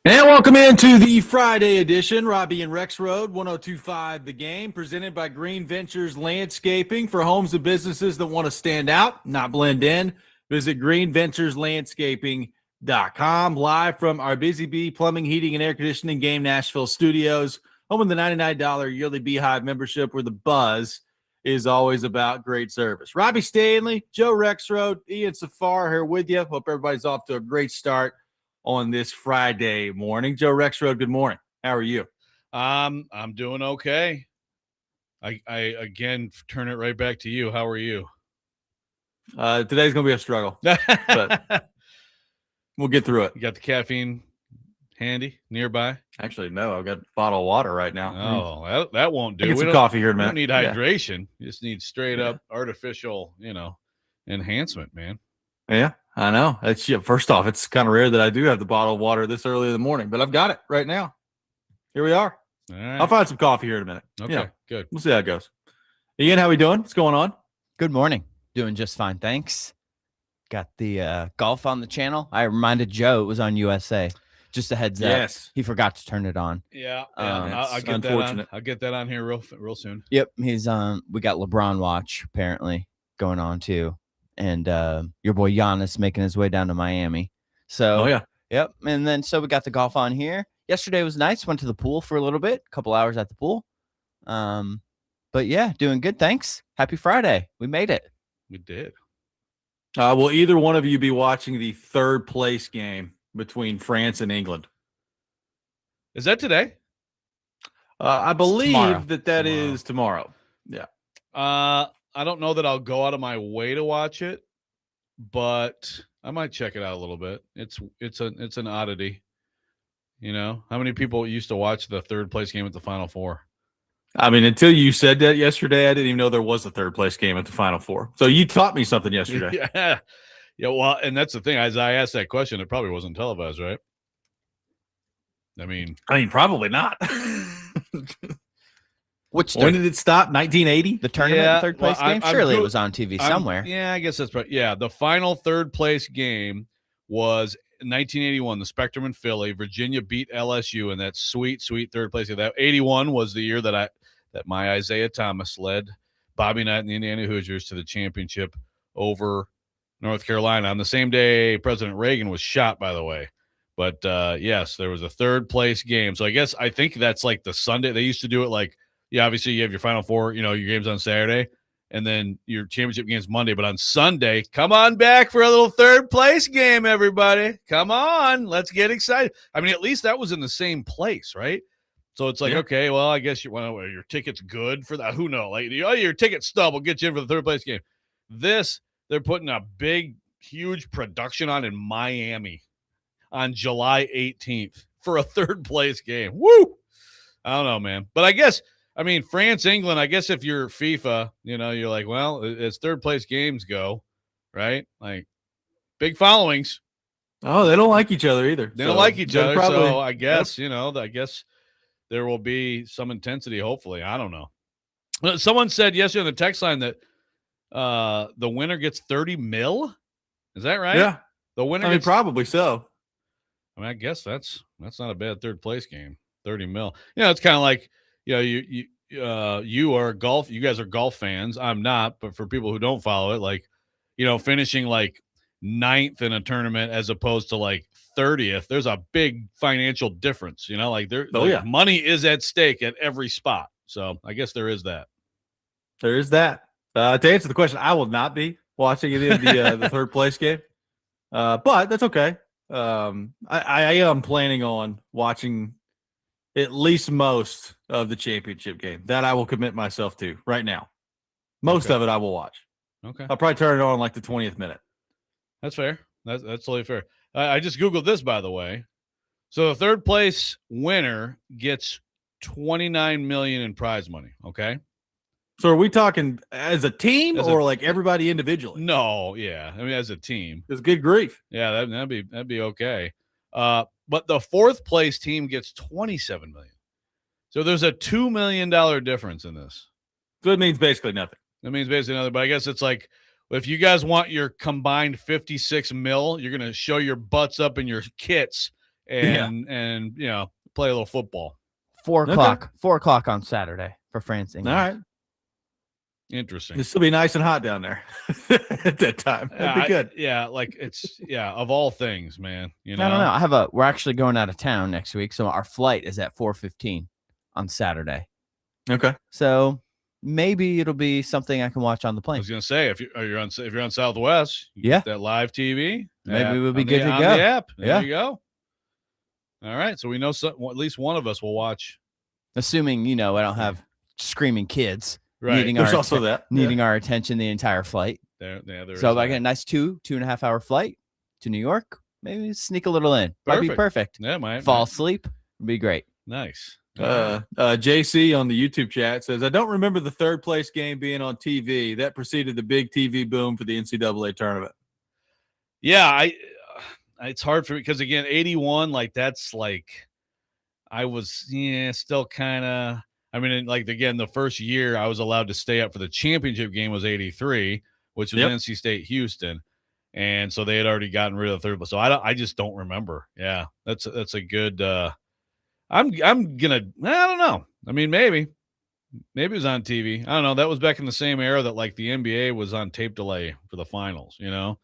And welcome into the Friday edition, Robby and Rexrode, 102.5 The Game, presented by Green Ventures Landscaping for homes and businesses that want to stand out, not blend in. Visit greenventureslandscaping.com, live from our Busy Bee Plumbing, Heating, and Air Conditioning Game Nashville studios, home of the $99 yearly Beehive membership, where the buzz is always about great service. Robbie Stanley, Joe Rexrode, Ian Safar here with you. Hope everybody's off to a great start on this Friday morning. Joe Rexrode, good morning. How are you? I'm doing okay. I again turn it right back to you. How are you? Today's gonna be a struggle, but we'll get through it. You got the caffeine handy nearby? Actually, no, I've got a bottle of water right now. Oh, that won't do. Get some coffee here in a minute. We don't need hydration. You just need straight up artificial, enhancement, man. Yeah, I know. First off, it's kind of rare that I do have the bottle of water this early in the morning, but I've got it right now. Here we are. All right. I'll find some coffee here in a minute. Okay, good. We'll see how it goes. Ian, how we doing? What's going on? Good morning. Doing just fine, thanks. Got the golf on the channel. I reminded Joe it was on USA. Just a heads up. Yes. He forgot to turn it on. Yeah. I'll get unfortunate. I'll get that on here real soon. Yep. He's we got LeBron watch apparently going on too. And your boy Giannis making his way down to Miami. So yep. And then so we got the golf on here. Yesterday was nice. Went to the pool for a little bit, a couple hours at the pool. But yeah, doing good. Thanks. Happy Friday. We made it. We did. Will either one of you be watching the third place game between France and England? Is that today? I believe that is tomorrow. Yeah. I don't know that I'll go out of my way to watch it, but I might check it out a little bit. It's an oddity. How many people used to watch the third place game at the Final Four? I mean, until you said that yesterday, I didn't even know there was a third place game at the Final Four. So you taught me something yesterday. Yeah. Well, and that's the thing. As I asked that question, it probably wasn't televised, right? I mean, probably not. When did it stop? 1980? The tournament third place game? Surely it was on TV somewhere. I guess that's right. Yeah, the final third place game was 1981. The Spectrum in Philly. Virginia beat LSU in that sweet third place game. That 81 was the year that my Isaiah Thomas led Bobby Knight and the Indiana Hoosiers to the championship over North Carolina on the same day President Reagan was shot, by the way. But yes, there was a third place game. So I think that's like the Sunday. They used to do it like, obviously you have your Final Four, your games on Saturday, and then your championship games Monday. But on Sunday, come on back for a little third place game, everybody. Come on. Let's get excited. I mean, at least that was in the same place, right? So it's like, okay, well, I guess your ticket's good for that. Who knows? Like, your ticket stub will get you in for the third place game. They're putting a big, huge production on in Miami on July 18th for a third place game. Woo! I don't know, man. But I guess, France, England, I guess if you're FIFA, you're like, well, as third place games go, right? Like, big followings. Oh, they don't like each other either. They don't like each other. So I guess, I guess there will be some intensity, hopefully. I don't know. Someone said yesterday on the text line that the winner gets $30 million. Is that right? Yeah. The winner probably so. I guess that's not a bad third place game. $30 million. It's kind of like, you are golf. You guys are golf fans. I'm not, but for people who don't follow it, like, finishing like 9th in a tournament as opposed to like 30th, there's a big financial difference. Money is at stake at every spot. So I guess there is that. There is that. To answer the question, I will not be watching any of the third place game, but that's okay. I am planning on watching at least most of the championship game. That I will commit myself to right now. Most of it I will watch. Okay. I'll probably turn it on like the 20th minute. That's fair. That's totally fair. I just Googled this, by the way. So the third place winner gets $29 million in prize money. Okay. So are we talking as a team or like everybody individually? No, yeah. As a team. It's good grief. Yeah, that'd be okay. But the fourth place team gets $27 million. So there's a $2 million difference in this. So it means basically nothing. That means basically nothing. But I guess it's like, if you guys want your combined $56 million, you're going to show your butts up in your kits and play a little football. 4 o'clock. 4 o'clock on Saturday for France, England. All right. Interesting. It'll still be nice and hot down there at that time. That'd be good. Of all things, man. I don't know. We're actually going out of town next week, so our flight is at 4:15 on Saturday. Okay. So maybe it'll be something I can watch on the plane. I was gonna say if you're on Southwest, you get that live TV. Maybe we'll be good to go. On the app. There you go. All right, so we know at least one of us will watch. Assuming I don't have screaming kids needing our attention the entire flight. There so if I get a nice 2.5 hour flight to New York, maybe sneak a little in. Might be perfect. Yeah, might fall asleep. Would be great. Nice. JC on the YouTube chat says, I don't remember the third place game being on TV. That preceded the big TV boom for the NCAA tournament. Yeah, it's hard for me because again, 81, that's I was still kind of. I mean, again, the first year I was allowed to stay up for the championship game was 83, which was NC State Houston, and so they had already gotten rid of the third. So I just don't remember. Yeah, that's a good. I don't know. I mean, maybe it was on TV. I don't know. That was back in the same era that the NBA was on tape delay for the finals. In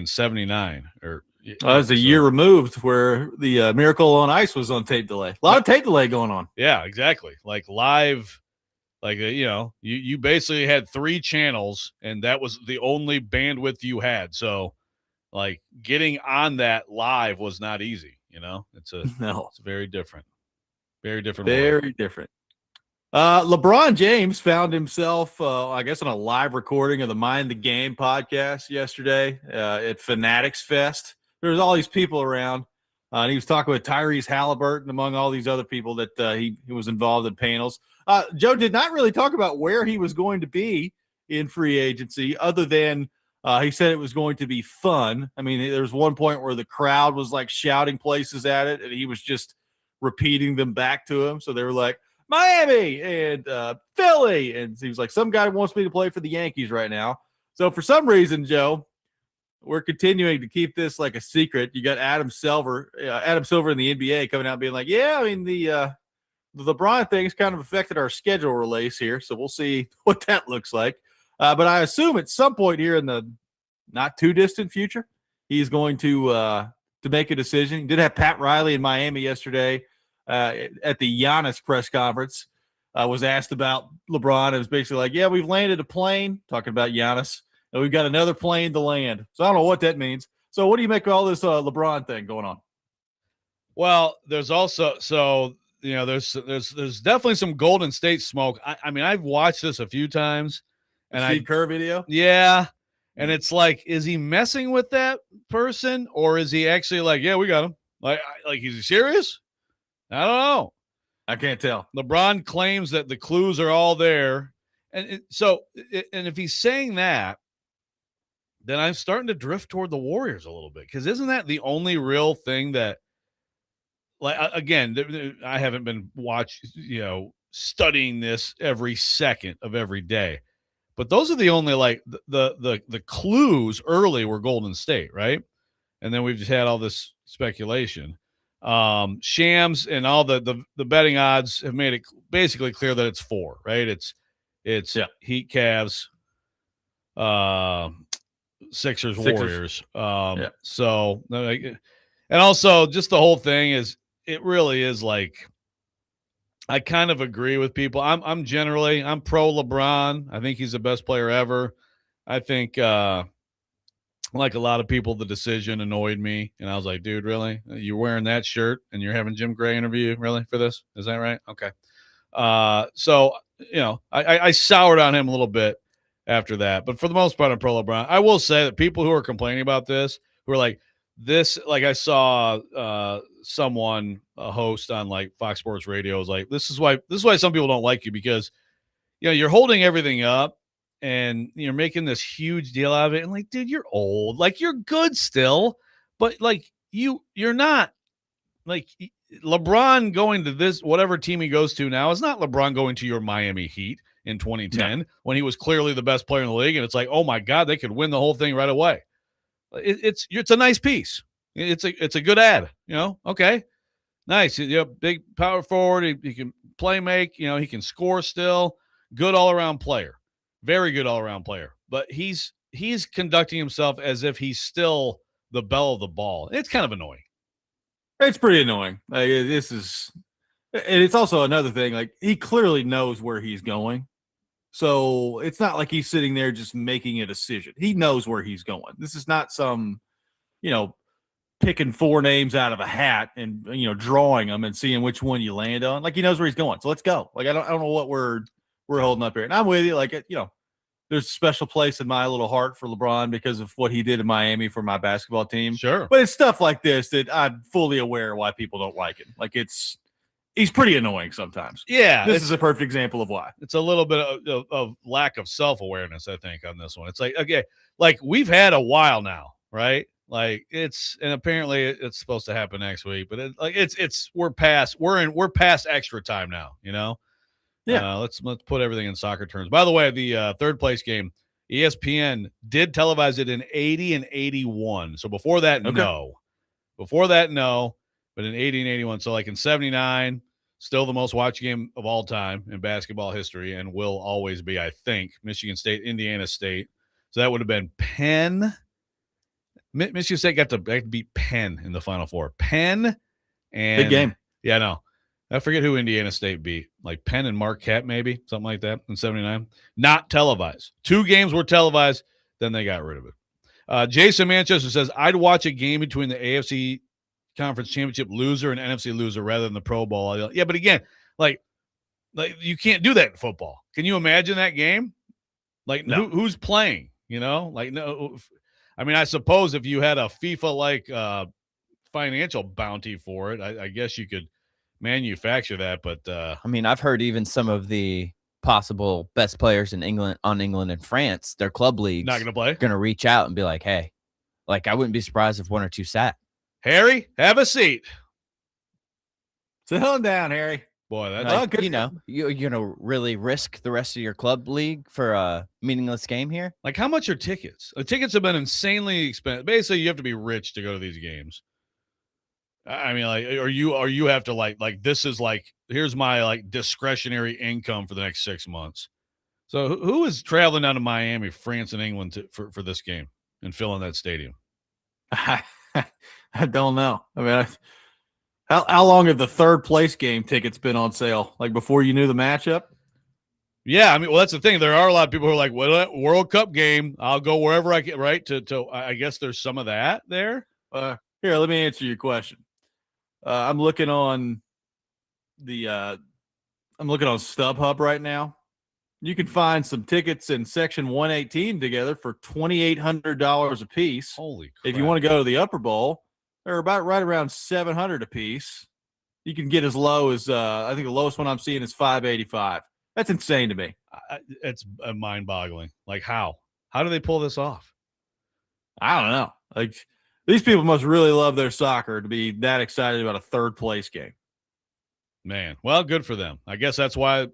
'79 or. That was a year removed where the Miracle on Ice was on tape delay. A lot of tape delay going on. Yeah, exactly. Live, you basically had 3 channels, and that was the only bandwidth you had. So, getting on that live was not easy. It's very different. Very different. Very different. LeBron James found himself, I guess, on a live recording of the Mind the Game podcast yesterday at Fanatics Fest. There was all these people around, and he was talking with Tyrese Halliburton, among all these other people that he was involved in panels. Joe did not really talk about where he was going to be in free agency, other than he said it was going to be fun. I mean, there was one point where the crowd was shouting places at it, and he was just repeating them back to him. So they were like, Miami and Philly. And he was like, some guy wants me to play for the Yankees right now. So for some reason, Joe, we're continuing to keep this a secret. You got Adam Silver in the NBA coming out being like, yeah, I mean, the LeBron thing has kind of affected our schedule release here. So we'll see what that looks like. But I assume at some point here in the not too distant future, he's going to make a decision. He did have Pat Riley in Miami yesterday at the Giannis press conference. Was asked about LeBron. It was basically like, yeah, we've landed a plane, talking about Giannis. And we've got another plane to land. So I don't know what that means. So what do you make of all this LeBron thing going on? Well, there's also there's definitely some Golden State smoke. I mean, I've watched this a few times, and Steve Kerr video. Yeah, and it's is he messing with that person, or is he actually yeah, we got him? Is he serious? I don't know. I can't tell. LeBron claims that the clues are all there, and if he's saying that, then I'm starting to drift toward the Warriors a little bit, because isn't that the only real thing that, again, I haven't been studying this every second of every day, but those are the only the clues early were Golden State, right? And then we've just had all this speculation. Shams and all the betting odds have made it basically clear that it's 4, right? It's Heat, Cavs, Sixers, Warriors. So, and also just the whole thing is, it really is I kind of agree with people. I'm pro LeBron. I think he's the best player ever. I think like a lot of people, the decision annoyed me, and I was like, dude, really? You're wearing that shirt and you're having Jim Gray interview really for this? Is that right? Okay. So I soured on him a little bit after that, but for the most part, I'm pro LeBron. I will say that people who are complaining about this, who are I saw someone, a host on Fox Sports Radio, was like, this is why some people don't like you, because you're holding everything up and you're making this huge deal out of it, and dude, you're old, you're good still, but you're not LeBron going to this whatever team he goes to now is not LeBron going to your Miami Heat in 2010 when he was clearly the best player in the league, and it's oh my God, they could win the whole thing right away. It's a nice piece. It's a good ad, Okay, nice. Big power forward. He can play make. He can score still. Good all around player. Very good all around player. But he's conducting himself as if he's still the belle of the ball. It's kind of annoying. It's pretty annoying. Like, and it's also another thing. Like, he clearly knows where he's going. So it's not like he's sitting there just making a decision. He knows where he's going. This is not some, picking 4 names out of a hat and, drawing them and seeing which one you land on. Like, he knows where he's going. So let's go. Like, I don't know what we're holding up here. And I'm with you. Like, there's a special place in my little heart for LeBron because of what he did in Miami for my basketball team. Sure. But it's stuff like this that I'm fully aware why people don't like him. Like, he's pretty annoying sometimes. Yeah. This is a perfect example of why. It's a little bit of lack of self-awareness, I think, on this one. It's like, okay, like we've had a while now, right? Like and apparently it's supposed to happen next week, but we're past extra time now, Yeah. Let's put everything in soccer terms. By the way, the third place game, ESPN did televise it in 80 and 81. So before that, no. Before that, no. But in 80 and 81, so like in 79, still the most watched game of all time in basketball history and will always be, I think, Michigan State, Indiana State. So that would have been Penn. Michigan State got to beat Penn in the Final Four. Penn and big game. Yeah, no. I forget who Indiana State beat. Like Penn and Marquette, maybe, something like that in 79. Not televised. 2 games were televised, then they got rid of it. Jason Manchester says, I'd watch a game between the AFC Conference Championship loser and NFC loser rather than the Pro Bowl. Yeah, but again, like you can't do that in football. Can you imagine that game? Like, no. Who's playing? Like, no. I mean, I suppose if you had a FIFA-like financial bounty for it, I guess you could manufacture that. But I mean, I've heard even some of the possible best players in England and France, their club leagues, not going to play. Going to reach out and be like, hey, like I wouldn't be surprised if 1 or 2 sat. Harry, have a seat. Sit on down, Harry. Boy, that's like, you're gonna really risk the rest of your club league for a meaningless game here. Like, how much are tickets? The tickets have been insanely expensive. Basically, you have to be rich to go to these games. I mean, like, or you have to like this is like, here's my like discretionary income for the next 6 months. So who is traveling down to Miami, France, and England for this game and filling that stadium? I don't know. I mean, how long have the third place game tickets been on sale? Like before you knew the matchup? Yeah, I mean, well, that's the thing. There are a lot of people who are like, well, World Cup game, I'll go wherever I get, right? To I guess there's some of that there. Here, let me answer your question. I'm looking on StubHub right now. You can find some tickets in section 118 together for $2,800 a piece. Holy crap. If you want to go to the Upper Bowl, they're about right around $700 a piece. You can get as low as I think the lowest one I'm seeing is $585. That's insane to me. It's mind-boggling. Like, how do they pull this off? I don't know. Like, these people must really love their soccer to be that excited about a third place game. Man, well, good for them. I guess that's why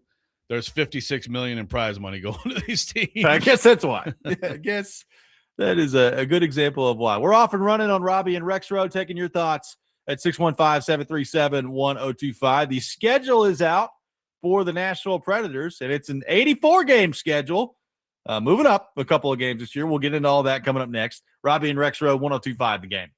there's $56 million in prize money going to these teams. I guess that's why. I guess that is a good example of why. We're off and running on Robby and Rexrode, taking your thoughts at 615-737-1025. The schedule is out for the Nashville Predators, and it's an 84-game schedule. Moving up a couple of games this year. We'll get into all that coming up next. Robby and Rexrode, 1025 The Game.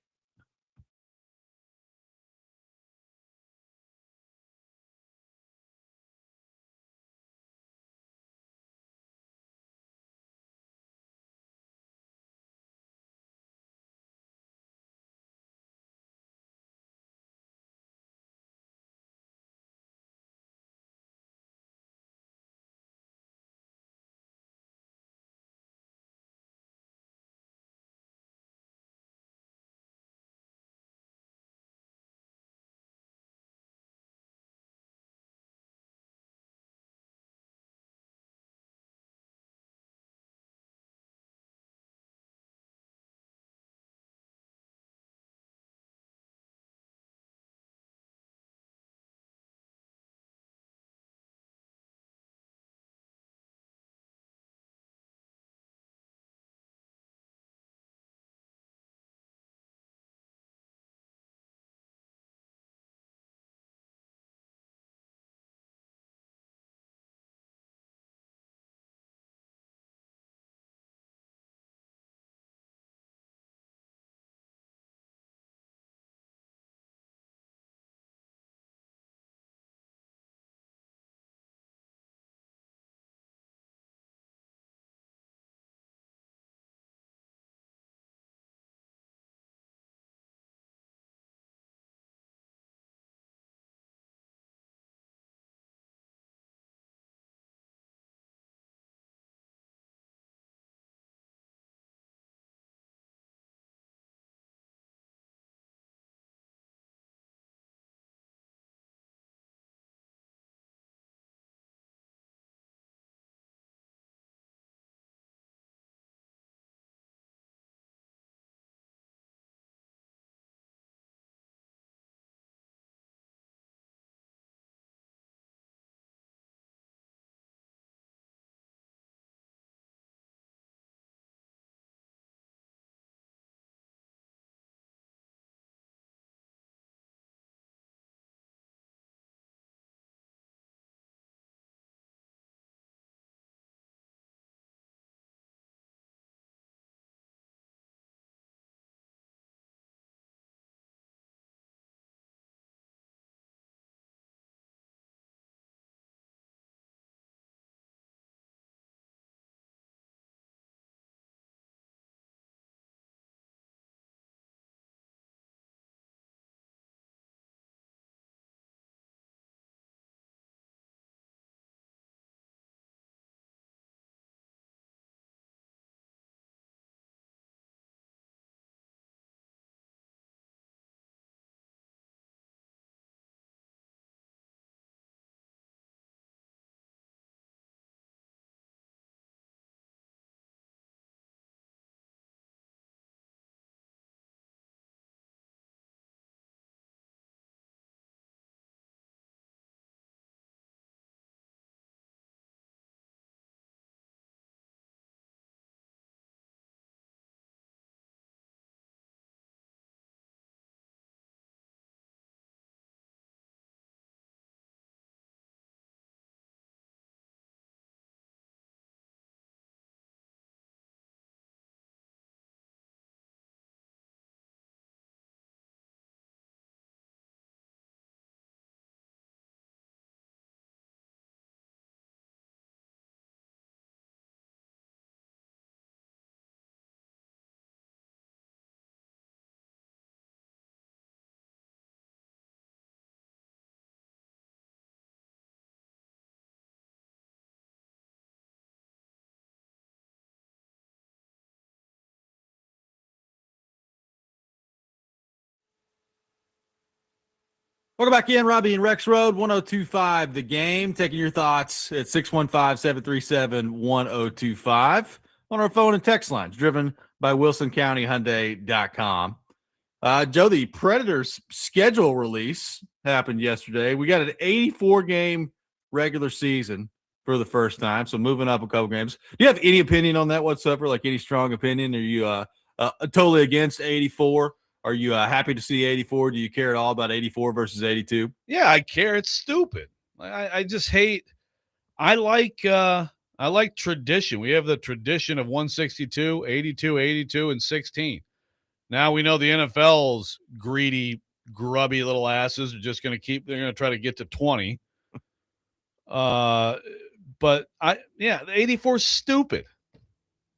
Welcome back in, Robby and Rexrode, 102.5 The Game. Taking your thoughts at 615-737-1025 on our phone and text lines, driven by WilsonCountyHyundai.com. Joe, the Predators schedule release happened yesterday. We got an 84-game regular season for the first time, so moving up a couple games. Do you have any opinion on that whatsoever, like any strong opinion? Are you totally against 84? Are you happy to see 84? Do you care at all about 84 versus 82? Yeah, I care. It's stupid. I just hate. I like tradition. We have the tradition of 162, 82, 82, and 16. Now we know the NFL's greedy, grubby little asses are just going to keep. They're going to try to get to 20. But the 84 is stupid.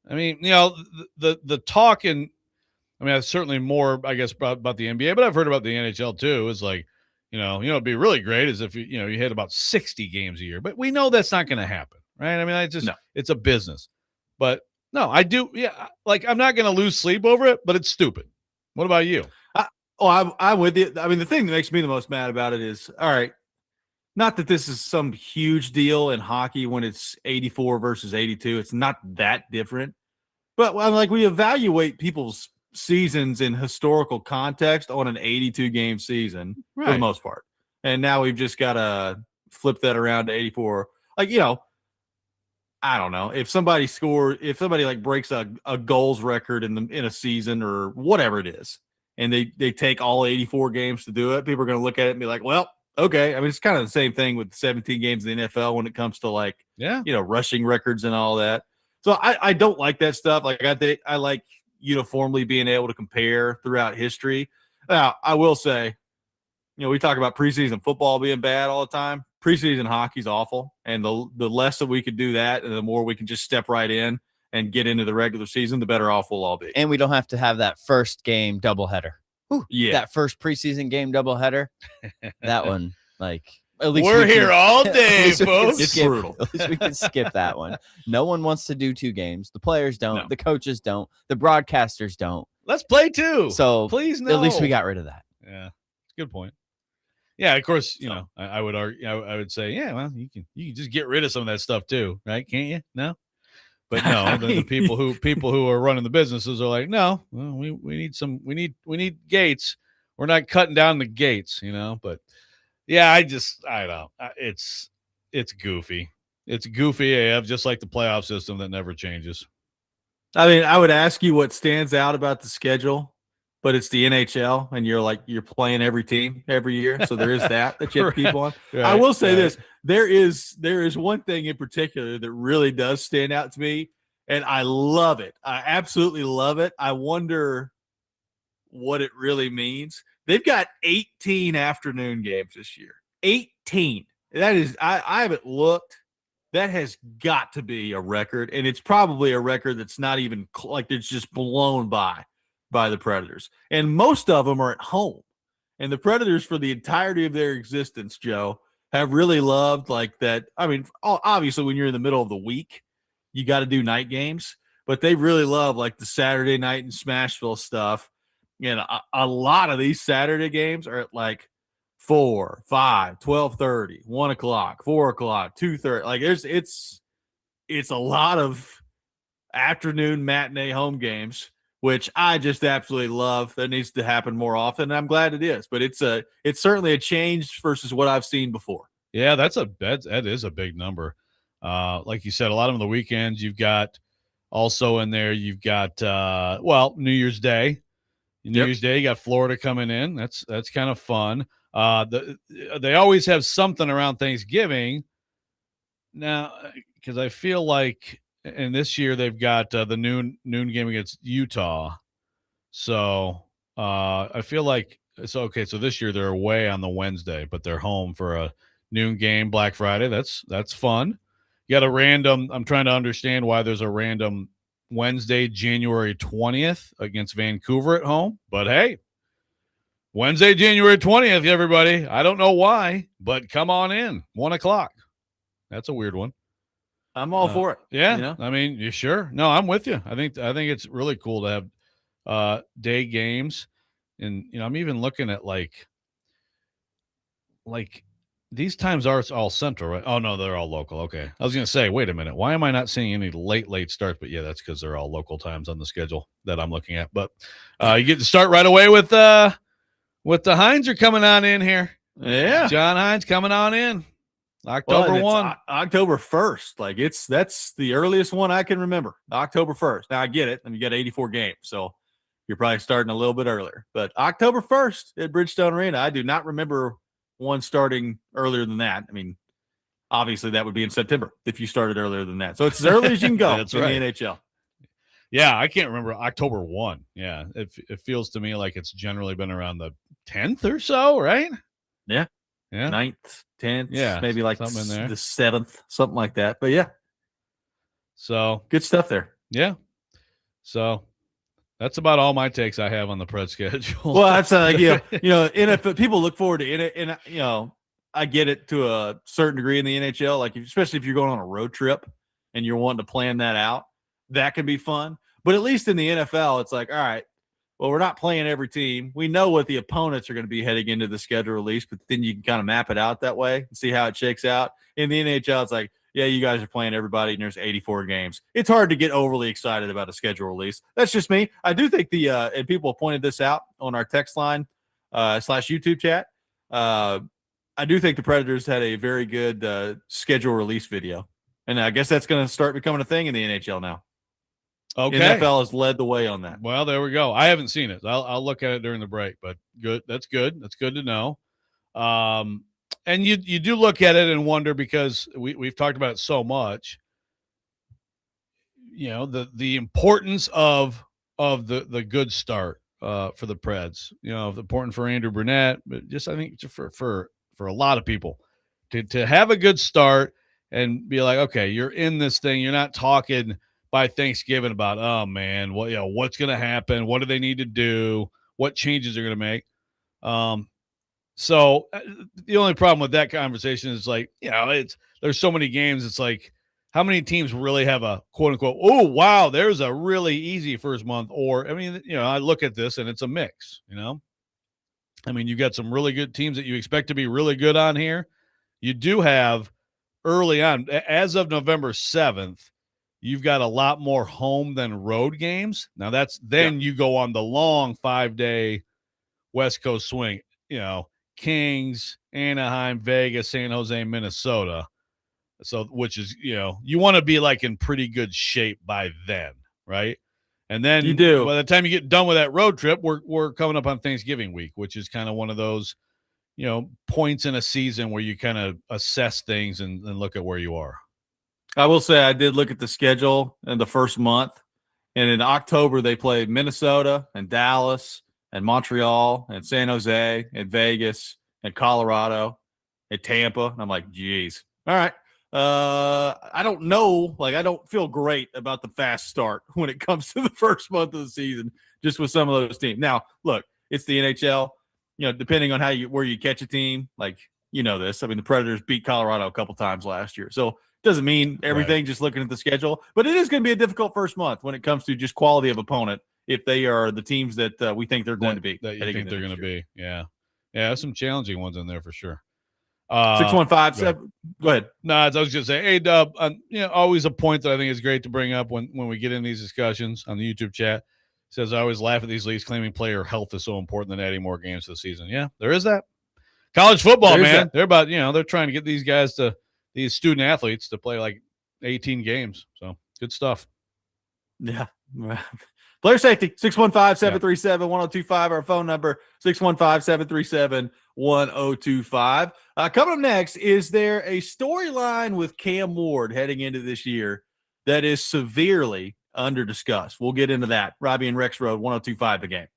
I mean, the talk and. I mean, that's certainly more, I guess, about the NBA, but I've heard about the NHL too. It's like, it'd be really great is if you hit about 60 games a year, but we know that's not going to happen, right? I mean, it's a business, but no, I do. Yeah. Like I'm not going to lose sleep over it, but it's stupid. What about you? I'm with you. I mean, the thing that makes me the most mad about it is, all right, not that this is some huge deal in hockey when it's 84 versus 82. It's not that different, but like we evaluate people's seasons in historical context on an 82 game season for the most part. And now we've just got to flip that around to 84. Like, I don't know if somebody like breaks a goals record in a season or whatever it is, and they take all 84 games to do it. People are going to look at it and be like, well, okay. I mean, it's kind of the same thing with 17 games in the NFL when it comes to like, rushing records and all that. So I don't like that stuff. Like I like uniformly being able to compare throughout history. Now, I will say, we talk about preseason football being bad all the time. Preseason hockey's awful, and the less that we could do that, and the more we can just step right in and get into the regular season, the better off we'll all be. And we don't have to have that first game doubleheader. That first preseason game doubleheader. That one, like. At least we're here all day, folks. It's brutal. At least we can skip that one. No one wants to do 2 games. The players don't. No. The coaches don't. The broadcasters don't. Let's play 2. So please, no. At least we got rid of that. Yeah, good point. Yeah, of course. I would argue. I would say, yeah. Well, you can just get rid of some of that stuff too, right? Can't you? No. But no, the people who are running the businesses are like, no. Well, we need gates. We're not cutting down the gates, But. Yeah, I don't. It's goofy. It's goofy AF, just like the playoff system that never changes. I mean, I would ask you what stands out about the schedule, but it's the NHL, and you're playing every team every year, so there is that you have to keep on. Right, I will say this: there is one thing in particular that really does stand out to me, and I love it. I absolutely love it. I wonder what it really means. They've got 18 afternoon games this year. 18. That is, I haven't looked. That has got to be a record, and it's probably a record that's not even like it's just blown by the Predators. And most of them are at home. And the Predators, for the entirety of their existence, Joe, have really loved like that. I mean, obviously, when you're in the middle of the week, you got to do night games, but they really love like the Saturday night and Smashville stuff. A lot of these Saturday games are at like 4, 5, 12:30, 1 o'clock, 4 o'clock, 2:30. Like it's a lot of afternoon matinee home games, which I just absolutely love. That needs to happen more often. And I'm glad it is, but it's certainly a change versus what I've seen before. Yeah, that is a big number. Like you said, a lot of the weekends you've got also in there. You've got New Year's Day. New Year's Day, you got Florida coming in. That's kind of fun. They always have something around Thanksgiving now, because I feel like, and this year they've got the noon game against Utah. So I feel like so this year they're away on the Wednesday, but they're home for a noon game Black Friday. That's fun. You got a random. I'm trying to understand why there's a random Wednesday, January 20th against Vancouver at home. But hey, Wednesday, January 20th, everybody. I don't know why, but come on in. 1 o'clock. That's a weird one. I'm all for it. Yeah. I mean, you sure? No, I'm with you. I think it's really cool to have day games. And, I'm even looking at like like these times are all central, right? Oh no, they're all local. Okay. I was going to say, wait a minute. Why am I not seeing any late starts? But yeah, that's because they're all local times on the schedule that I'm looking at. But you get to start right away with the Hines are coming on in here. Yeah. John Hines coming on in. October 1. October 1st. Like that's the earliest one I can remember. October 1st. Now I get it. And you got 84 games. So you're probably starting a little bit earlier. But October 1st at Bridgestone Arena, I do not remember one starting earlier than that. I mean, obviously that would be in September if you started earlier than that. So it's as early as you can go That's in right. the NHL. Yeah, I can't remember October 1. Yeah, it feels to me like it's generally been around the 10th or so, right? Yeah. Yeah. 9th, 10th, yeah, maybe like something in there. The 7th, something like that. But yeah. So good stuff there. Yeah. So that's about all my takes I have on the Preds schedule. Well, that's NFL people look forward to it, and I get it to a certain degree in the NHL, like especially if you're going on a road trip and you're wanting to plan that out, that can be fun. But at least in the NFL, it's like, all right, well, we're not playing every team. We know what the opponents are going to be heading into the schedule release, but then you can kind of map it out that way and see how it shakes out. In the NHL, it's like, yeah, you guys are playing everybody, and there's 84 games. It's hard to get overly excited about a schedule release. That's just me. I do think and people pointed this out on our text line / YouTube chat. I do think the Predators had a very good schedule release video, and I guess that's going to start becoming a thing in the NHL now. Okay. NFL has led the way on that. Well, there we go. I haven't seen it. I'll look at it during the break, but good. That's good. That's good to know. And you do look at it and wonder, because we've talked about it so much, the importance of the good start for the Preds, important for Andrew Brunette, but just, I think for a lot of people to have a good start and be like, okay, you're in this thing. You're not talking by Thanksgiving about, oh man, what's going to happen? What do they need to do? What changes they're going to make? So the only problem with that conversation is, like, there's so many games. It's like, how many teams really have a quote unquote, oh, wow, there's a really easy first month? Or, I mean, I look at this and it's a mix, I mean, you got some really good teams that you expect to be really good on here. You do have early on, as of November 7th, you've got a lot more home than road games. Now you go on the long 5-day West Coast swing, Kings, Anaheim, Vegas, San Jose, Minnesota. So, which is, you want to be like in pretty good shape by then, right? And then you do. By the time you get done with that road trip, we're coming up on Thanksgiving week, which is kind of one of those, points in a season where you kind of assess things and look at where you are. I will say I did look at the schedule in the first month, and in October they played Minnesota and Dallas and Montreal and San Jose and Vegas and Colorado and Tampa. And I'm like, geez. All right. I don't know. Like, I don't feel great about the fast start when it comes to the first month of the season, just with some of those teams. Now, look, it's the NHL. Depending on where you catch a team, like, this. I mean, the Predators beat Colorado a couple times last year. So it doesn't mean everything, right, just looking at the schedule. But it is going to be a difficult first month when it comes to just quality of opponent, if they are the teams that we think they're going to be. That you think they're going to be. Yeah. Yeah, there's some challenging ones in there for sure. 615. Go ahead. No, I was just going to say, hey, Dub, always a point that I think is great to bring up when we get in these discussions on the YouTube chat. Says, I always laugh at these leagues claiming player health is so important than adding more games to the season. Yeah, there is that. College football, man. They're about, they're trying to get these guys these student athletes to play like 18 games. So good stuff. Yeah. Player safety, 615-737-1025. Our phone number, 615-737-1025. Coming up next, is there a storyline with Cam Ward heading into this year that is severely under-discussed? We'll get into that. Robby and Rexrode, 1025 The Game.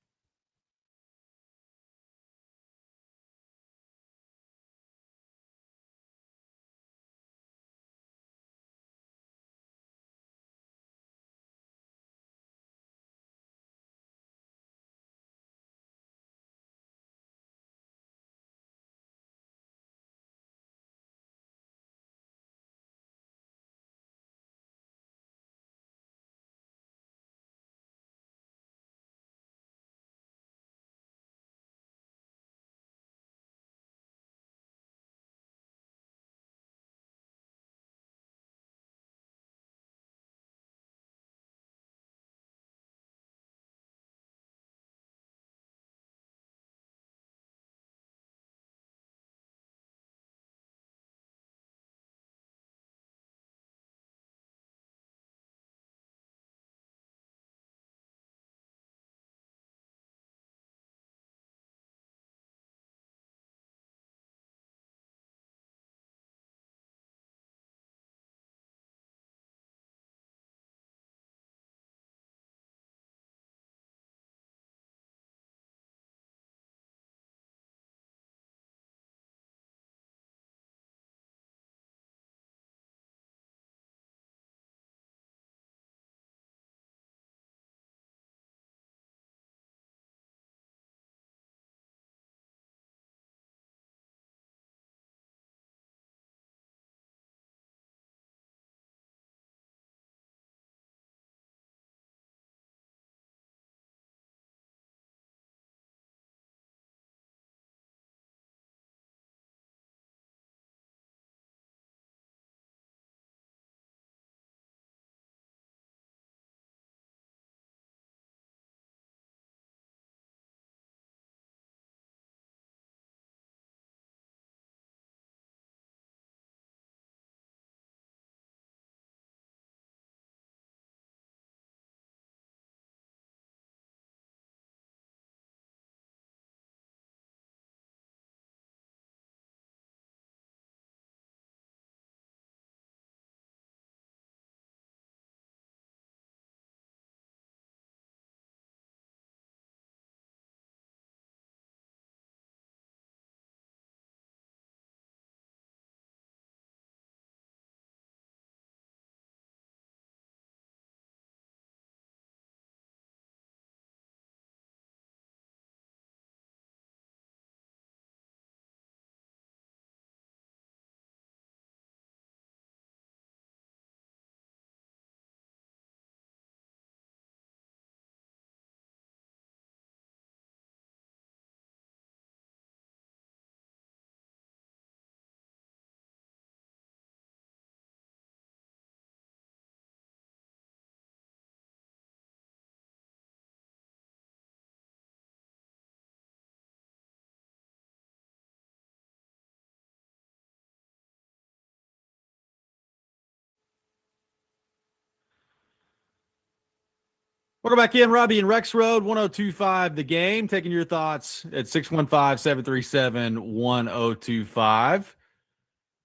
Welcome back in, Robby and Rexrode, 102.5 The Game, taking your thoughts at 615-737-1025.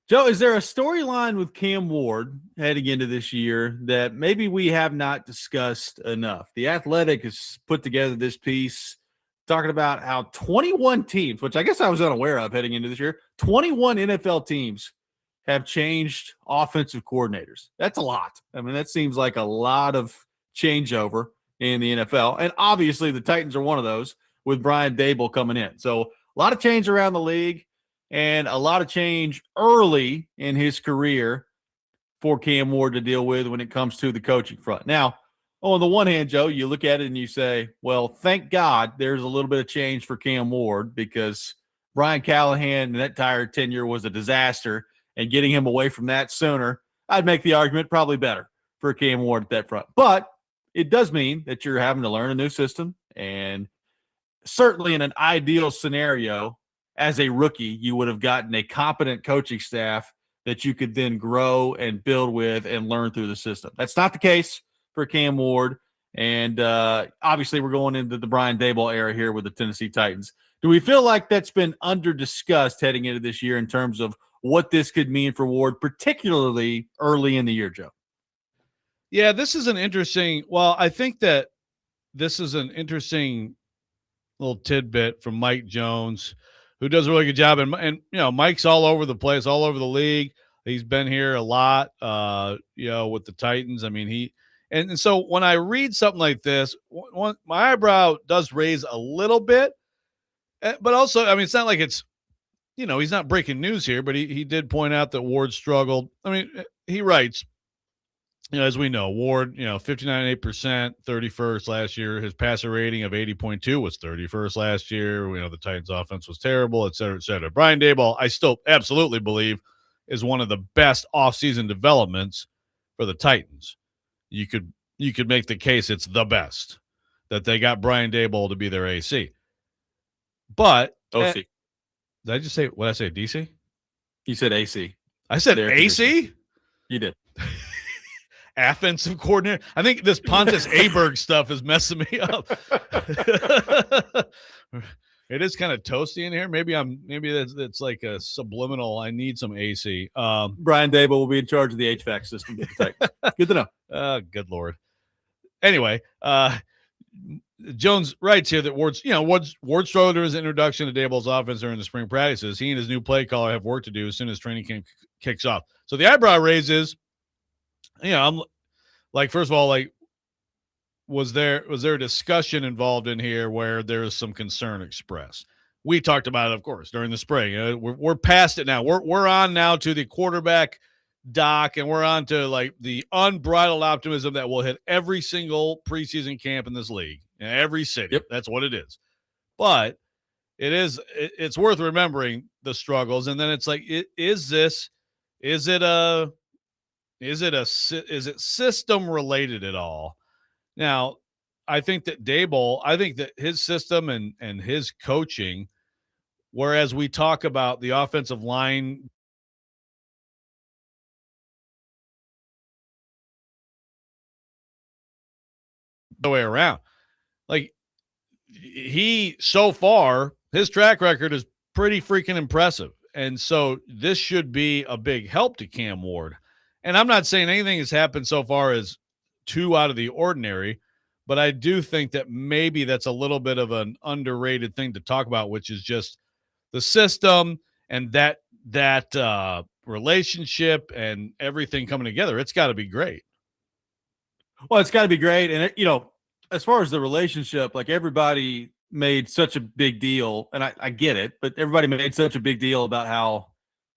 Joe, is there a storyline with Cam Ward heading into this year that maybe we have not discussed enough? The Athletic has put together this piece talking about how 21 teams, which I guess I was unaware of heading into this year, 21 NFL teams have changed offensive coordinators. That's a lot. I mean, that seems like a lot of changeover in the NFL. And obviously the Titans are one of those with Brian Daboll coming in. So a lot of change around the league and a lot of change early in his career for Cam Ward to deal with when it comes to the coaching front. Now, on the one hand, Joe, you look at it and you say, well, thank God there's a little bit of change for Cam Ward because Brian Callahan and that entire tenure was a disaster, and getting him away from that sooner, I'd make the argument probably better for Cam Ward at that front. But it does mean that you're having to learn a new system, and certainly in an ideal scenario, as a rookie, you would have gotten a competent coaching staff that you could then grow and build with and learn through the system. That's not the case for Cam Ward, and obviously we're going into the Brian Daboll era here with the Tennessee Titans. Do we feel like that's been under-discussed heading into this year in terms of what this could mean for Ward, particularly early in the year, Joe? Yeah, this is an interesting – well, I think that this is an interesting little tidbit from Mike Jones, who does a really good job. And you know, Mike's all over the place, all over the league. He's been here a lot, you know, with the Titans. I mean, and so when I read something like this, my eyebrow does raise a little bit. But also, I mean, it's not like it's, you know, he's not breaking news here, but he did point out that Ward struggled. I mean, he writes, you know, as we know, Ward, you know, 59.8%, 31st last year. His passer rating of 80.2 was 31st last year. You know, the Titans offense was terrible, et cetera, et cetera. Brian Daboll, I still absolutely believe, is one of the best offseason developments for the Titans. You could make the case it's the best, that they got Brian Daboll to be their AC. But OC. Did I just say, what did I say, DC? You said AC. I said AC? You did. Offensive coordinator. I think this Pontus Aberg stuff is messing me up. It is kind of toasty in here. Maybe that's like a subliminal. I need some AC. Brian Daboll will be in charge of the HVAC system. Good to know. Good Lord. Anyway, Jones writes here that Ward struggled to his introduction to Daboll's offense during the spring practices. He and his new play caller have work to do as soon as training camp kicks off. So the eyebrow raises. You know, I'm like, first of all, like, was there a discussion involved in here where there is some concern expressed? We talked about it, of course, during the spring. We're past it now. We're on now to the quarterback doc, and we're on to like the unbridled optimism that will hit every single preseason camp in this league, in every city. Yep. That's what it is. But it's worth remembering the struggles, and then it's like, is it system related at all? Now, I think that his system and his coaching, whereas we talk about the offensive line the way around, like so far, his track record is pretty freaking impressive. And so this should be a big help to Cam Ward. And I'm not saying anything has happened so far as too out of the ordinary, but I do think that maybe that's a little bit of an underrated thing to talk about, which is just the system and that relationship and everything coming together. It's got to be great. Well, it's got to be great. And, you know, as far as the relationship, like everybody made such a big deal, and I get it, but everybody made such a big deal about how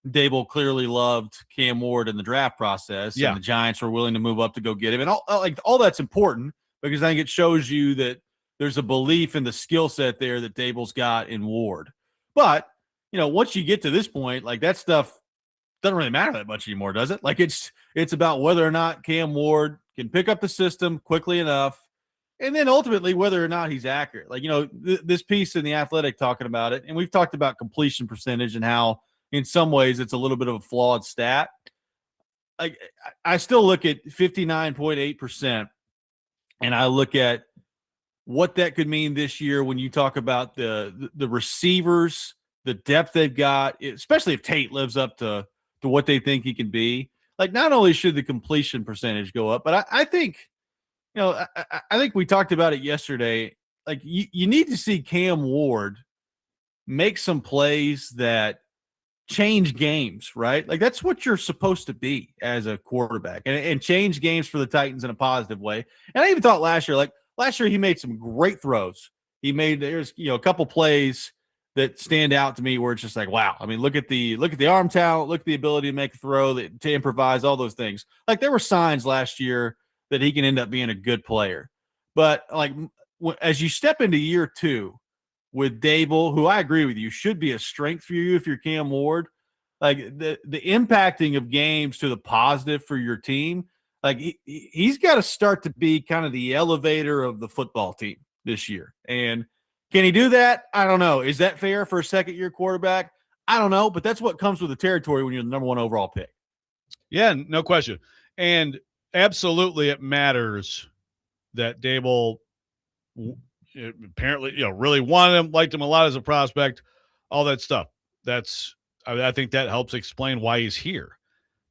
Daboll clearly loved Cam Ward in the draft process, and the Giants were willing to move up to go get him, and all that's important because I think it shows you that there's a belief in the skill set there that Daboll's got in Ward. But you know, once you get to this point, like that stuff doesn't really matter that much anymore, does it? Like it's about whether or not Cam Ward can pick up the system quickly enough, and then ultimately whether or not he's accurate. Like, you know, this piece in The Athletic talking about it, and we've talked about completion percentage and how in some ways it's a little bit of a flawed stat. Like I still look at 59.8%, and I look at what that could mean this year when you talk about the receivers, the depth they've got, especially if Tate lives up to what they think he can be. Like, not only should the completion percentage go up, but I think, I think we talked about it yesterday. Like, you need to see Cam Ward make some plays that change games, right? Like, that's what you're supposed to be as a quarterback, and change games for the Titans in a positive way. And I even thought last year he made some great throws. There's a couple plays that stand out to me where it's just like, wow. I mean, look at the arm talent, look at the ability to make a throw, to improvise, all those things. Like, there were signs last year that he can end up being a good player. But like, as you step into year 2 with Dable, who I agree with you should be a strength for you if you're Cam Ward, like the impacting of games to the positive for your team, like he's got to start to be kind of the elevator of the football team this year. And can he do that? I don't know. Is that fair for a second-year quarterback? I don't know, but that's what comes with the territory when you're the number 1 overall pick. Yeah, no question. And absolutely it matters that Dable apparently, really wanted him, liked him a lot as a prospect, all that stuff. I think that helps explain why he's here.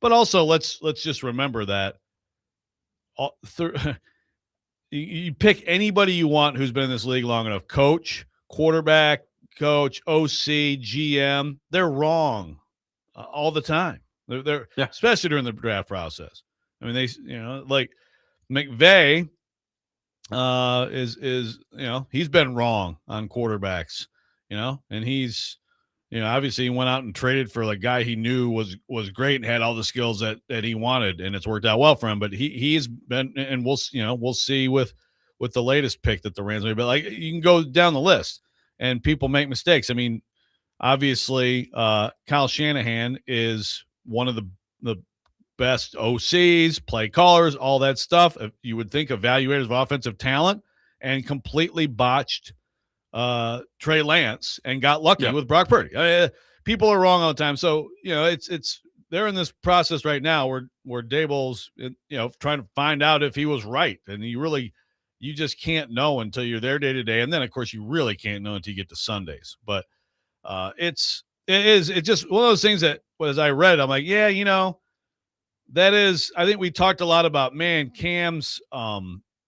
But also, let's just remember that you pick anybody you want who's been in this league long enough, coach, quarterback, coach, OC, GM, they're wrong all the time. They're especially during the draft process. I mean, like McVay is he's been wrong on quarterbacks, and he's obviously he went out and traded for a guy he knew was great and had all the skills that he wanted, and it's worked out well for him. But he's been, and we'll see with the latest pick that the Rams made. But like, you can go down the list, and people make mistakes. I mean, obviously, Kyle Shanahan is one of the best OCs, play callers, all that stuff. You would think evaluators of offensive talent, and completely botched Trey Lance and got lucky with Brock Purdy. People are wrong all the time. So, it's they're in this process right now where Dable's, trying to find out if he was right. And you just can't know until you're there day to day. And then of course you really can't know until you get to Sundays. But it's just one of those things that as I read, I'm like, that is, I think we talked a lot about, Cam's,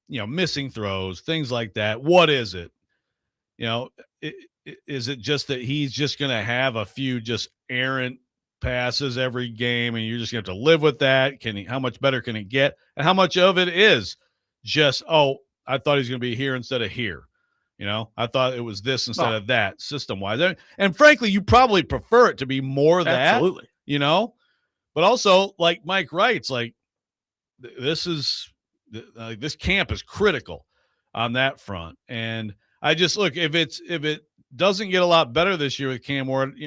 missing throws, things like that. What is it? Is it just that he's just going to have a few just errant passes every game, and you're just going to have to live with that? How much better can it get? And how much of it is just, I thought he's going to be here instead of here. I thought it was this instead of that system-wise. And frankly, you probably prefer it to be more that. Absolutely. But also, like Mike writes, like this camp is critical on that front. And I just look, if it doesn't get a lot better this year with Cam Ward,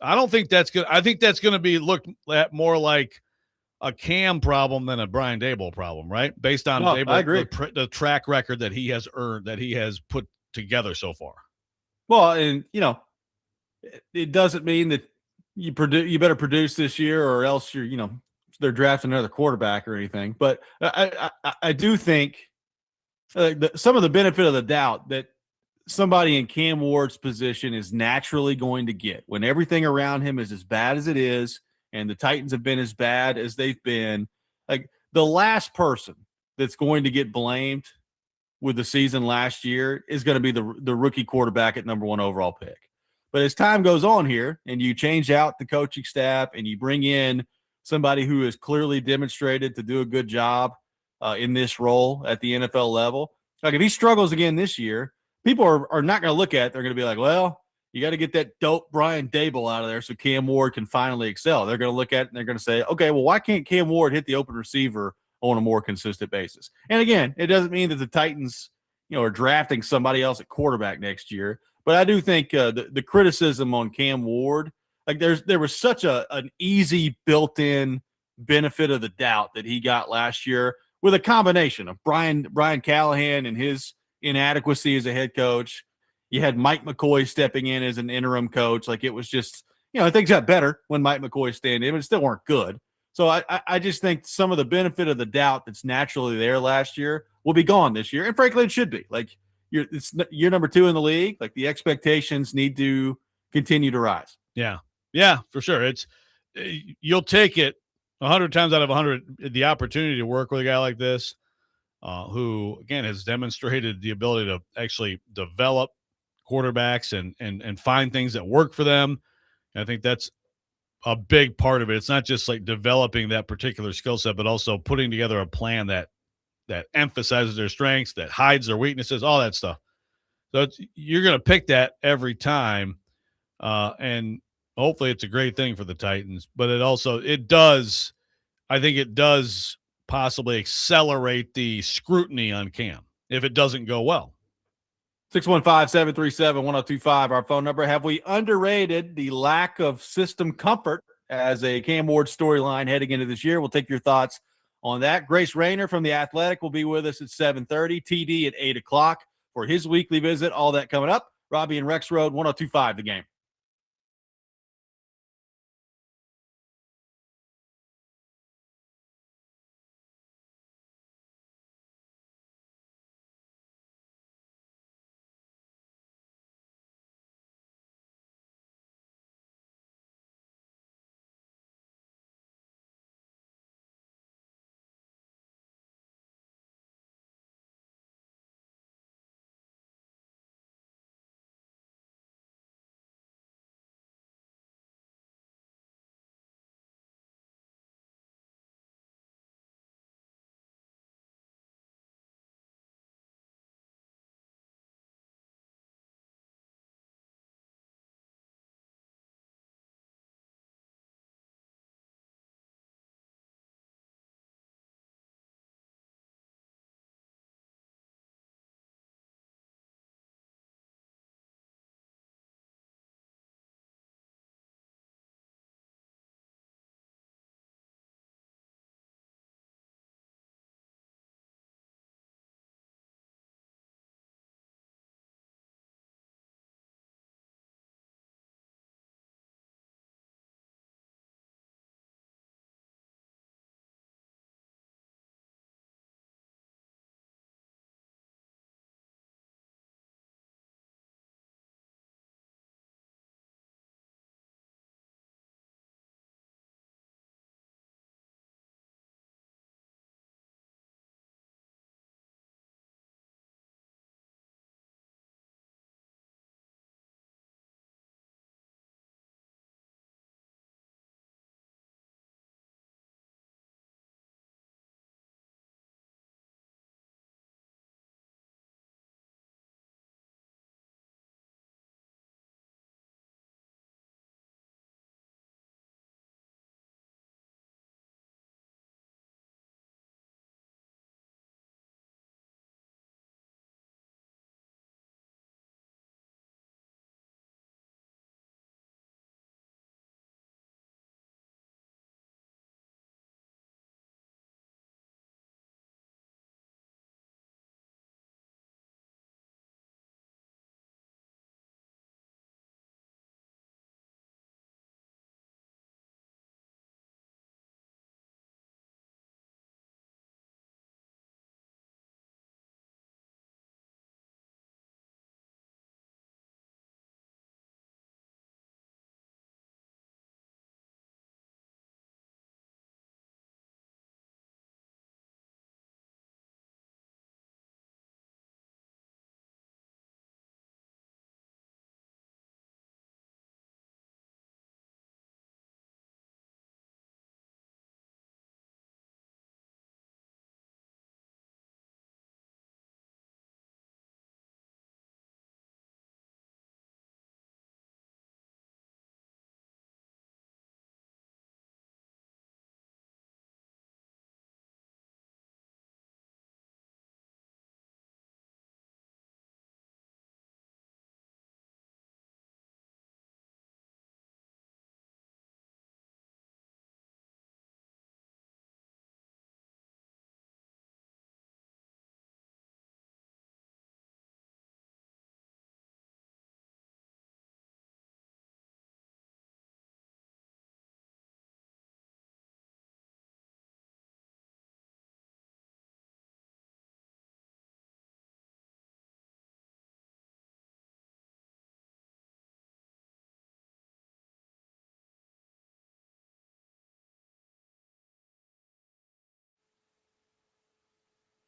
I don't think that's good. I think that's going to be looked at more like a Cam problem than a Brian Dable problem, right? Based on I agree. The track record that he has earned, that he has put together so far. Well, and it doesn't mean that you better produce this year, or else they're drafting another quarterback or anything. But I do think some of the benefit of the doubt that somebody in Cam Ward's position is naturally going to get when everything around him is as bad as it is, and the Titans have been as bad as they've been. Like, the last person that's going to get blamed with the season last year is going to be the rookie quarterback at number 1 overall pick. But as time goes on here, and you change out the coaching staff, and you bring in somebody who has clearly demonstrated to do a good job in this role at the NFL level, like if he struggles again this year, people are not going to look at it. They're going to be like, well, you got to get that dope Brian Dable out of there so Cam Ward can finally excel. They're going to look at it and they're going to say, okay, well, why can't Cam Ward hit the open receiver on a more consistent basis? And again, it doesn't mean that the Titans, are drafting somebody else at quarterback next year. But I do think the criticism on Cam Ward, like there was such an easy built-in benefit of the doubt that he got last year with a combination of Brian Callahan and his inadequacy as a head coach. You had Mike McCoy stepping in as an interim coach. Like, it was just, things got better when Mike McCoy stayed in, but it still weren't good. So I just think some of the benefit of the doubt that's naturally there last year will be gone this year. And frankly, it should be. Like, you're number 2 in the league. Like, the expectations need to continue to rise. Yeah. Yeah, for sure. You'll take it 100 times out of 100, the opportunity to work with a guy like this, who, again, has demonstrated the ability to actually develop quarterbacks and find things that work for them. And I think that's a big part of it. It's not just like developing that particular skill set, but also putting together a plan that emphasizes their strengths, that hides their weaknesses, all that stuff. So you're going to pick that every time, and hopefully it's a great thing for the Titans. But I think it does possibly accelerate the scrutiny on Cam if it doesn't go well. 615-737-1025, our phone number. Have we underrated the lack of system comfort as a Cam Ward storyline heading into this year? We'll take your thoughts on that. Grace Raynor from The Athletic will be with us at 7:30, TD at 8 o'clock for his weekly visit. All that coming up. Robby and Rexrode, 1025 The Game.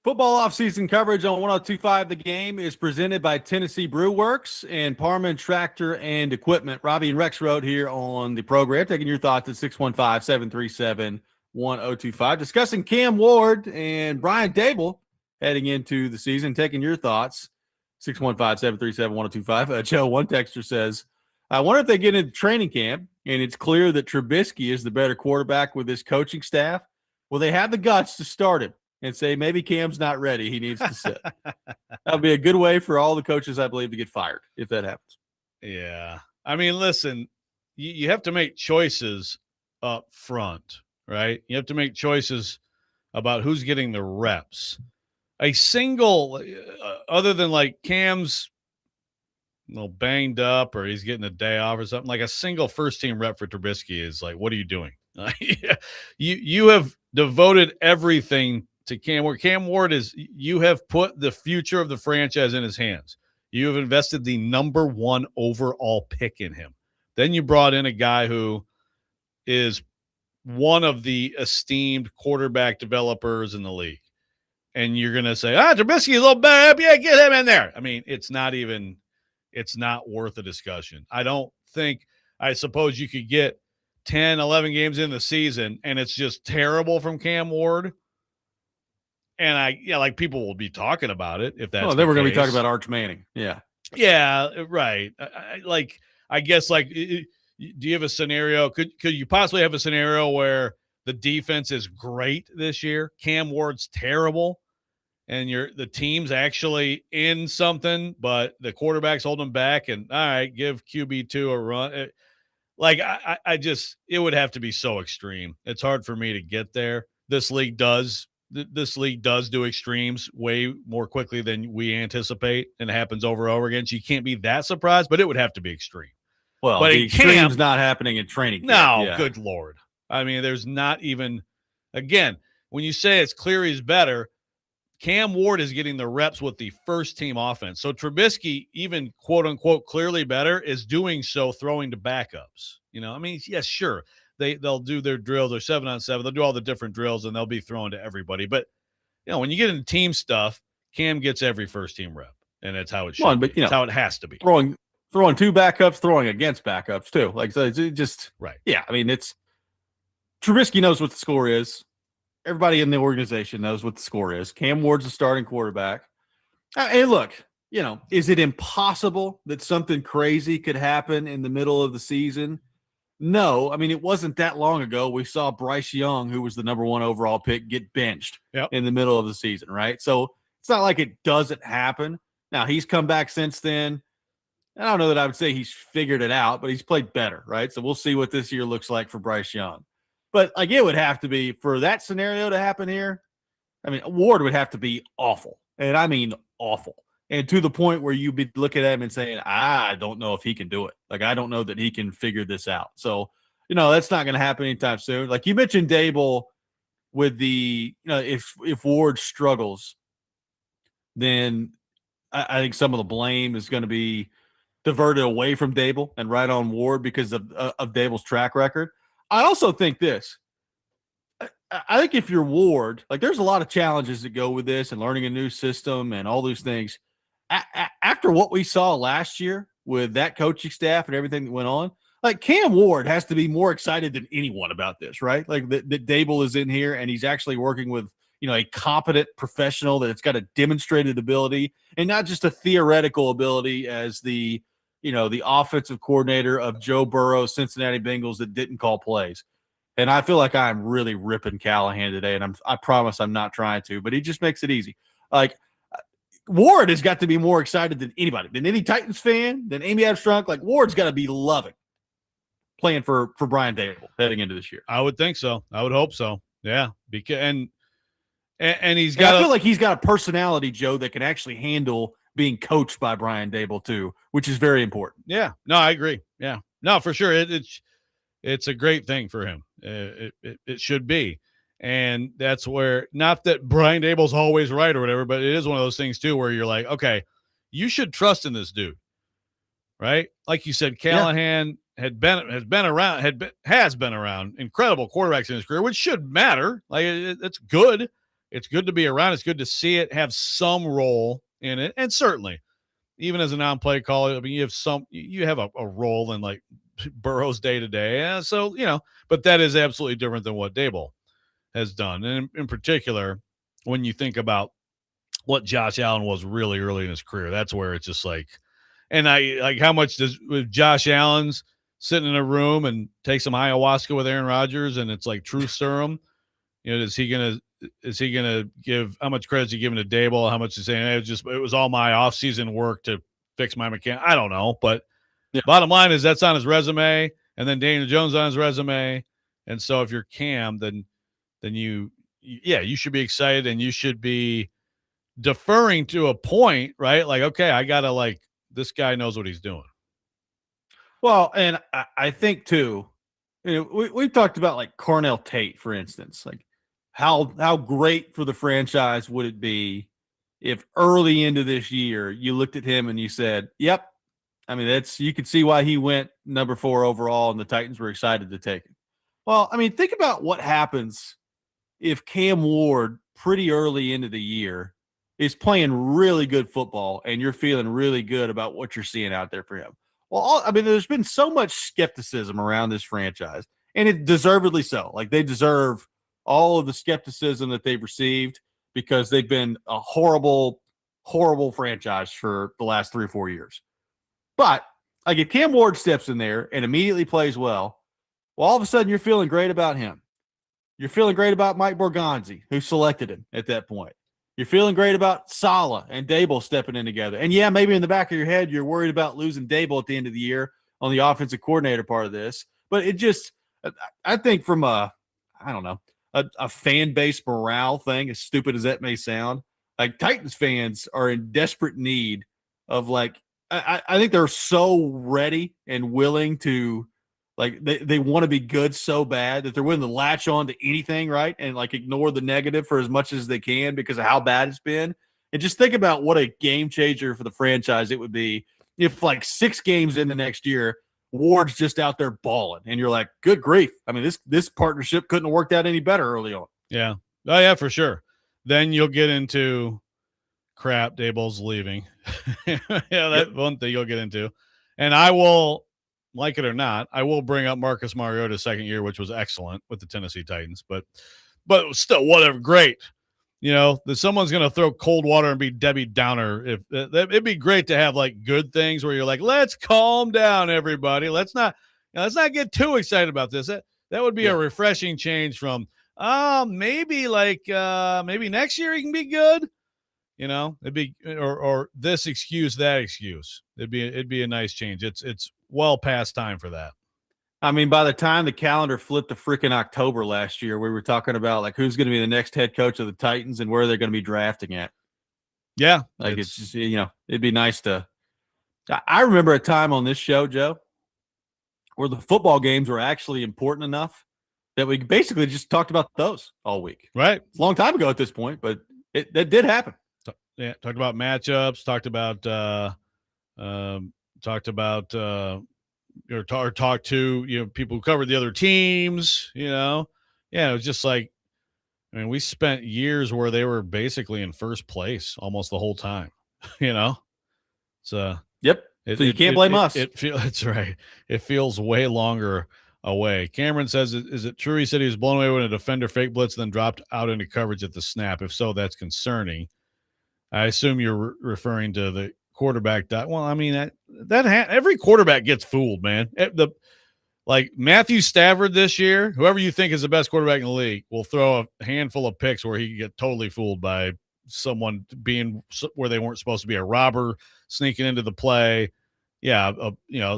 Football offseason coverage on 102.5 The Game is presented by Tennessee Brew Works and Parman Tractor and Equipment. Robby and Rexrode here on the program, taking your thoughts at 615-737-1025. Discussing Cam Ward and Brian Dable heading into the season, taking your thoughts. 615-737-1025. Joe, one texter says, I wonder if they get into training camp and it's clear that Trubisky is the better quarterback with this coaching staff. Will they have the guts to start him and say, maybe Cam's not ready, he needs to sit? That would be a good way for all the coaches, I believe, to get fired if that happens. Yeah. I mean, listen, you have to make choices up front, right? You have to make choices about who's getting the reps. A single, other than like Cam's banged up or he's getting a day off or something, like a single first-team rep for Trubisky is like, what are you doing? You have devoted everything to Cam Ward. Cam Ward you have put the future of the franchise in his hands. You have invested the number 1 overall pick in him. Then you brought in a guy who is one of the esteemed quarterback developers in the league. And you're going to say, Trubisky's a little bad. Yeah, get him in there. I mean, it's not worth a discussion. I suppose you could get 10, 11 games in the season and it's just terrible from Cam Ward. And like people will be talking about it if that's. Then we're going to be talking about Arch Manning. Yeah. Yeah. Right. I guess do you have a scenario? Could you possibly have a scenario where the defense is great this year? Cam Ward's terrible, and the team's actually in something, but the quarterback's holding back. And all right, give QB2 a run. It would have to be so extreme. It's hard for me to get there. This league does do extremes way more quickly than we anticipate, and it happens over and over again. So you can't be that surprised, but it would have to be extreme. Well, but the extreme's not happening in training camp. No, yeah. Good Lord. I mean, there's not even – again, when you say it's clear he's better, Cam Ward is getting the reps with the first-team offense. So Trubisky, even quote-unquote clearly better, is doing so throwing to backups. I mean, yes, sure. They'll do their drills, their 7-on-7. They'll do all the different drills, and they'll be throwing to everybody. But, when you get into team stuff, Cam gets every first-team rep, and that's how it should be. That's how it has to be. Throwing 2 backups, throwing against backups, too. So it's just – right. Yeah, I mean, it's – Trubisky knows what the score is. Everybody in the organization knows what the score is. Cam Ward's the starting quarterback. Hey, look, is it impossible that something crazy could happen in the middle of the season? No. I mean, it wasn't that long ago we saw Bryce Young, who was the number 1 overall pick, get benched in the middle of the season, right? So it's not like it doesn't happen. Now, he's come back since then. I don't know that I would say he's figured it out, but he's played better, right? So we'll see what this year looks like for Bryce Young. But, it would have to be, for that scenario to happen here, I mean, Ward would have to be awful. And I mean awful. And to the point where you'd be looking at him and saying, I don't know if he can do it. I don't know that he can figure this out. So, that's not going to happen anytime soon. Like you mentioned Dable with the, if Ward struggles, then I think some of the blame is going to be diverted away from Dable and right on Ward because of Dable's track record. I also think this. I think if you're Ward, there's a lot of challenges that go with this and learning a new system and all those things. After what we saw last year with that coaching staff and everything that went on, Cam Ward has to be more excited than anyone about this, right? That Dable is in here and he's actually working with, a competent professional that's got a demonstrated ability and not just a theoretical ability as the offensive coordinator of Joe Burrow's Cincinnati Bengals that didn't call plays. And I feel like I'm really ripping Callahan today, and I promise I'm not trying to, but he just makes it easy. Ward has got to be more excited than anybody, than any Titans fan, than Amy Abstrunk. Ward's got to be loving playing for Brian Dable heading into this year. I would think so. I would hope so. Yeah, because and he's got. I feel like he's got a personality, Joe, that can actually handle being coached by Brian Dable too, which is very important. Yeah, no, I agree. Yeah, no, for sure. It's a great thing for him. It should be. And that's where, not that Brian Dable's always right or whatever, but it is one of those things too where you're like, okay, you should trust in this dude, right? Like you said, Callahan has been around incredible quarterbacks in his career, which should matter. It's good. it's good to be around. It's good to see it have some role in it. And certainly, even as a non-play caller, I mean, you have a role in like Burrow's day to day. So, but that is absolutely different than what Daboll has done. And in particular, when you think about what Josh Allen was really early in his career, that's where it's just like, and I like how much does with Josh Allen's sitting in a room and take some ayahuasca with Aaron Rodgers and it's like truth serum. Is he gonna give, how much credit is he giving to Daboll? How much is saying it was all my offseason work to fix my mechanic? I don't know, but bottom line is that's on his resume, and then Daniel Jones on his resume. And so if you're Cam, then you should be excited and you should be deferring to a point, right? Like, okay, I gotta like this guy knows what he's doing. Well, and I think too, we've talked about like Cornell Tate, for instance, like how great for the franchise would it be if early into this year you looked at him and you said, yep, I mean, you could see why he went number 4 overall and the Titans were excited to take him. Well, I mean, think about what happens if Cam Ward pretty early into the year is playing really good football and you're feeling really good about what you're seeing out there for him. Well, I mean, there's been so much skepticism around this franchise, and it deservedly so. Like, they deserve all of the skepticism that they've received because they've been a horrible, horrible franchise for the last 3 or 4 years. But like if Cam Ward steps in there and immediately plays well, all of a sudden you're feeling great about him. You're feeling great about Mike Borgonzi, who selected him at that point. You're feeling great about Saleh and Daboll stepping in together. And yeah, maybe in the back of your head, you're worried about losing Daboll at the end of the year on the offensive coordinator part of this. But it just, I think from a fan base morale thing, as stupid as that may sound, like Titans fans are in desperate need of like, I think they're so ready and willing to, like, they want to be good so bad that they're willing to latch on to anything, right? And like ignore the negative for as much as they can because of how bad it's been. And just think about what a game changer for the franchise it would be if like 6 games in the next year, Ward's just out there balling. And you're like, good grief. I mean, this partnership couldn't have worked out any better early on. Yeah. Oh, yeah, for sure. Then you'll get into crap, Daboll's leaving. One thing you'll get into. And I will, like it or not, I will bring up Marcus Mariota's second year, which was excellent with the Tennessee Titans. But still, whatever, great. That someone's going to throw cold water and be Debbie Downer. If it'd be great to have like good things where you're like, let's calm down, everybody. Let's not get too excited about this. That would be a refreshing change from maybe next year he can be good. It'd be or this excuse, that excuse. It'd be a nice change. It's well past time for that. I mean, by the time the calendar flipped to freaking October last year, we were talking about like who's going to be the next head coach of the Titans and where they're going to be drafting at. Yeah, like it's just, it'd be nice to. I remember a time on this show, Joe, where the football games were actually important enough that we basically just talked about those all week. Right, it's a long time ago at this point, but that did happen. Yeah, talked about matchups, talked about or talked to people who covered the other teams. Yeah, it was just like, I mean, we spent years where they were basically in first place almost the whole time. So yep. So you can't blame us. That's right. It feels way longer away. Cameron says, "Is it true?" He said he was blown away when a defender fake blitz, then dropped out into coverage at the snap. If so, that's concerning. I assume you're referring to the quarterback. Well, I mean, every quarterback gets fooled, man. Like Matthew Stafford this year, whoever you think is the best quarterback in the league, will throw a handful of picks where he can get totally fooled by someone being where they weren't supposed to be, a robber sneaking into the play. Yeah,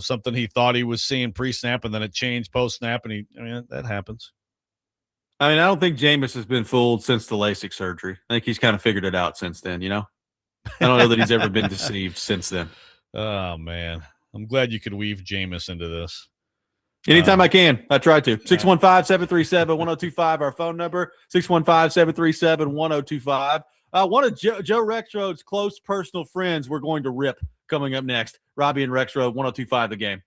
something he thought he was seeing pre-snap, and then it changed post-snap, and that happens. I mean, I don't think Jameis has been fooled since the LASIK surgery. I think he's kind of figured it out since then, I don't know that he's ever been deceived since then. Oh, man. I'm glad you could weave Jameis into this. Anytime I can. I try to. 615-737-1025, our phone number. 615-737-1025. One of Joe Rexrode's close personal friends we're going to rip coming up next. Robby and Rexrode, 1025 The Game.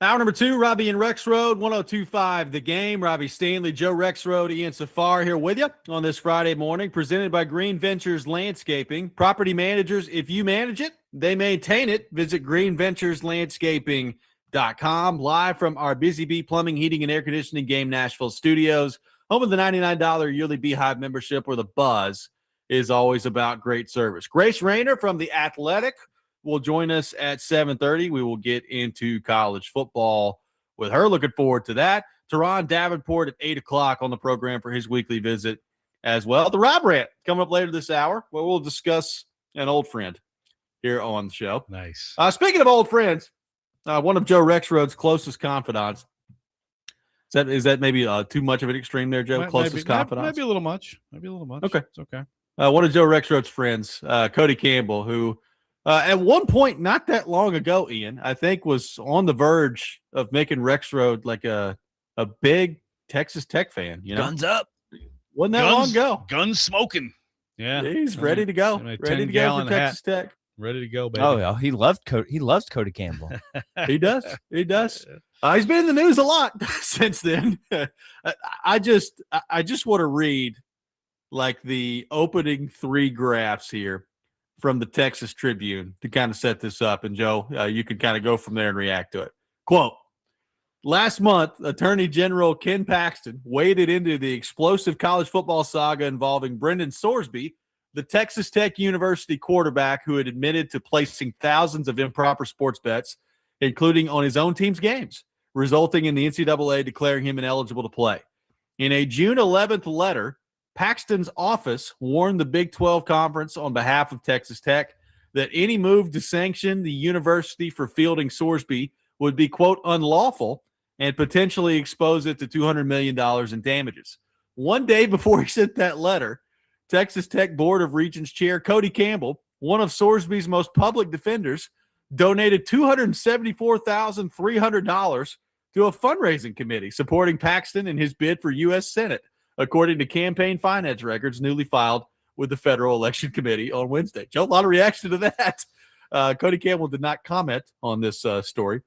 Hour number 2, Robby and Rexrode, 102.5 The Game. Robby Stanley, Joe Rexrode, Ian Safar here with you on this Friday morning, presented by Green Ventures Landscaping. Property managers, if you manage it, they maintain it. Visit greenventureslandscaping.com. Live from our Busy Bee Plumbing, Heating, and Air Conditioning Game Nashville studios, home of the $99 yearly Beehive membership, where the buzz is always about great service. Grace Raynor from The Athletic will join us at 7:30. We will get into college football with her. Looking forward to that. Turron Davenport at 8 o'clock on the program for his weekly visit as well. The Rob Rant coming up later this hour, where we'll discuss an old friend here on the show. Nice. Speaking of old friends, one of Joe Rexrode's closest confidants. Is that maybe too much of an extreme there, Joe? Closest confidants? Maybe a little much. Okay. It's okay. One of Joe Rexrode's friends, Cody Campbell, who at one point, not that long ago, Ian, I think was on the verge of making Rexrode like a big Texas Tech fan. You know, Guns up. Wasn't that long ago? Guns smoking. Yeah, he's ready to go. Ready to go for Texas Tech. Ready to go, baby. Oh, he loves Cody Campbell. He does. He does. He's been in the news a lot since then. I just want to read like the opening 3 graphs here from the Texas Tribune to kind of set this up. And Joe, you can kind of go from there and react to it. Quote, last month, Attorney General Ken Paxton waded into the explosive college football saga involving Brendan Sorsby, the Texas Tech University quarterback who had admitted to placing thousands of improper sports bets, including on his own team's games, resulting in the NCAA declaring him ineligible to play. In a June 11th letter, Paxton's office warned the Big 12 Conference on behalf of Texas Tech that any move to sanction the university for fielding Sorsby would be, quote, unlawful and potentially expose it to $200 million in damages. One day before he sent that letter, Texas Tech Board of Regents Chair Cody Campbell, one of Sorsby's most public defenders, donated $274,300 to a fundraising committee supporting Paxton in his bid for U.S. Senate, according to campaign finance records newly filed with the Federal Election Committee on Wednesday. Joe, a lot of reaction to that. Cody Campbell did not comment on this story.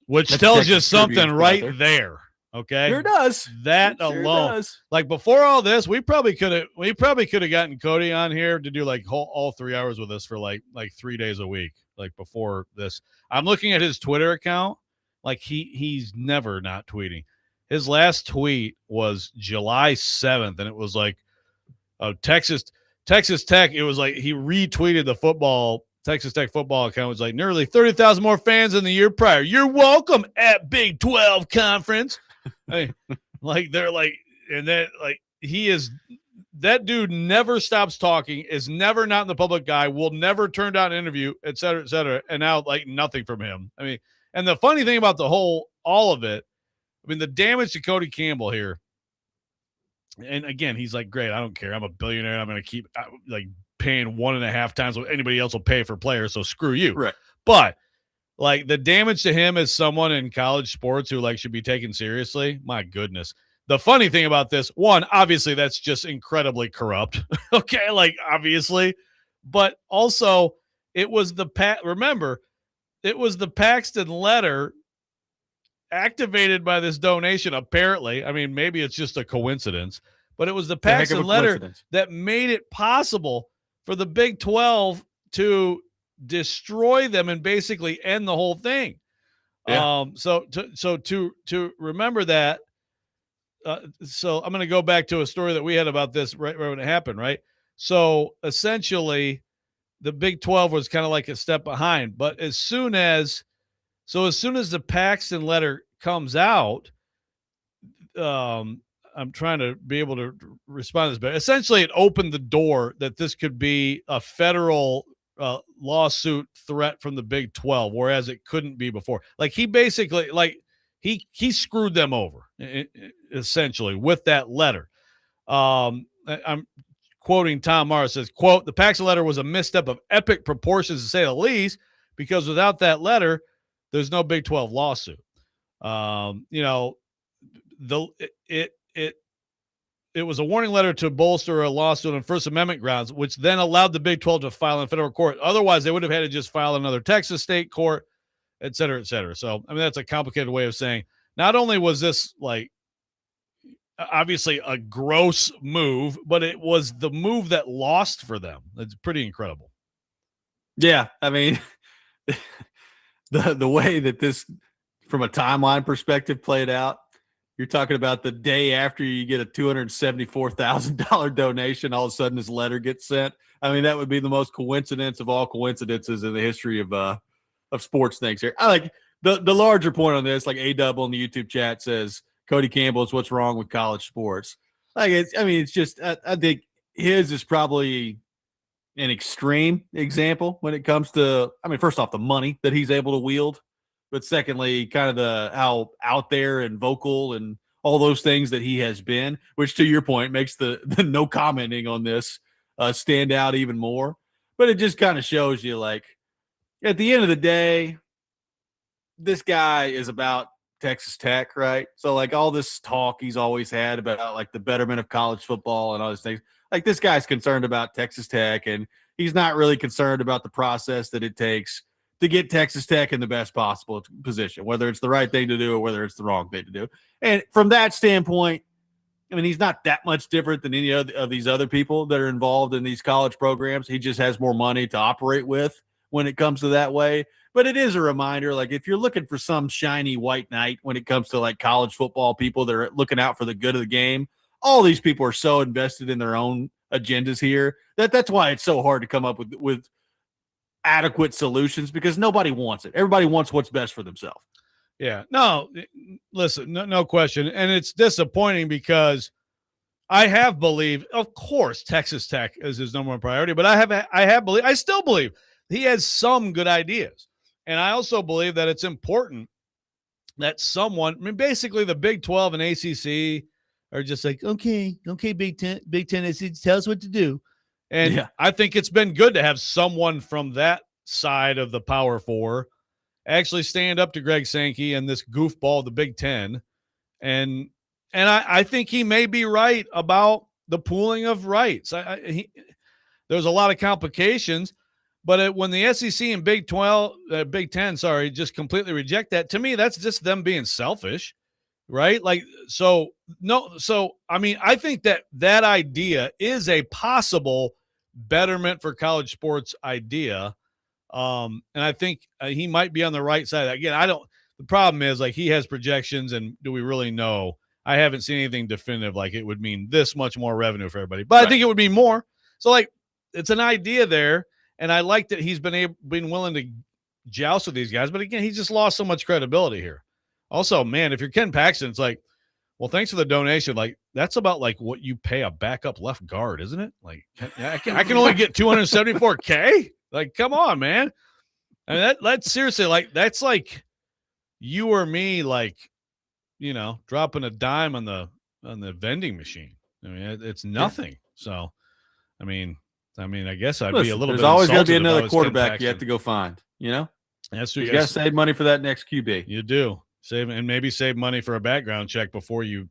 Which tells you something right there. Okay. Sure does. That alone. Does. Like before all this, we probably could have gotten Cody on here to do like all 3 hours with us for like 3 days a week. Like before this. I'm looking at his Twitter account. Like he's never not tweeting. His last tweet was July 7th, and it was like, Texas Tech. It was like he retweeted the Texas Tech football account. It was like nearly 30,000 more fans than the year prior. You're welcome at Big 12 Conference. Hey, like they're like, and that like he is. That dude never stops talking. Is never not in the public eye. Will never turn down an interview, et cetera, et cetera. And now like nothing from him. I mean, and the funny thing about all of it. I mean, the damage to Cody Campbell here, and again, he's like, great, I don't care. I'm a billionaire. I'm going to keep like paying 1.5 times what anybody else will pay for players, so screw you. Right. But like the damage to him as someone in college sports who like should be taken seriously, my goodness. The funny thing about this, one, obviously that's just incredibly corrupt. Okay, like obviously. But also it was remember, it was the Paxton letter activated by this donation, apparently. I mean, maybe it's just a coincidence, but it was the Paxton letter that made it possible for the Big 12 to destroy them and basically end the whole thing. Yeah. So to remember that, so I'm going to go back to a story that we had about this right when it happened, right? So essentially, the Big 12 was kind of like a step behind, but as soon as the Paxton letter comes out, I'm trying to be able to respond to this, but essentially it opened the door that this could be a federal lawsuit threat from the Big 12, whereas it couldn't be before. Like he basically, like he screwed them over essentially with that letter. I'm quoting Tom Morris, says, quote, the Paxton letter was a misstep of epic proportions to say the least, because without that letter, there's no Big 12 lawsuit. It was a warning letter to bolster a lawsuit on First Amendment grounds, which then allowed the Big 12 to file in federal court. Otherwise, they would have had to just file another Texas state court. et cetera, et cetera. So, I mean, that's a complicated way of saying not only was this like obviously a gross move, but it was the move that lost for them. It's pretty incredible. Yeah. I mean, the way that this, from a timeline perspective, played out, you're talking about the day after you get a $274,000 donation, all of a sudden this letter gets sent. I mean, that would be the most coincidence of all coincidences in the history of sports things here. I like the larger point on this, like A-Double in the YouTube chat says, Cody Campbell is what's wrong with college sports. Like, it's just, I think his is probably an extreme example when it comes to, I mean, first off, the money that he's able to wield, but secondly, kind of how out there and vocal and all those things that he has been, which to your point makes the no commenting on this stand out even more. But it just kind of shows you, like, at the end of the day, this guy is about Texas Tech, right? So, like, all this talk he's always had about, like, the betterment of college football and all these things, like, this guy's concerned about Texas Tech, and he's not really concerned about the process that it takes to get Texas Tech in the best possible position, whether it's the right thing to do or whether it's the wrong thing to do. And from that standpoint, I mean, he's not that much different than any of these other people that are involved in these college programs. He just has more money to operate with when it comes to that way. But it is a reminder, like, if you're looking for some shiny white knight when it comes to, like, college football people that are looking out for the good of the game, all these people are so invested in their own agendas here that's why it's so hard to come up with adequate solutions, because nobody wants it. Everybody wants what's best for themselves. Yeah. No, listen, no question. And it's disappointing because I have believed, of course, Texas Tech is his number one priority, but I still believe he has some good ideas. And I also believe that it's important that someone, I mean, basically the Big 12 and ACC are just like, okay, Big Ten, tell us what to do. And yeah. I think it's been good to have someone from that side of the Power Four actually stand up to Greg Sankey and this goofball, the Big Ten. And I think he may be right about the pooling of rights. There's a lot of complications, but when the SEC and Big 10, just completely reject that, to me, that's just them being selfish, right? Like, I mean, I think that idea is a possible betterment for college sports idea. And I think he might be on the right side. Again, the problem is, like, he has projections, and do we really know? I haven't seen anything definitive, like it would mean this much more revenue for everybody, but right. I think it would be more. So, like, it's an idea there. And I like that he's been willing to joust with these guys. But again, he's just lost so much credibility here. Also, man, if you're Ken Paxton, it's like, well, thanks for the donation. Like, that's about like what you pay a backup left guard, isn't it? Like, I can only get $274K. Like, come on, man. I mean, that's seriously, like, that's like you or me, like, you know, dropping a dime on the vending machine. I mean, it's nothing. So, I mean, I guess I'd be a little bit. There's always going to be another quarterback you have to go find. You know, that's you got to save money for that next QB. You do maybe save money for a background check before you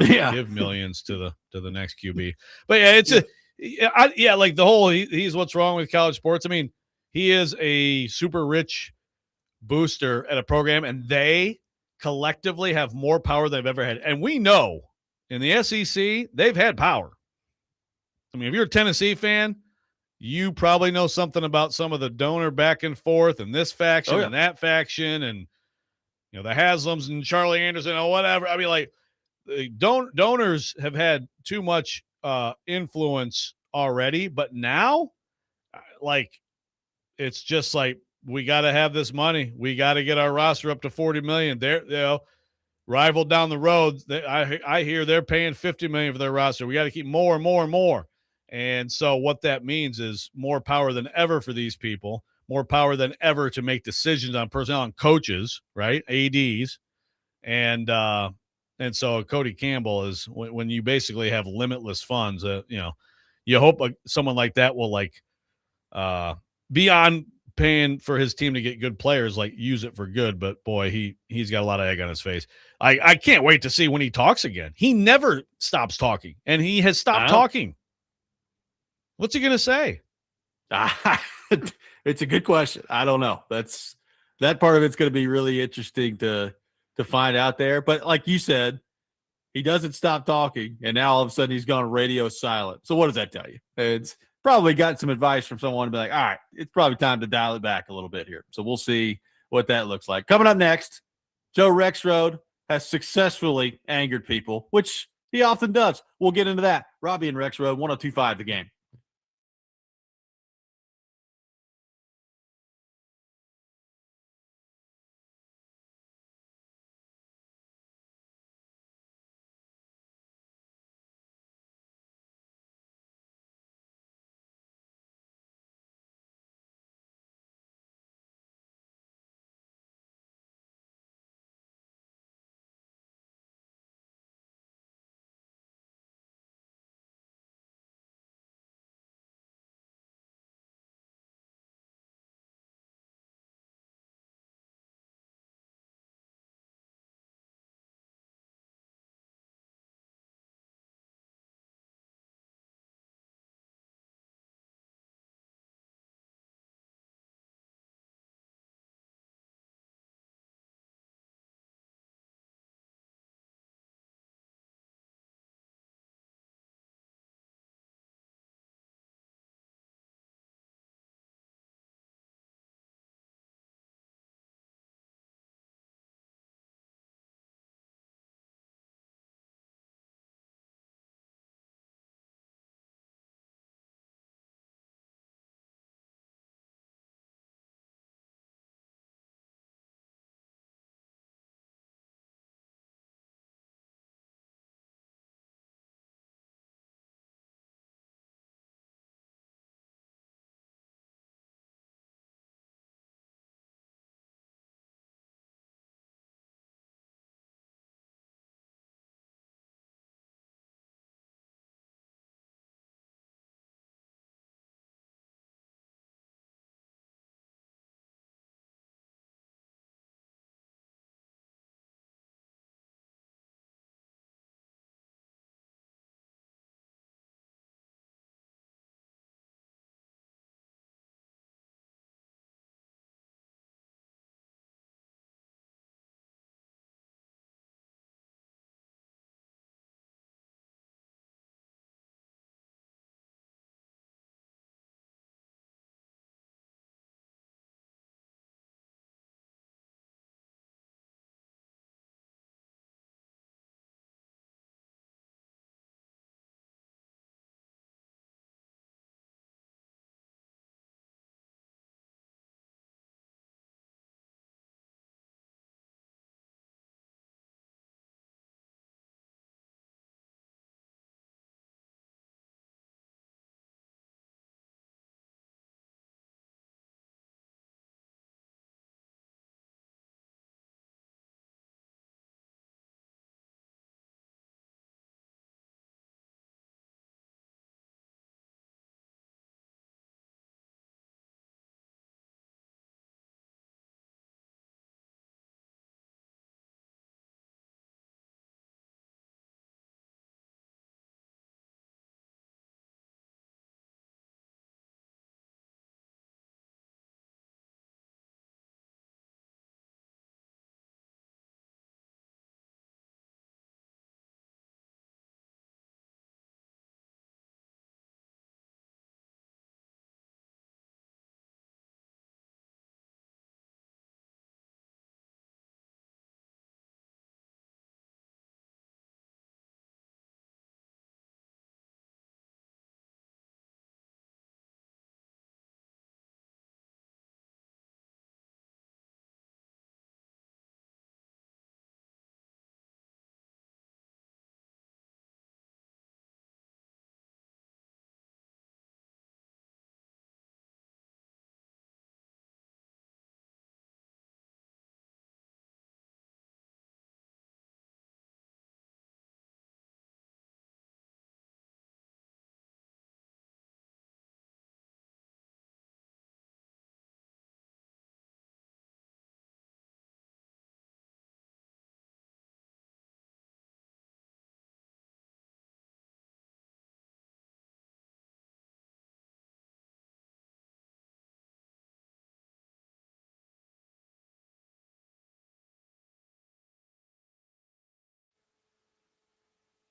give millions to the next QB. But yeah, like the whole he's what's wrong with college sports. I mean, he is a super rich booster at a program, and they collectively have more power than they've ever had. And we know in the SEC they've had power. I mean, if you're a Tennessee fan, you probably know something about some of the donor back and forth and this faction and that faction and, you know, the Haslams and Charlie Anderson or whatever. I mean, like, donors have had too much influence already, but now, like, it's just like, we got to have this money. We got to get our roster up to 40 million. They're, you know, rival down the road. I hear they're paying 50 million for their roster. We got to keep more and more and more. And so what that means is more power than ever for these people, more power than ever to make decisions on personnel and coaches, right? ADs. And so Cody Campbell is when you basically have limitless funds, you know, you hope someone like that will, like, beyond paying for his team to get good players, like, use it for good. But boy, he's got a lot of egg on his face. I can't wait to see when he talks again. He never stops talking, and he has stopped talking. What's he going to say? It's a good question. I don't know. That part of it's going to be really interesting to find out there. But like you said, he doesn't stop talking, and now all of a sudden he's gone radio silent. So what does that tell you? It's probably got some advice from someone to be like, all right, it's probably time to dial it back a little bit here. So we'll see what that looks like. Coming up next, Joe Rexrode has successfully angered people, which he often does. We'll get into that. Robby and Rexrode, 102.5 The Game.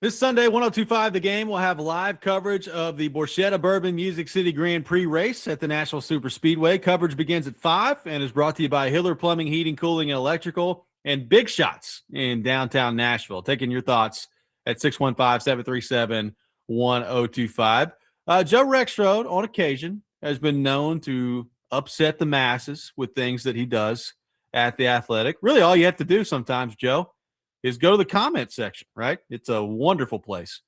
This Sunday, 102.5 The Game will have live coverage of the Borchetta Bourbon Music City Grand Prix race at the Nashville Super Speedway. Coverage begins at 5 and is brought to you by Hiller Plumbing, Heating, Cooling, and Electrical, and Big Shots in downtown Nashville. Taking your thoughts at 615-737-1025. Joe Rexrode, on occasion, has been known to upset the masses with things that he does at The Athletic. Really, all you have to do sometimes, Joe, is go to the comment section, right? It's a wonderful place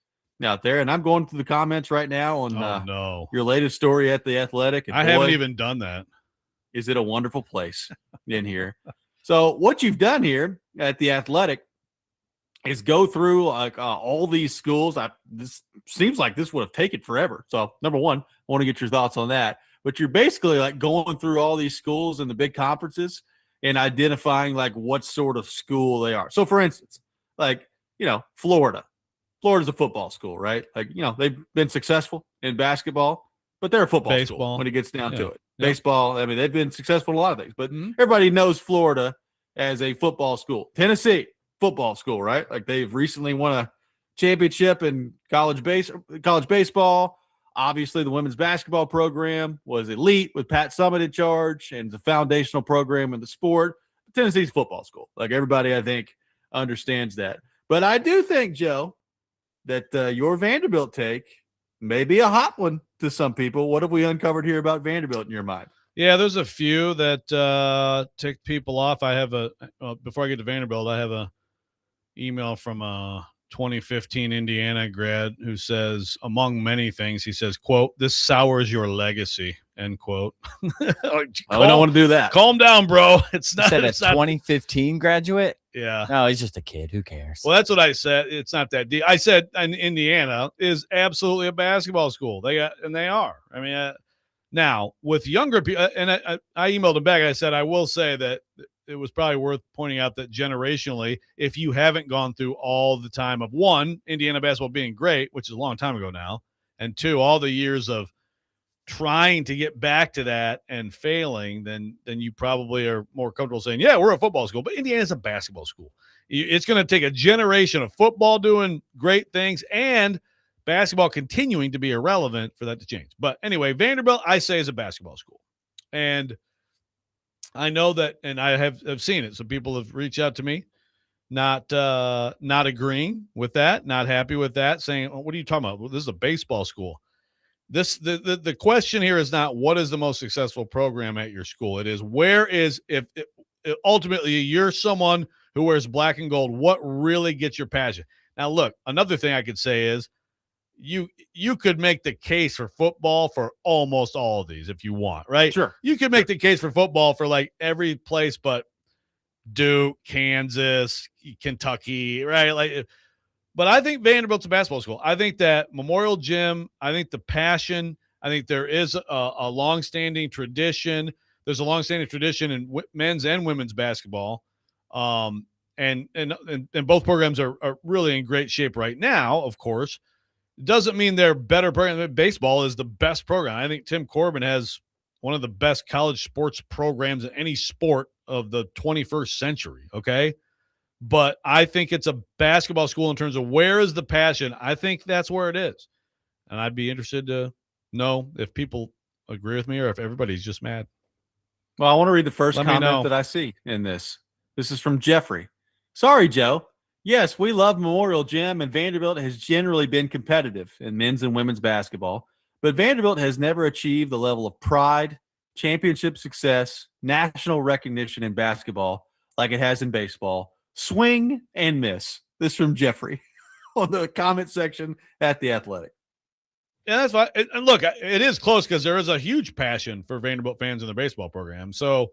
out there. And I'm going through the comments right now on your latest story at The Athletic. And I haven't even done that. Is it a wonderful place in here? So what you've done here at The Athletic is go through like all these schools. This seems like this would have taken forever. So number one, I want to get your thoughts on that. But you're basically like going through all these schools and the big conferences and identifying like what sort of school they are. So for instance, like, Florida's a football school, right? Like, they've been successful in basketball, but they're a football school when it gets down to it. Yep. Baseball, I mean, they've been successful in a lot of things, but everybody knows Florida as a football school. Tennessee, football school, right? Like they've recently won a championship in college baseball. Obviously, the women's basketball program was elite with Pat Summitt in charge and the foundational program in the sport. Tennessee's football school. Like everybody, I think, understands that. But I do think, Joe, that your Vanderbilt take may be a hot one to some people. What have we uncovered here about Vanderbilt in your mind? Yeah, there's a few that ticked people off. I have before I get to Vanderbilt, I have a email from a 2015 Indiana grad who says, among many things, he says, quote, "This sours your legacy," end quote. I don't want to do that. Calm down, bro. It's not. You said a 2015 graduate? Yeah. No, he's just a kid. Who cares? Well, that's what I said. It's not that deep. I said Indiana is absolutely a basketball school. They are. I mean, now with younger people, and I emailed him back. I said, I will say that it was probably worth pointing out that generationally, if you haven't gone through all the time of one, Indiana basketball being great, which is a long time ago now, and two, all the years of trying to get back to that and failing, then you probably are more comfortable saying, yeah, we're a football school, but Indiana's a basketball school. It's going to take a generation of football doing great things and basketball continuing to be irrelevant for that to change. But anyway, Vanderbilt, I say, is a basketball school. And I know that, and I have seen it. So people have reached out to me, not agreeing with that, not happy with that, saying, "What are you talking about? Well, this is a baseball school." The question here is not what is the most successful program at your school. It is where is if ultimately you're someone who wears black and gold, what really gets your passion. Now, look, another thing I could say is you could make the case for football for almost all of these if you want, right? Sure. You could make the case for football for like every place but Duke, Kansas, Kentucky, right? Like, but I think Vanderbilt's a basketball school. I think that Memorial Gym, I think the passion, I think there is a longstanding tradition. There's a longstanding tradition in men's and women's basketball. And both programs are really in great shape right now, of course. Doesn't mean they're better program. Baseball is the best program. I think Tim Corbin has one of the best college sports programs in any sport of the 21st century, okay? But I think it's a basketball school in terms of where is the passion. I think that's where it is. And I'd be interested to know if people agree with me or if everybody's just mad. Well, I want to read the first comment that I see in this. This is from Jeffrey. Sorry, Joe. Yes, we love Memorial Gym, and Vanderbilt has generally been competitive in men's and women's basketball, but Vanderbilt has never achieved the level of pride, championship success, national recognition in basketball like it has in baseball. Swing and miss. This from Jeffrey on the comment section at The Athletic. Yeah, that's fine. And look, it is close because there is a huge passion for Vanderbilt fans in the baseball program. So,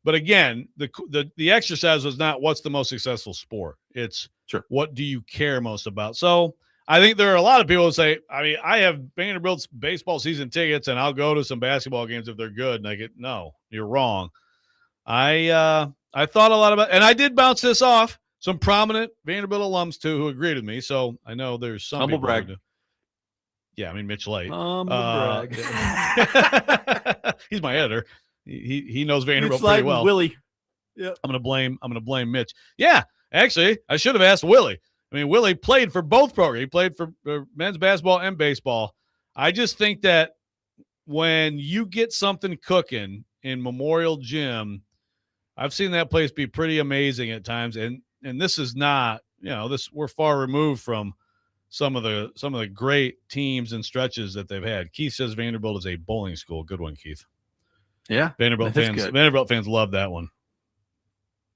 but again, the exercise was not what's the most successful sport. It's what do you care most about. So I think there are a lot of people who say, I mean, I have Vanderbilt's baseball season tickets and I'll go to some basketball games if they're good. And I get, no, you're wrong. I thought a lot about, and I did bounce this off some prominent Vanderbilt alums too who agreed with me. So I know there's some humble people brag. who do. Yeah, I mean Mitch Light. Brag. He's my editor. He knows Vanderbilt Mitch pretty Light well. Willie. Yeah. I'm gonna blame Mitch. Yeah, actually, I should have asked Willie. I mean, Willie played for both programs. He played for men's basketball and baseball. I just think that when you get something cooking in Memorial Gym, I've seen that place be pretty amazing at times. And this is not, we're far removed from some of the great teams and stretches that they've had. Keith says Vanderbilt is a bowling school. Good one, Keith. Yeah, Vanderbilt fans love that one.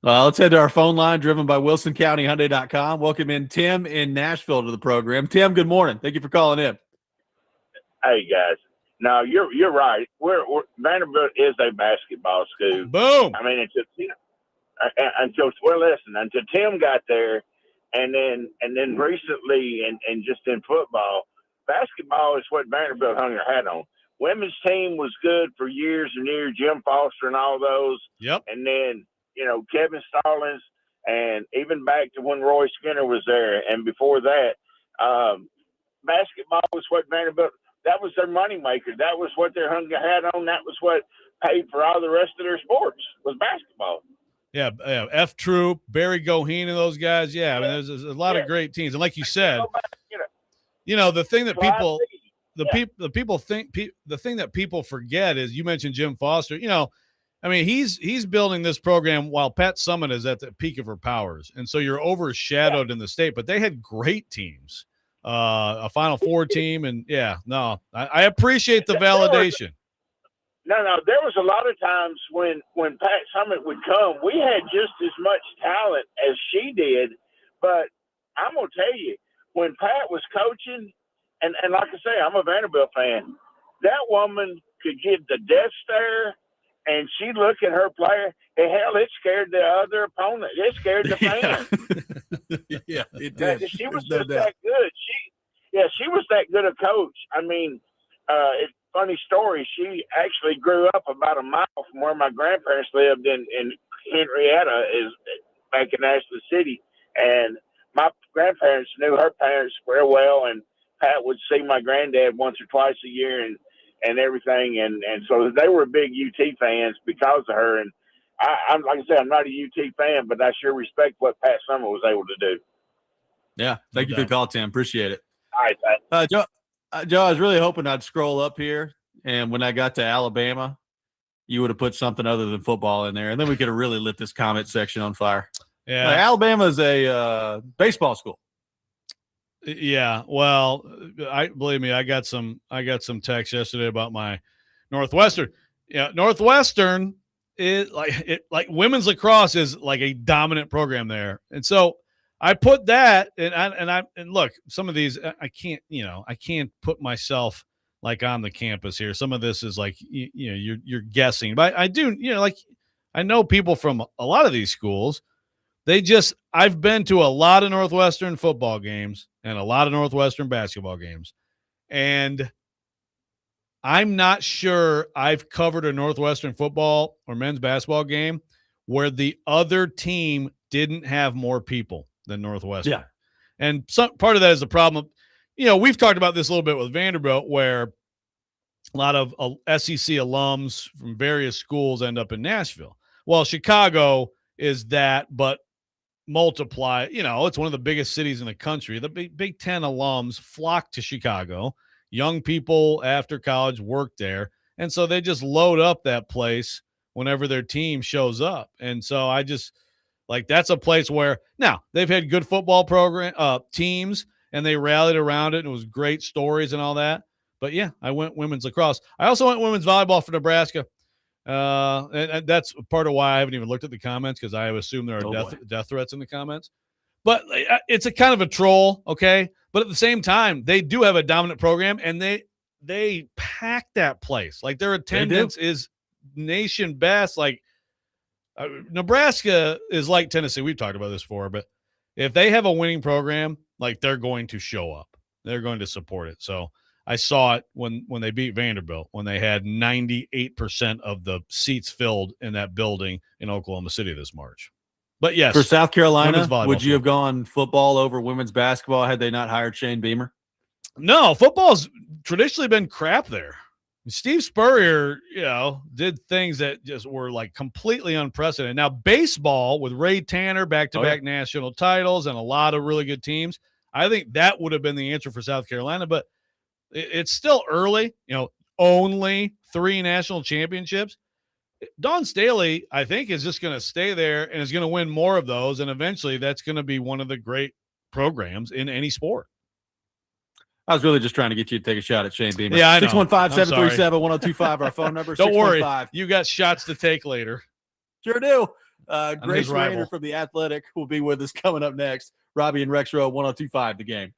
Let's head to our phone line, driven by WilsonCountyHyundai.com. Welcome in Tim in Nashville to the program. Tim, good morning. Thank you for calling in. Hey guys, no, you're right. We're Vanderbilt is a basketball school. Boom. I mean, until Tim got there, and then recently, and just in football, basketball is what Vanderbilt hung their hat on. Women's team was good for years and years. Jim Foster and all those. Yep. And then Kevin Stallings, and even back to when Roy Skinner was there, and before that, basketball was what Vanderbilt. That was their moneymaker. That was what they hung their hat on. That was what paid for all the rest of their sports, was basketball. Yeah, F. Troop, Barry Goheen, and those guys. Yeah, I mean, there's a lot of great teams, and like you said, the thing that people, the thing that people forget is, you mentioned Jim Foster. I mean, he's building this program while Pat Summitt is at the peak of her powers, and so you're overshadowed in the state. But they had great teams, a Final Four team, and I appreciate the validation. There was a lot of times when Pat Summitt would come, we had just as much talent as she did. But I'm gonna tell you, when Pat was coaching, and like I say, I'm a Vanderbilt fan. That woman could give the death stare. And she'd look at her player, and hell, it scared the other opponent. It scared the fans. Yeah, it did. She was just that good. She was that good a coach. I mean, it's a funny story. She actually grew up about a mile from where my grandparents lived in Henrietta, is back in Nashville City. And my grandparents knew her parents very well, and Pat would see my granddad once or twice a year, and everything, and so they were big UT fans because of her. And I'm like I said, I'm not a UT fan, but I sure respect what Pat Summitt was able to do. Yeah, thank you for the call, Tim. Appreciate it. All right, Joe, I was really hoping I'd scroll up here, and when I got to Alabama, you would have put something other than football in there, and then we could have really lit this comment section on fire. Yeah, Alabama's a baseball school. Yeah, well, believe me, I got some text yesterday about my Northwestern. Yeah, Northwestern is like women's lacrosse is like a dominant program there, and so I put that and look, some of these I can't put myself like on the campus here. Some of this is like you're guessing, but I do I know people from a lot of these schools. I've been to a lot of Northwestern football games and a lot of Northwestern basketball games. And I'm not sure I've covered a Northwestern football or men's basketball game where the other team didn't have more people than Northwestern. Yeah. And part of that is the problem. We've talked about this a little bit with Vanderbilt, where a lot of SEC alums from various schools end up in Nashville. Well, Chicago is that, but multiply, it's one of the biggest cities in the country. The Big Ten alums flock to Chicago. Young people after college work there. And so they just load up that place whenever their team shows up. And so I just that's a place where now they've had good football teams, and they rallied around it, and it was great stories and all that. But yeah, I went women's lacrosse. I also went women's volleyball for Nebraska. And that's part of why I haven't even looked at the comments, because I assume there are death threats in the comments. But it's a kind of a troll, okay? But at the same time, they do have a dominant program, and they pack that place. Like, their attendance is nation best. Like, Nebraska is like Tennessee. We've talked about this before, but if they have a winning program, like, they're going to show up. They're going to support it. So I saw it when they beat Vanderbilt, when they had 98% of the seats filled in that building in Oklahoma City this March. But yes, for South Carolina, would you have gone football over women's basketball had they not hired Shane Beamer? No, football's traditionally been crap there. Steve Spurrier, did things that just were like completely unprecedented. Now, baseball with Ray Tanner, back-to-back national titles and a lot of really good teams, I think that would have been the answer for South Carolina, but it's still early, only 3 national championships. Don Staley, I think, is just going to stay there and is going to win more of those, and eventually that's going to be one of the great programs in any sport. I was really just trying to get you to take a shot at Shane Beamer. Yeah, I know. 615-737-1025, our phone number. Don't worry. You got shots to take later. Sure do. Grace Raynor from The Athletic will be with us coming up next. Robby and Rexrode, 1025 The Game.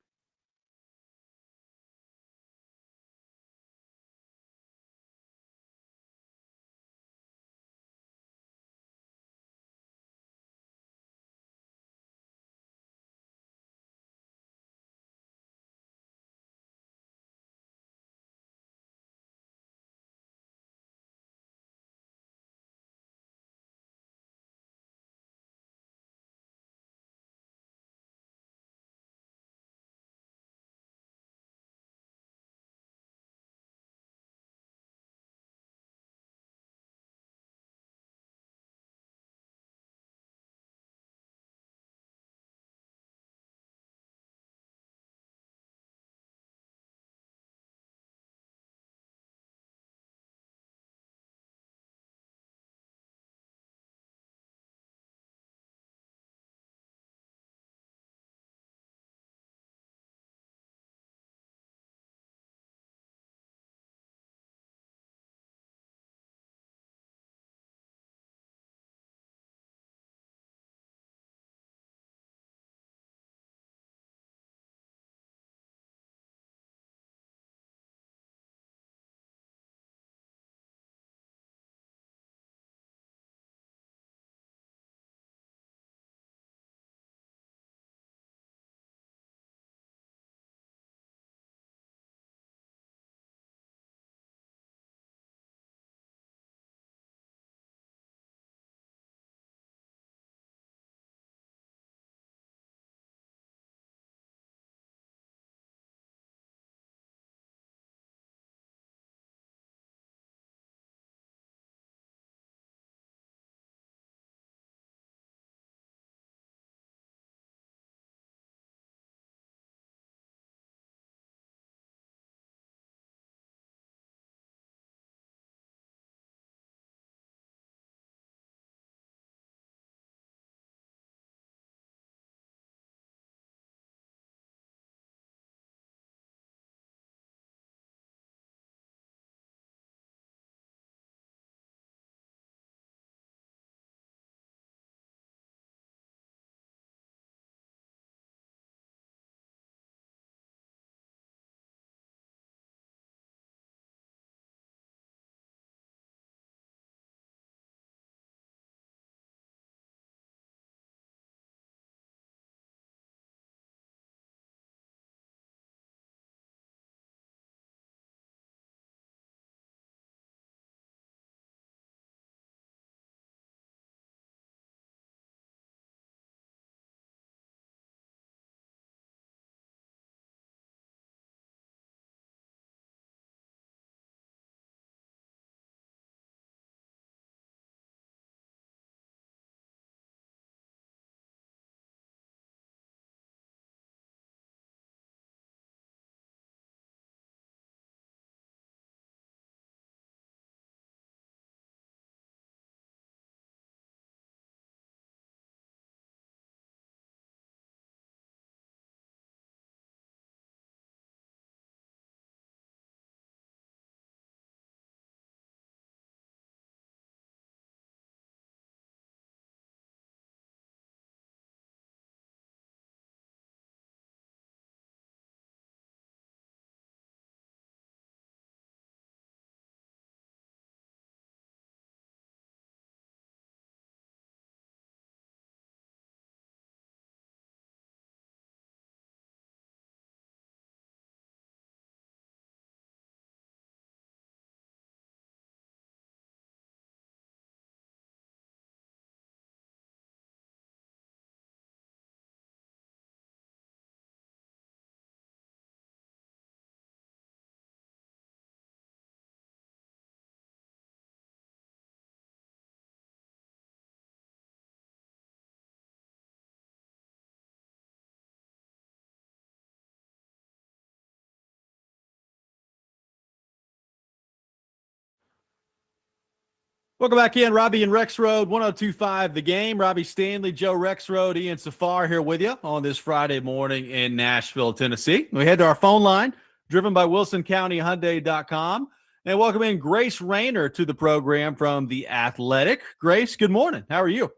Welcome back in. Robby and Rexrode, 102.5 The Game. Robbie Stanley, Joe Rexrode, Ian Safar here with you on this Friday morning in Nashville, Tennessee. We head to our phone line, driven by WilsonCountyHyundai.com. And welcome in Grace Raynor to the program from The Athletic. Grace, good morning. How are you?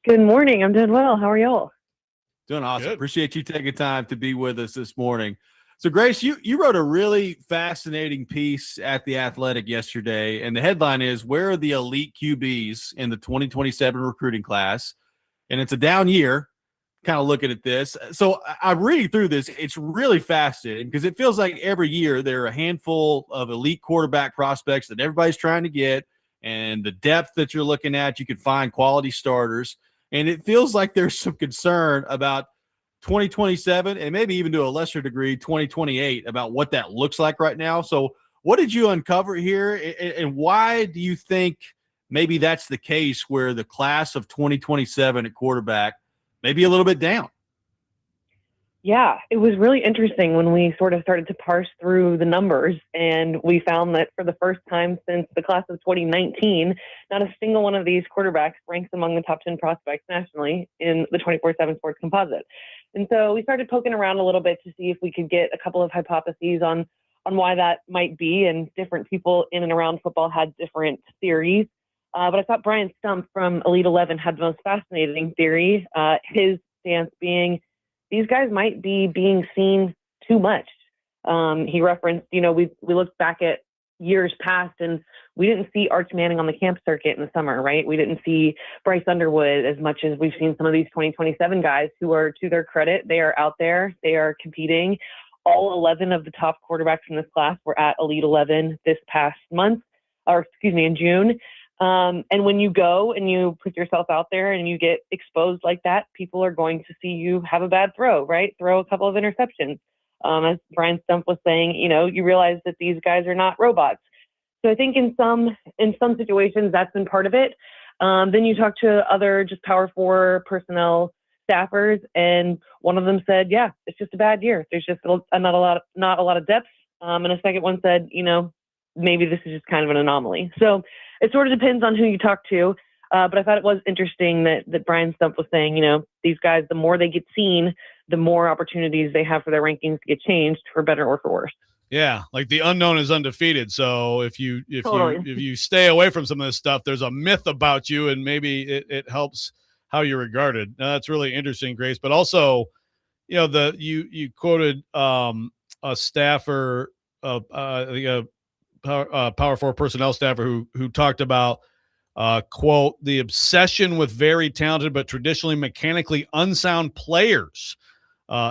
Good morning. I'm doing well. How are y'all? Doing awesome. Good. Appreciate you taking time to be with us this morning. So, Grace, you wrote a really fascinating piece at The Athletic yesterday, and the headline is, "Where are the elite QBs in the 2027 recruiting class?" And it's a down year, kind of looking at this. So I'm reading through this. It's really fascinating because it feels like every year there are a handful of elite quarterback prospects that everybody's trying to get, and the depth that you're looking at, you can find quality starters. And it feels like there's some concern about 2027 and maybe even to a lesser degree 2028 about what that looks like right now. So what did you uncover here, and why do you think maybe that's the case where the class of 2027 at quarterback may be a little bit down? Yeah, it was really interesting when we sort of started to parse through the numbers, and we found that for the first time since the class of 2019, not a single one of these quarterbacks ranks among the top 10 prospects nationally in the 24/7 Sports Composite. And so we started poking around a little bit to see if we could get a couple of hypotheses on why that might be, and different people in and around football had different theories. But I thought Brian Stump from Elite 11 had the most fascinating theory, his stance being these guys might be being seen too much. He referenced, we looked back at years past and we didn't see Arch Manning on the camp circuit in the summer, right? We didn't see Bryce Underwood as much as we've seen some of these 2027 guys who are, to their credit, they are out there, they are competing. All 11 of the top quarterbacks in this class were at Elite 11 this past month, in June. And when you go and you put yourself out there and you get exposed like that, people are going to see you have a bad throw, right? Throw a couple of interceptions. As Brian Stump was saying, you realize that these guys are not robots. So I think in some situations that's been part of it. Then you talk to other just Power 4 personnel staffers, and one of them said, "Yeah, it's just a bad year. There's just not a lot of depth." And a second one said, maybe this is just kind of an anomaly. So it sort of depends on who you talk to. But I thought it was interesting that Brian Stump was saying, these guys, the more they get seen, the more opportunities they have for their rankings to get changed for better or for worse. Yeah, like the unknown is undefeated. So if you stay away from some of this stuff, there's a myth about you, and maybe it helps how you're regarded. Now, that's really interesting, Grace. But also, you quoted a staffer, a Power 4 personnel staffer who talked about, quote, the obsession with very talented but traditionally mechanically unsound players,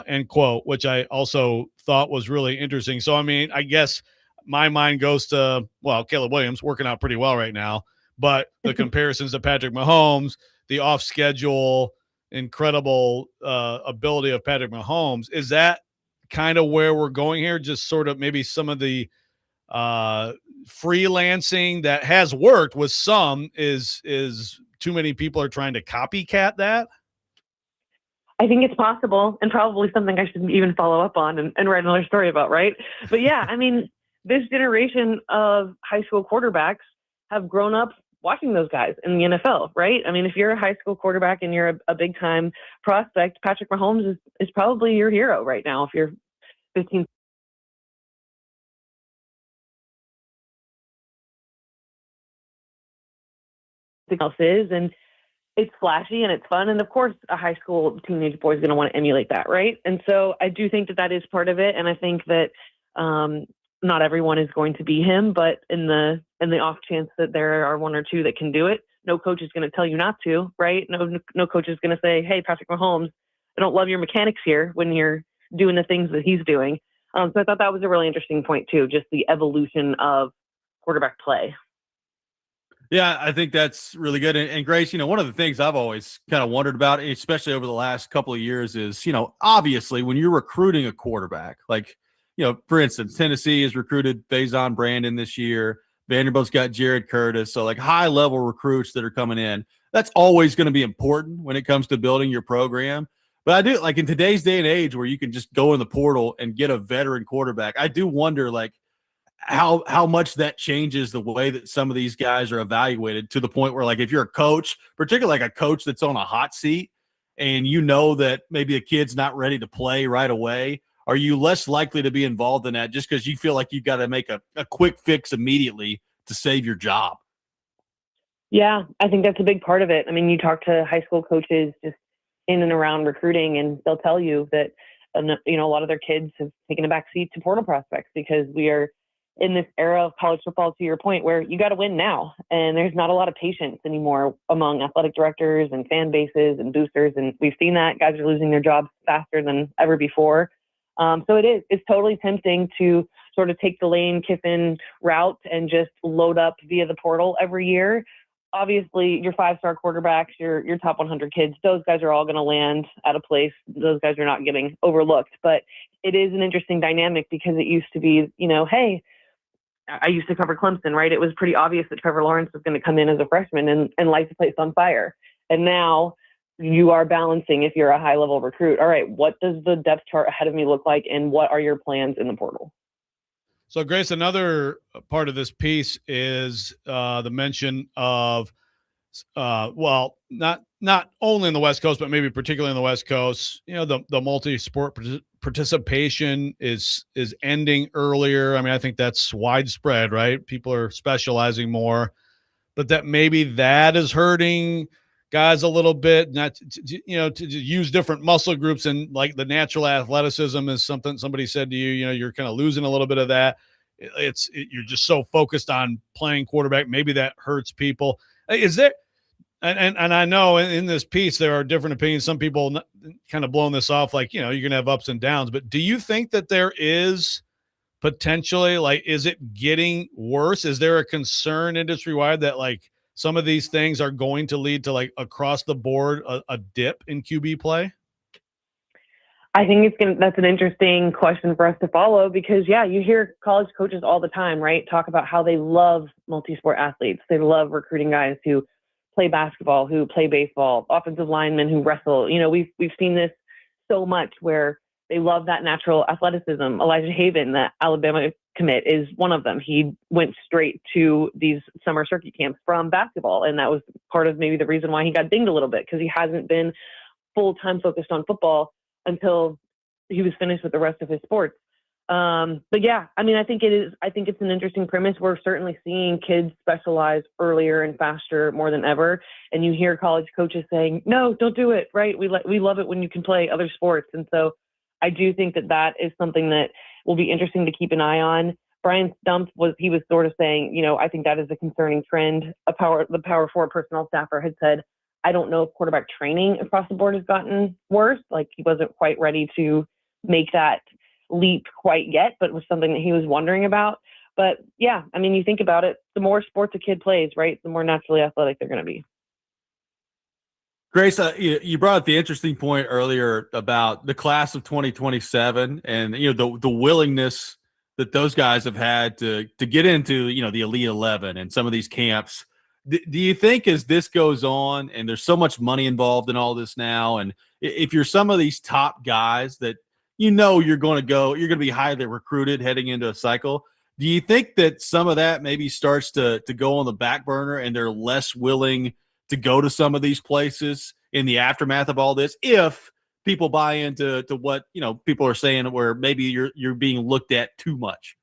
end quote, which I also thought was really interesting. So, I mean, I guess my mind goes to, Caleb Williams working out pretty well right now, but the comparisons to Patrick Mahomes, the off-schedule, incredible ability of Patrick Mahomes, is that kind of where we're going here? Just sort of maybe some of the freelancing that has worked with some is too many people are trying to copycat that? I think it's possible, and probably something I should even follow up on and write another story about, right? But yeah, I mean, this generation of high school quarterbacks have grown up watching those guys in the NFL, right? I mean, if you're a high school quarterback and you're a big time prospect, Patrick Mahomes is probably your hero right now if you're 15. Else is, and it's flashy and it's fun, and of course a high school teenage boy is going to want to emulate that, right? And so I do think that is part of it, and I think that not everyone is going to be him, but in the off chance that there are one or two that can do it, no coach is going to tell you not to, right? No coach is going to say, "Hey, Patrick Mahomes, I don't love your mechanics here," when you're doing the things that he's doing. So I thought that was a really interesting point too, just the evolution of quarterback play. Yeah, I think that's really good. And Grace, one of the things I've always kind of wondered about, especially over the last couple of years, is, obviously when you're recruiting a quarterback, like, for instance, Tennessee has recruited Faison Brandon this year. Vanderbilt's got Jared Curtis. So like high level recruits that are coming in, that's always going to be important when it comes to building your program. But I do, like, in today's day and age where you can just go in the portal and get a veteran quarterback, I do wonder, like, how much that changes the way that some of these guys are evaluated, to the point where, like, if you're a coach, particularly like a coach that's on a hot seat, and you know that maybe a kid's not ready to play right away, are you less likely to be involved in that just because you feel like you've got to make a quick fix immediately to save your job? Yeah, I think that's a big part of it. I mean, you talk to high school coaches just in and around recruiting, and they'll tell you that, a lot of their kids have taken a back seat to portal prospects, because we are in this era of college football, to your point, where you got to win now. And there's not a lot of patience anymore among athletic directors and fan bases and boosters. And we've seen that guys are losing their jobs faster than ever before. So it's totally tempting to sort of take the Lane Kiffin route and just load up via the portal every year. Obviously, your 5-star quarterbacks, your top 100 kids, those guys are all going to land at a place. Those guys are not getting overlooked. But it is an interesting dynamic, because it used to be, hey, I used to cover Clemson, right? It was pretty obvious that Trevor Lawrence was going to come in as a freshman and light the place on fire. And now you are balancing, if you're a high-level recruit, all right, what does the depth chart ahead of me look like, and what are your plans in the portal? So, Grace, another part of this piece is the mention of, not only in the West Coast, but maybe particularly in the West Coast, the multi-sport participation is ending earlier. I mean, I think that's widespread, right? People are specializing more, but that maybe that is hurting guys a little bit, not to use different muscle groups, and like the natural athleticism is something somebody said to you, you're kind of losing a little bit of that. You're just so focused on playing quarterback. Maybe that hurts people. Is there, and I know in this piece, there are different opinions. Some people kind of blowing this off, like, you're going to have ups and downs, but do you think that there is potentially, like, is it getting worse? Is there a concern industry wide that, like, some of these things are going to lead to, like, across the board, a dip in QB play? I think that's an interesting question for us to follow, because, you hear college coaches all the time, right, talk about how they love multi-sport athletes. They love recruiting guys who play basketball, who play baseball, offensive linemen who wrestle. We've seen this so much, where they love that natural athleticism. Elijah Haven, the Alabama commit, is one of them. He went straight to these summer circuit camps from basketball, and that was part of maybe the reason why he got dinged a little bit, because he hasn't been full-time focused on football until he was finished with the rest of his sports. But yeah, I mean, I think it's an interesting premise. We're certainly seeing kids specialize earlier and faster more than ever. And you hear college coaches saying, no, don't do it. Right. We love it when you can play other sports. And so I do think that is something that will be interesting to keep an eye on. Brian Stump was sort of saying, I think that is a concerning trend. The Power 4 personnel staffer had said, I don't know if quarterback training across the board has gotten worse. Like, he wasn't quite ready to make that leap quite yet, but it was something that he was wondering about. But yeah, I mean, you think about it, the more sports a kid plays, right, the more naturally athletic they're going to be. Grace, you brought up the interesting point earlier about the class of 2027, and the willingness that those guys have had to get into the Elite 11 and some of these camps. Do you think, as this goes on, and there's so much money involved in all this now, and if you're some of these top guys that you're going to be highly recruited heading into a cycle, do you think that some of that maybe starts to go on the back burner, and they're less willing to go to some of these places in the aftermath of all this, if people buy into what people are saying, where maybe you're being looked at too much?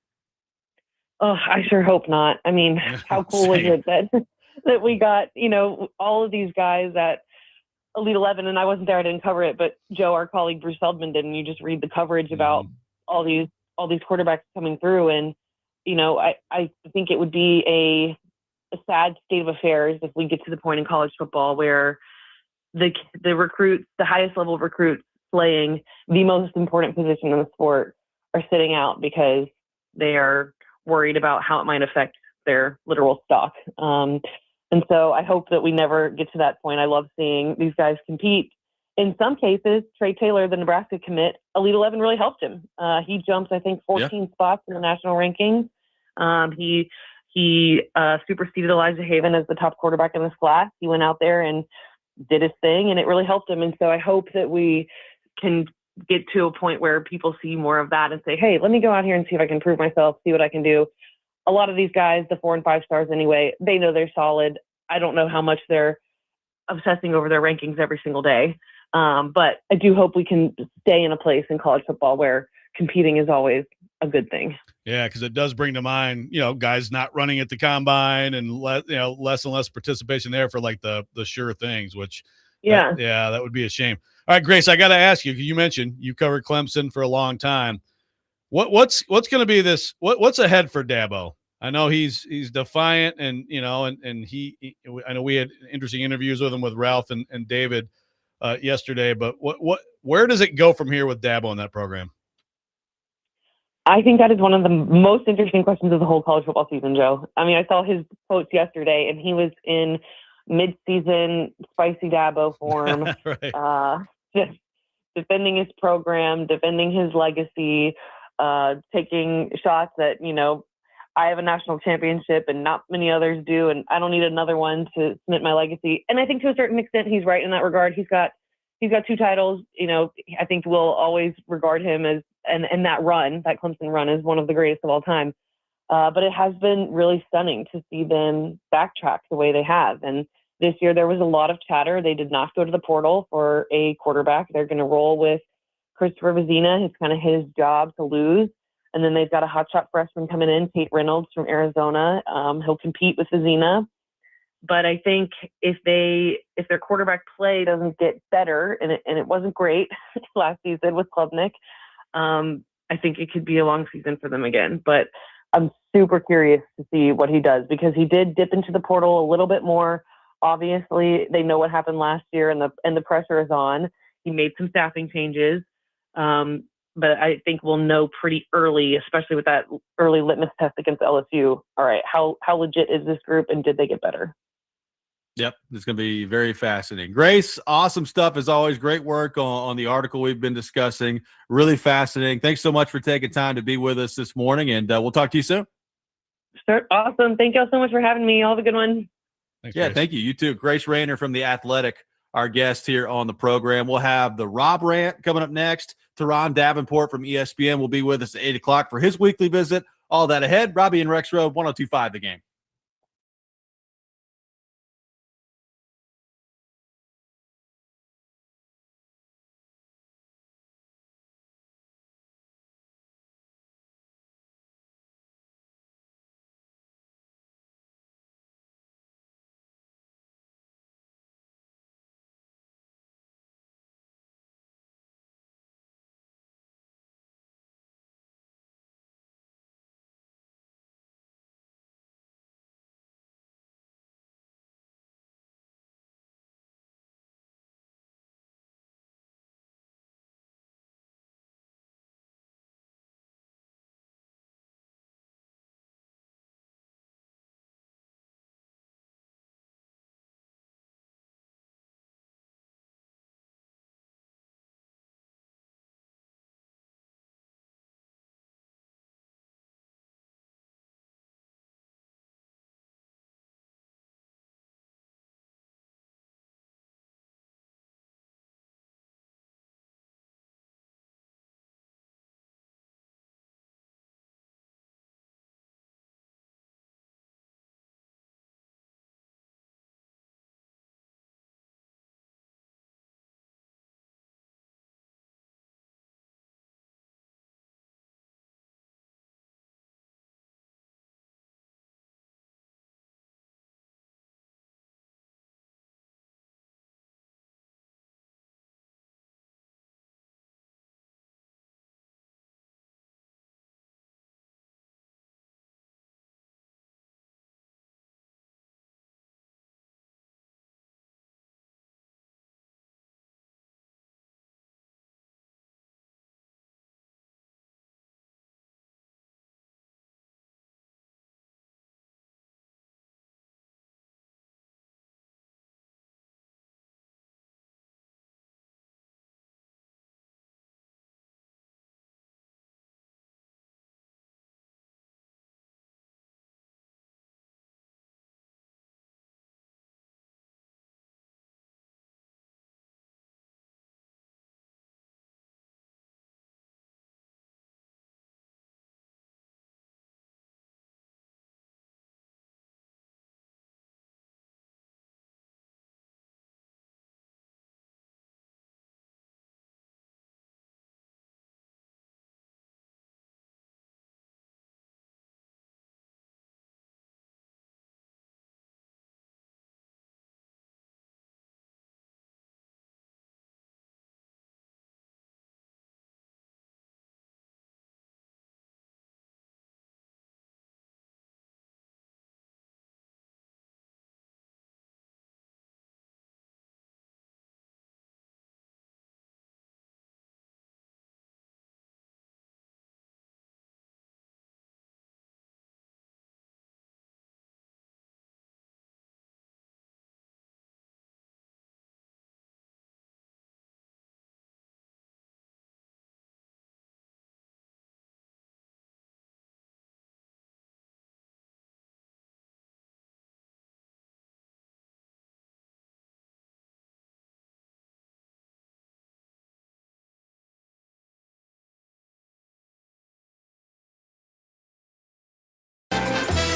Oh, I sure hope not. I mean, how cool is it that we got all of these guys at Elite 11, and I wasn't there, I didn't cover it, but Joe, our colleague Bruce Feldman, did, and you just read the coverage about all these quarterbacks coming through, and I think it would be a sad state of affairs if we get to the point in college football where the recruits, the highest level recruits playing the most important position in the sport, are sitting out because they are worried about how it might affect their literal stock. And so I hope that we never get to that point. I love seeing these guys compete. In some cases, Trey Taylor, the Nebraska commit, Elite 11 really helped him. He jumped, I think, 14 spots in the national rankings. He superseded Elijah Haven as the top quarterback in this class. He went out there and did his thing, and it really helped him. And so I hope that we can get to a point where people see more of that and say, hey, let me go out here and see if I can prove myself, see what I can do. a lot of these guys, the 4 and 5 stars anyway, they know they're solid. I don't know how much they're obsessing over their rankings every single day. But I do hope we can stay in a place in college football where competing is always a good thing. Yeah, because it does bring to mind, guys not running at the combine and less and less participation there for like the sure things, which that would be a shame. All right, Grace, I got to ask you, you mentioned you covered Clemson for a long time. What's going to be this? What's ahead for Dabo? I know he's defiant, and I know we had interesting interviews with him with Ralph and David yesterday. But where does it go from here with Dabo in that program? I think that is one of the most interesting questions of the whole college football season, Joe. I mean, I saw his quotes yesterday, and he was in mid-season spicy Dabo form, right. Just defending his program, defending his legacy, taking shots that, I have a national championship and not many others do, and I don't need another one to cement my legacy. And I think to a certain extent, he's right in that regard. He's got 2 titles. I think we'll always regard him as, and that Clemson run is one of the greatest of all time. But it has been really stunning to see them backtrack the way they have. And this year there was a lot of chatter. They did not go to the portal for a quarterback. They're going to roll with Christopher Vezina. It's kind of his job to lose. And then they've got a hotshot freshman coming in, Tate Reynolds from Arizona. He'll compete with Vezina. But I think if their quarterback play doesn't get better, and it wasn't great last season with Klubnik, I think it could be a long season for them again. But I'm super curious to see what he does, because he did dip into the portal a little bit more. Obviously, they know what happened last year, and the pressure is on. He made some staffing changes. But I think we'll know pretty early, especially with that early litmus test against LSU. All right, how legit is this group, and did they get better? Yep, it's going to be very fascinating. Grace, awesome stuff as always. Great work on the article we've been discussing. Really fascinating. Thanks so much for taking time to be with us this morning, and we'll talk to you soon. Sure. Awesome. Thank you all so much for having me. All the good one. Thanks, yeah, Grace. Thank you. You too. Grace Raynor from The Athletic, our guest here on the program. We'll have the Rob Rant coming up next. Turron Davenport from ESPN will be with us at 8 o'clock for his weekly visit. All that ahead. Robby and Rexrode, 102.5 The Game.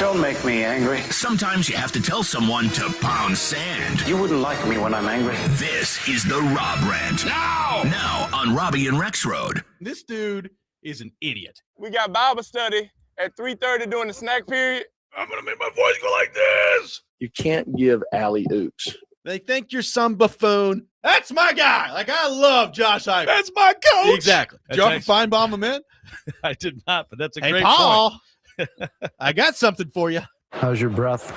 Don't make me angry. Sometimes you have to tell someone to pound sand. You wouldn't like me when I'm angry. This is the Rob Rant. Now on Robby and Rexrode. This dude is an idiot. We got Bible study at 3:30 during the snack period. I'm going to make my voice go like this. You can't give alley-oops. They think you're some buffoon. That's my guy. Like, I love Josh Ivey. That's my coach. Exactly. Did you offer Feinbaum him in? I did not, but that's a Hey, great Paul, point. I got something for you. How's your breath?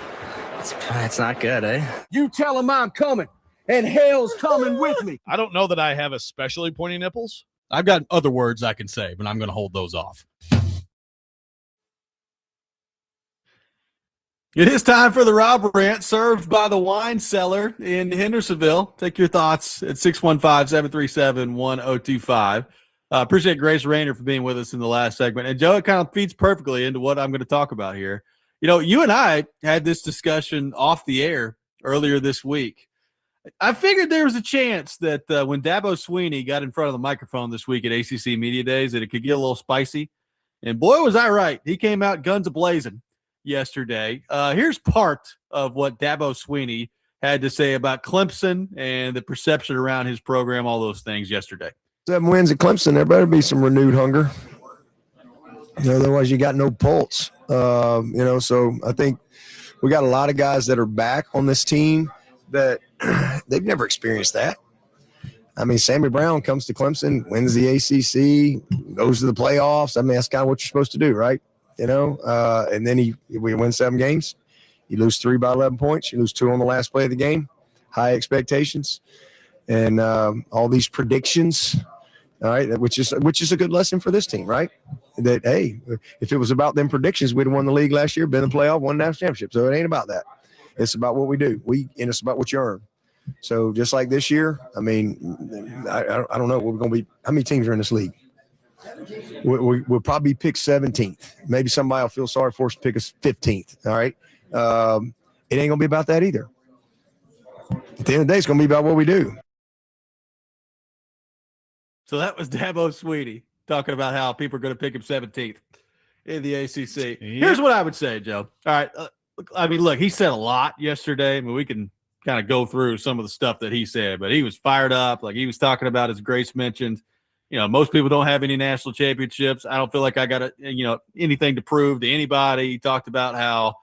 It's not good, eh? You tell him I'm coming, and hell's coming with me. I don't know that I have especially pointy nipples. I've got other words I can say, but I'm going to hold those off. It is time for the Rob Rant, served by the Wine Cellar in Hendersonville. Take your thoughts at 615-737-1025. Appreciate Grace Raynor for being with us in the last segment. And, Joe, it kind of feeds perfectly into what I'm going to talk about here. You know, you and I had this discussion off the air earlier this week. I figured there was a chance that when Dabo Swinney got in front of the microphone this week at ACC Media Days that it could get a little spicy. And, boy, was I right. He came out guns a-blazing yesterday. Here's part of what Dabo Swinney had to say about Clemson and the perception around his program, all those things yesterday. 7 wins at Clemson, there better be some renewed hunger. Otherwise, you got no pulse. So I think we got a lot of guys that are back on this team that they've never experienced that. I mean, Sammy Brown comes to Clemson, wins the ACC, goes to the playoffs. I mean, that's kind of what you're supposed to do, right? And then we win 7 games. You lose 3 by 11 points. You lose 2 on the last play of the game. High expectations, and all these predictions. All right, which is a good lesson for this team, right? That hey, if it was about them predictions, we'd have won the league last year, been in the playoff, won the national championship. So it ain't about that. It's about what we do. And it's about what you earn. So just like this year, I mean, I don't know what we're going to be. How many teams are in this league? We'll probably pick 17th. Maybe somebody will feel sorry for us to pick us 15th. All right. It ain't going to be about that either. At the end of the day, it's going to be about what we do. So that was Dabo Swinney talking about how people are going to pick him 17th in the ACC. Yeah. Here's what I would say, Joe. All right. Look, he said a lot yesterday. I mean, we can kind of go through some of the stuff that he said, but he was fired up. Like he was talking about, as Grace mentioned, most people don't have any national championships. I don't feel like I got anything to prove to anybody. He talked about how,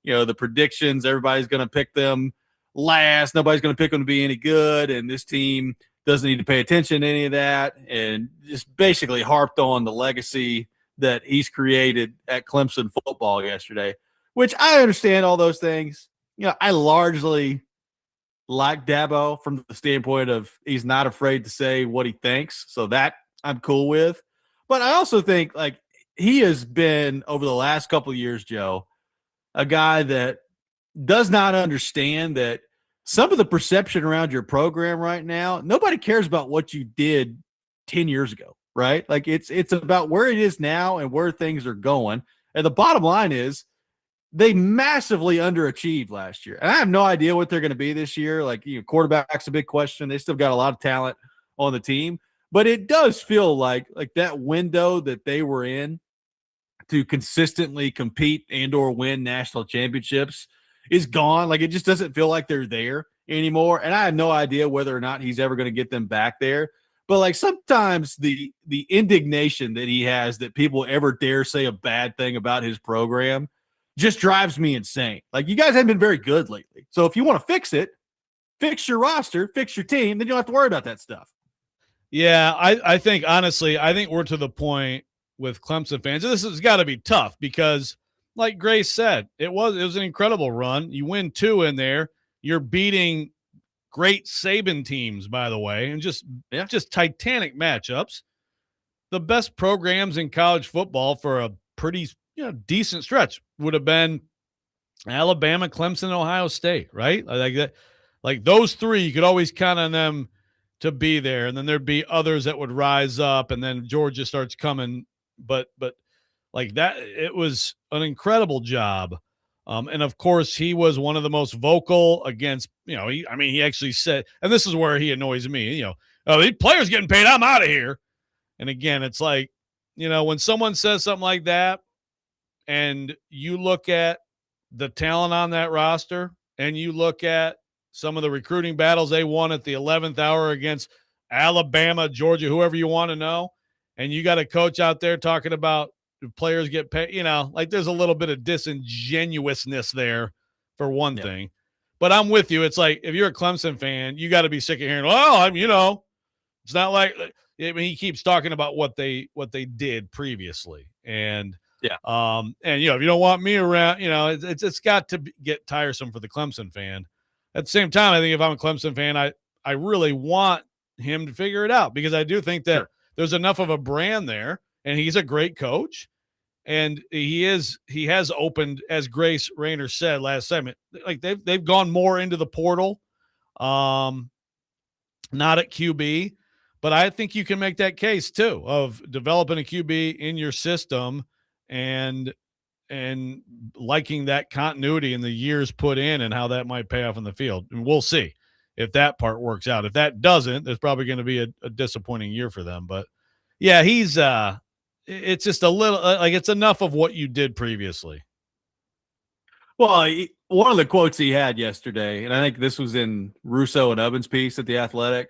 the predictions, everybody's going to pick them last. Nobody's going to pick them to be any good. And this team doesn't need to pay attention to any of that. And just basically harped on the legacy that he's created at Clemson football yesterday, which I understand all those things. I largely like Dabo from the standpoint of he's not afraid to say what he thinks. So that I'm cool with. But I also think like he has been over the last couple of years, Joe, a guy that does not understand that some of the perception around your program right now, nobody cares about what you did 10 years ago, right? Like it's about where it is now and where things are going. And the bottom line is they massively underachieved last year. And I have no idea what they're going to be this year. Like, quarterback's a big question. They still got a lot of talent on the team, but it does feel like that window that they were in to consistently compete and or win national championships is gone. Like, it just doesn't feel like they're there anymore. And I have no idea whether or not he's ever going to get them back there. But like sometimes the indignation that he has that people ever dare say a bad thing about his program just drives me insane. Like, you guys haven't been very good lately. So if you want to fix it, fix your roster, fix your team, then you don't have to worry about that stuff. Yeah, I think, honestly, we're to the point with Clemson fans. This has got to be tough because, like Grace said, it was an incredible run. You win 2 in there. You're beating great Saban teams, by the way, and just titanic matchups. The best programs in college football for a pretty decent stretch would have been Alabama, Clemson, Ohio State, right? Like that, like those 3, you could always count on them to be there, and then there'd be others that would rise up, and then Georgia starts coming. But like that, it was an incredible job. And of course, he was one of the most vocal against, he actually said, and this is where he annoys me, oh, these players getting paid, I'm out of here. And again, it's like, when someone says something like that, and you look at the talent on that roster and you look at some of the recruiting battles they won at the 11th hour against Alabama, Georgia, whoever you want to know, and you got a coach out there talking about players get paid, like there's a little bit of disingenuousness there for one thing. But I'm with you. It's like if you're a Clemson fan, you got to be sick of hearing, it's not like he keeps talking about what they did previously. And if you don't want me around, it's got to get tiresome for the Clemson fan. At the same time, I think if I'm a Clemson fan, I really want him to figure it out because I do think that there's enough of a brand there, and he's a great coach. And he has opened, as Grace Raynor said last segment, like they've gone more into the portal, not at QB, but I think you can make that case too of developing a QB in your system and liking that continuity in the years put in and how that might pay off in the field. And we'll see if that part works out. If that doesn't, there's probably going to be a disappointing year for them. But yeah, he's it's just a little like it's enough of what you did previously. Well, one of the quotes he had yesterday, and I think this was in Russo and Ubbins' piece at The Athletic,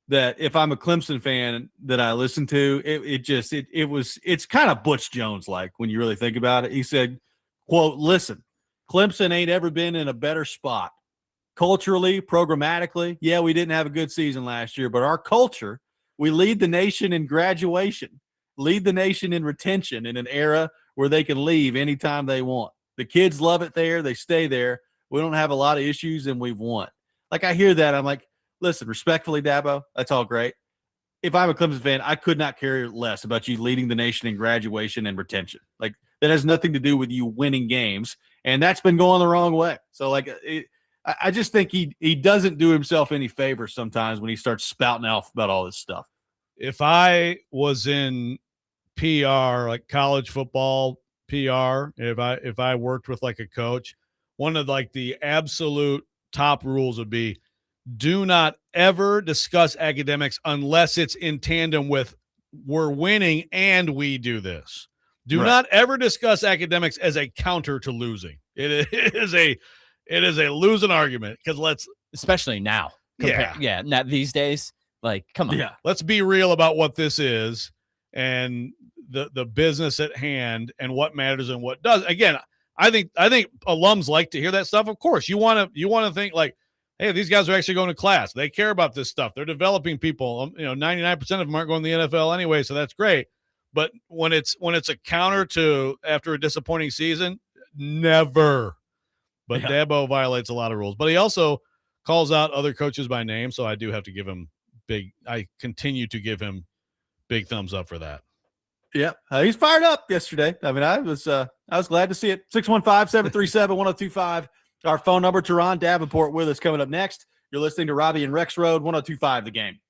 that if I'm a Clemson fan that I listen to, it's kind of Butch Jones like when you really think about it. He said, quote, "Listen, Clemson ain't ever been in a better spot. Culturally, programmatically, yeah, we didn't have a good season last year, but our culture, we lead the nation in graduation, lead the nation in retention in an era where they can leave anytime they want. The kids love it there. They stay there. We don't have a lot of issues, and we've won." Like, I hear that. I'm like, listen, respectfully, Dabo, that's all great. If I'm a Clemson fan, I could not care less about you leading the nation in graduation and retention. Like, that has nothing to do with you winning games, and that's been going the wrong way. So, like, I just think he doesn't do himself any favors sometimes when he starts spouting off about all this stuff. If I was in PR, like college football PR, if I worked with like a coach, one of like the absolute top rules would be do not ever discuss academics unless it's in tandem with we're winning and we do this. Do not ever discuss academics as a counter to losing. It is a losing argument because especially now. Not these days. Like, come on. Yeah. Let's be real about what this is and the business at hand and what matters and what does. Again, I think alums like to hear that stuff. Of course, you want to think like, hey, these guys are actually going to class. They care about this stuff. They're developing people. 99% of them aren't going to the NFL anyway, so that's great. But when it's a counter to after a disappointing season, never. But Dabo violates a lot of rules. But he also calls out other coaches by name, so I do have to give him I continue to give him big thumbs up for that. Yeah, he's fired up yesterday. I mean, I was glad to see it. 615-737-1025. Our phone number. Turron Davenport with us coming up next. You're listening to Robby and Rexrode, 1025 The Game.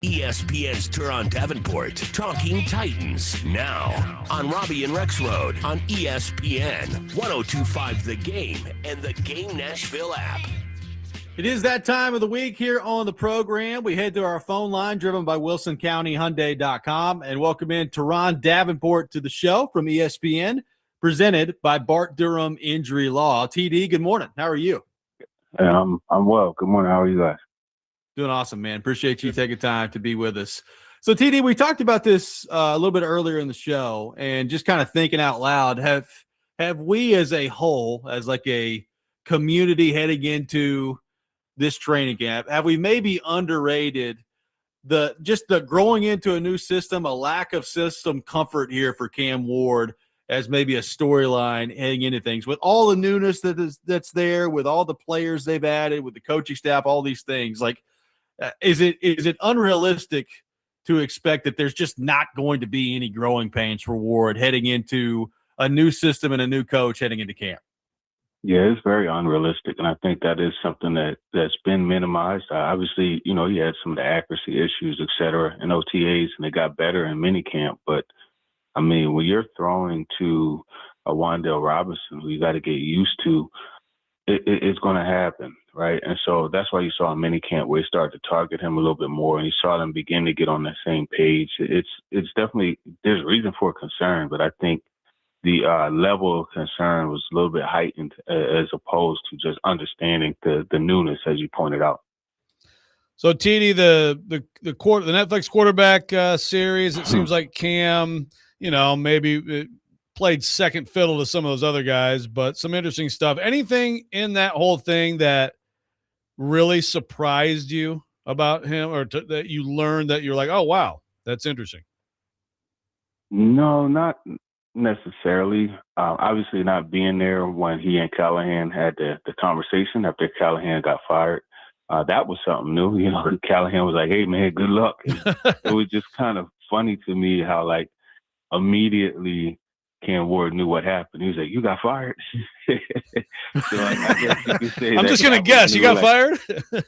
ESPN's Turron Davenport, Talking Titans, now on Robby and Rexrode on ESPN 102.5 The Game and the Game Nashville app. It is that time of the week here on the program. We head to our phone line driven by WilsonCountyHyundai.com and welcome in Turron Davenport to the show from ESPN, presented by Bart Durham Injury Law. TD, good morning. How are you? I'm well. Good morning. How are you guys? Doing awesome, man. Appreciate you taking time to be with us. So, TD, we talked about this a little bit earlier in the show, and just kind of thinking out loud, have we as a whole, as like a community heading into this training camp, have we maybe underrated the growing into a new system, a lack of system comfort here for Cam Ward as maybe a storyline heading into things, with all the newness that's there, with all the players they've added, with the coaching staff, all these things? Like, is it unrealistic to expect that there's just not going to be any growing pains for Ward heading into a new system and a new coach heading into camp? Yeah, it's very unrealistic, and I think that is something that's been minimized. Obviously, he had some of the accuracy issues, et cetera, in OTAs, and they got better in minicamp. But, I mean, when you're throwing to a Wan'Dale Robinson, who you got to get used to, it's going to happen, right? And so that's why you saw in minicamp where he started to target him a little bit more, and you saw them begin to get on that same page. It's definitely – there's reason for concern, but I think the level of concern was a little bit heightened as opposed to just understanding the newness, as you pointed out. So, TD, the Netflix quarterback series, it seems like Cam, maybe played second fiddle to some of those other guys, but some interesting stuff. Anything in that whole thing that really surprised you about him, or that you learned that you're like, oh, wow, that's interesting? No, not necessarily. Obviously not being there when he and Callahan had the conversation after Callahan got fired. That was something new. Callahan was like, hey, man, good luck. It was just kind of funny to me how, like, immediately Cam Ward knew what happened. He was like, you got fired? So I guess you could say I'm just going to guess. You got fired?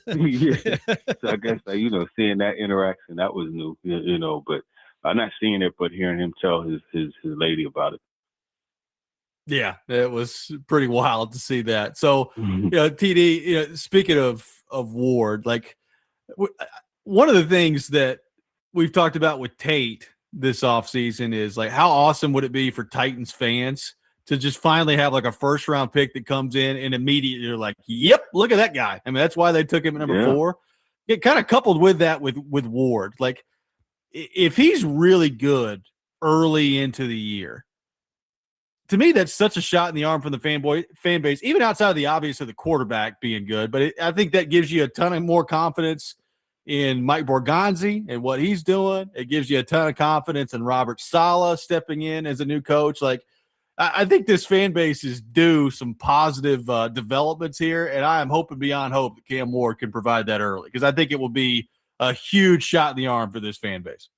Yeah. So I guess, seeing that interaction, that was new, but I'm not seeing it, but hearing him tell his lady about it. Yeah, it was pretty wild to see that. So, TD, speaking of Ward, like, one of the things that we've talked about with Tate this offseason is, like, how awesome would it be for Titans fans to just finally have, like, a first-round pick that comes in and immediately you're like, yep, look at that guy. I mean, that's why they took him at number 4. It kind of coupled with that with Ward. Like, if he's really good early into the year, to me, that's such a shot in the arm from the fan base, even outside of the obvious of the quarterback being good. But I think that gives you a ton of more confidence in Mike Borgonzi and what he's doing. It gives you a ton of confidence in Robert Saleh stepping in as a new coach. Like, I think this fan base is due some positive developments here, and I am hoping beyond hope that Cam Ward can provide that early, because I think it will be a huge shot in the arm for this fan base.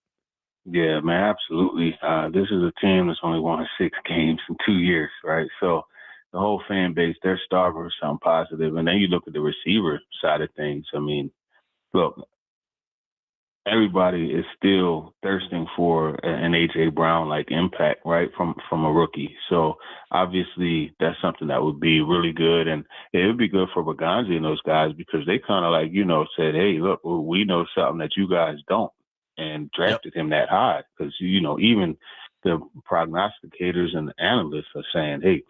Yeah, man, absolutely. This is a team that's only won 6 games in 2 years, right? So the whole fan base, they're starving for something positive. And then you look at the receiver side of things. I mean, look, everybody is still thirsting for an A.J. Brown-like impact, right, from a rookie. So obviously that's something that would be really good. And it would be good for Borgonzi and those guys, because they kind of like, said, hey, look, we know something that you guys don't, and drafted him that high. Because, even the prognosticators and the analysts are saying, hey,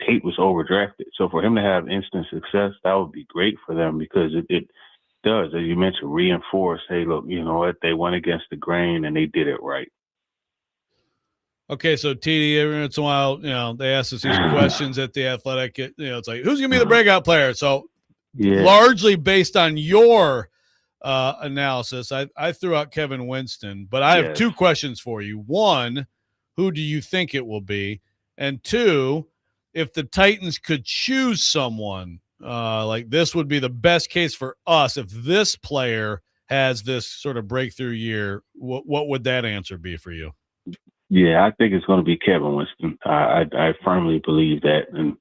Tate was overdrafted. So for him to have instant success, that would be great for them, because it does, as you mentioned, reinforce, hey, look, you know what, they went against the grain and they did it right. Okay, so TD, every once in a while, they ask us these questions at the Athletic. It's like, who's going to be the breakout player? So largely based on your analysis, I threw out Kevin Winston, but I have 2 questions for you. 1, who do you think it will be? And 2, if the Titans could choose someone, like, this would be the best case for us if this player has this sort of breakthrough year, what would that answer be for you? Yeah, I think it's going to be Kevin Winston. I firmly believe that, and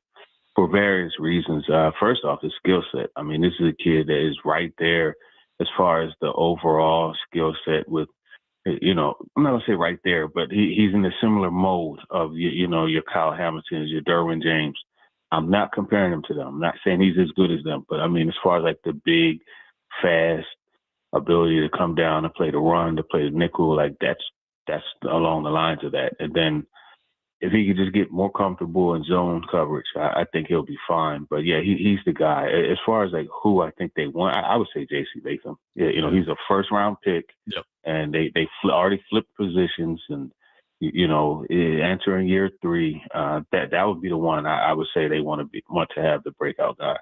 for various reasons. First off, his skill set. I mean, this is a kid that is right there as far as the overall skill set with, I'm not going to say right there, but he's in a similar mode of, your Kyle Hamiltons, your Derwin James. I'm not comparing him to them. I'm not saying he's as good as them, but I mean, as far as like the big, fast ability to come down and play the run, to play the nickel, like that's along the lines of that. And then if he could just get more comfortable in zone coverage, I think he'll be fine. But yeah, he's the guy. As far as like who I think they want, I would say J.C. Latham. Yeah, he's a first round pick, and they already flipped positions, and entering year 3, that would be the one I would say they want to have the breakout guy.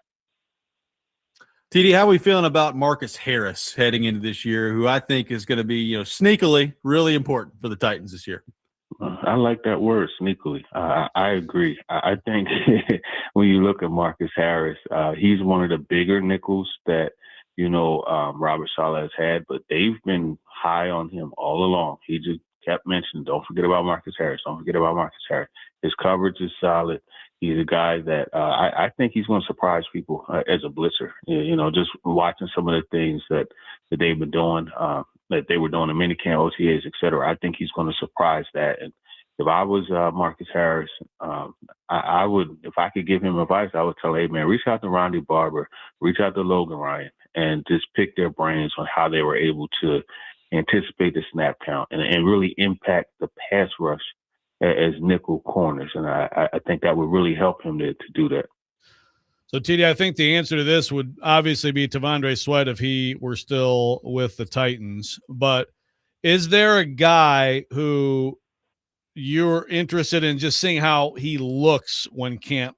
TD, how are we feeling about Marcus Harris heading into this year, who I think is going to be, sneakily really important for the Titans this year? I like that word, sneakily. I agree. I think when you look at Marcus Harris, he's one of the bigger nickels that, Robert Saleh has had, but they've been high on him all along. He just kept mentioning, don't forget about Marcus Harris. Don't forget about Marcus Harris. His coverage is solid. He's a guy that I think he's going to surprise people as a blitzer. Just watching some of the things that they've been doing, that they were doing in minicamp, OTAs, et cetera. I think he's going to surprise that. And if I was Marcus Harris, I would, if I could give him advice, I would tell, hey, man, reach out to Ronde Barber, reach out to Logan Ryan, and just pick their brains on how they were able to anticipate the snap count and really impact the pass rush as nickel corners. And I think that would really help him to do that. So, TD, I think the answer to this would obviously be T'Vondre Sweat if he were still with the Titans. But is there a guy who you're interested in just seeing how he looks when camp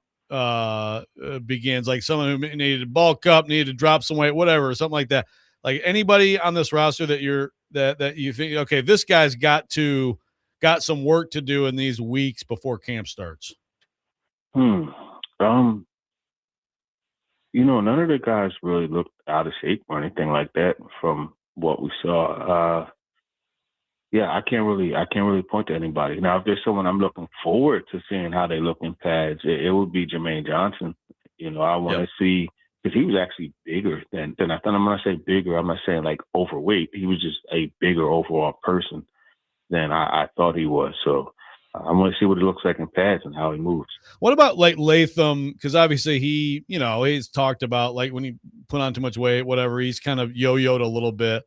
begins? Like someone who needed to bulk up, needed to drop some weight, whatever, something like that. Like anybody on this roster that that you think, okay, this guy's got some work to do in these weeks before camp starts? None of the guys really looked out of shape or anything like that from what we saw. I can't really point to anybody. Now, if there's someone I'm looking forward to seeing how they look in pads, it would be Jermaine Johnson. I want to see, because he was actually bigger than I thought. I'm going to say bigger. I'm not saying like overweight. He was just a bigger overall person than I thought he was. So I'm going to see what it looks like in pads and how he moves. What about like Latham? Because obviously he's talked about like when he put on too much weight, whatever, he's kind of yo-yoed a little bit.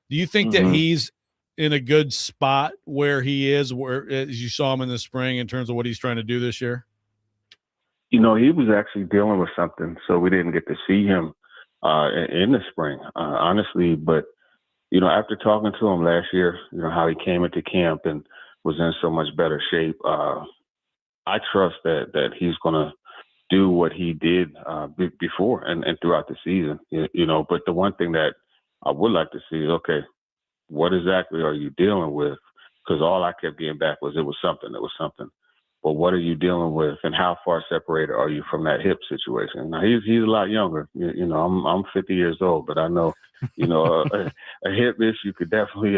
Do you think that he's in a good spot where he is, where as you saw him in the spring in terms of what he's trying to do this year? He was actually dealing with something, so we didn't get to see him in the spring, honestly. But, after talking to him last year, how he came into camp and was in so much better shape, I trust that he's going to do what he did before and throughout the season, But the one thing that I would like to see is, okay, what exactly are you dealing with? Because all I kept getting back was it was something. But what are you dealing with, and how far separated are you from that hip situation? Now he's a lot younger. I'm 50 years old, but I know, a hip issue could definitely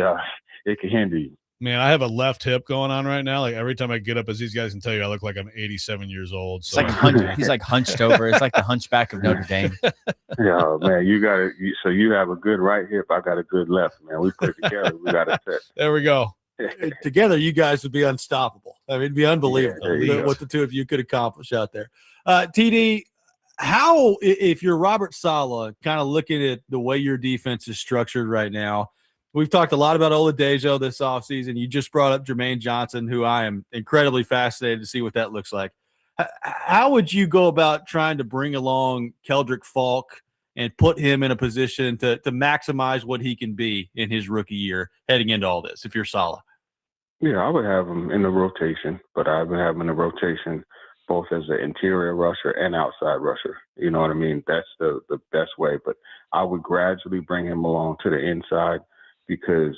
it can hinder you. Man, I have a left hip going on right now. Like every time I get up, as these guys can tell you, I look like I'm 87 years old. So. It's like he's like hunched over. It's like the Hunchback of Notre Dame. Yeah, man, you got it. So you have a good right hip. I got a good left, man. We put it together. We got it set. There we go. Together, you guys would be unstoppable. I mean, it'd be unbelievable what the two of you could accomplish out there. TD, how, if you're Robert Saleh, kind of looking at the way your defense is structured right now, we've talked a lot about Oladejo this offseason. You just brought up Jermaine Johnson, who I am incredibly fascinated to see what that looks like. How would you go about trying to bring along Keldrick Falk and put him in a position to maximize what he can be in his rookie year heading into all this, if you're Saleh? Yeah, I would have him in the rotation, but I would have him in the rotation both as an interior rusher and outside rusher. You know what I mean? That's the best way. But I would gradually bring him along to the inside because,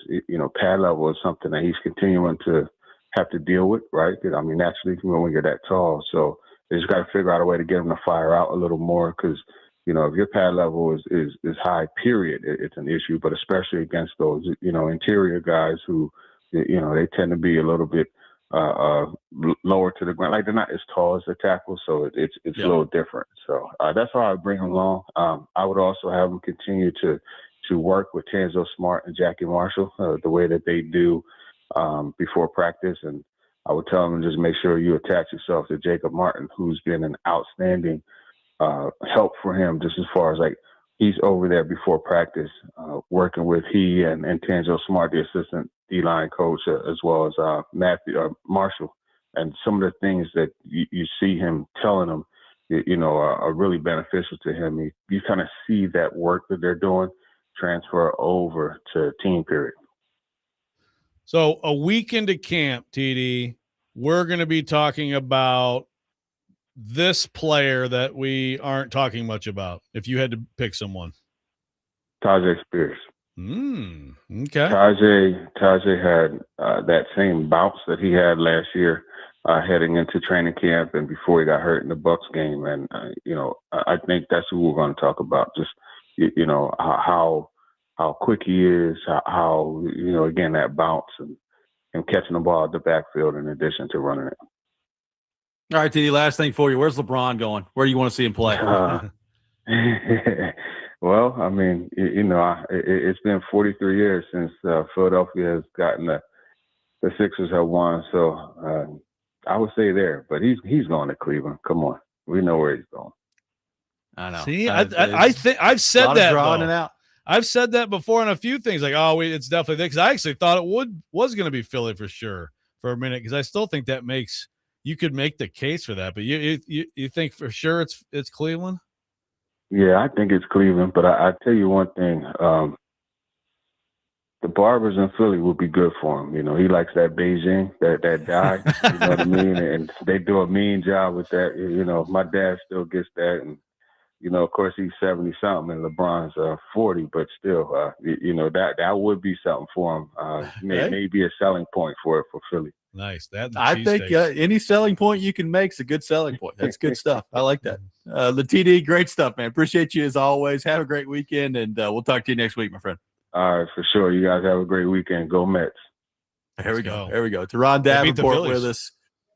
pad level is something that he's continuing to have to deal with, right? I mean, naturally, when you're that tall. So they just got to figure out a way to get him to fire out a little more because, if your pad level is high, period, it's an issue. But especially against those, interior guys who, they tend to be a little bit lower to the ground. Like they're not as tall as the tackle, so it's a little different. So that's how I bring him along. I would also have him continue to to work with Tanzo Smart and Jackie Marshall, the way that they do before practice. And I would tell them just make sure you attach yourself to Jacob Martin, who's been an outstanding help for him, just as far as like he's over there before practice, working with he and Tanzo Smart, the assistant D-line coach, as well as Marshall. And some of the things that you see him telling them, are really beneficial to him. You kind of see that work that they're doing transfer over to team period. So a week into camp, TD, we're going to be talking about this player that we aren't talking much about. If you had to pick someone, Tajay Spears. Okay. Tajay had that same bounce that he had last year heading into training camp and before he got hurt in the Bucks game. And, I think that's who we're going to talk about. Just, how quick he is, how again, that bounce and catching the ball at the backfield in addition to running it. All right, TD, last thing for you. Where's LeBron going? Where do you want to see him play? Well, I mean, it's been 43 years since Philadelphia has gotten the Sixers have won. So I would say there, but he's going to Cleveland. Come on. We know where he's going. I know. See, I think I've said that. Drawing it out. I've said that before on a few things, like, it's definitely there. Because I actually thought it was going to be Philly for sure for a minute, because I still think that you could make the case for that. But you think for sure it's Cleveland? Yeah, I think it's Cleveland. But I tell you one thing, the barbers in Philly would be good for him. He likes that Beijing, that dye. You know what I mean? And they do a mean job with that. My dad still gets that, and of course he's 70-something and LeBron's 40, but still, that would be something for him. Maybe a selling point for Philly. Nice. I think any selling point you can make is a good selling point. That's good stuff. I like that. The TD, great stuff, man. Appreciate you as always. Have a great weekend, and we'll talk to you next week, my friend. All right, for sure. You guys have a great weekend. Go Mets. There we go. There we go. Turron Davenport with us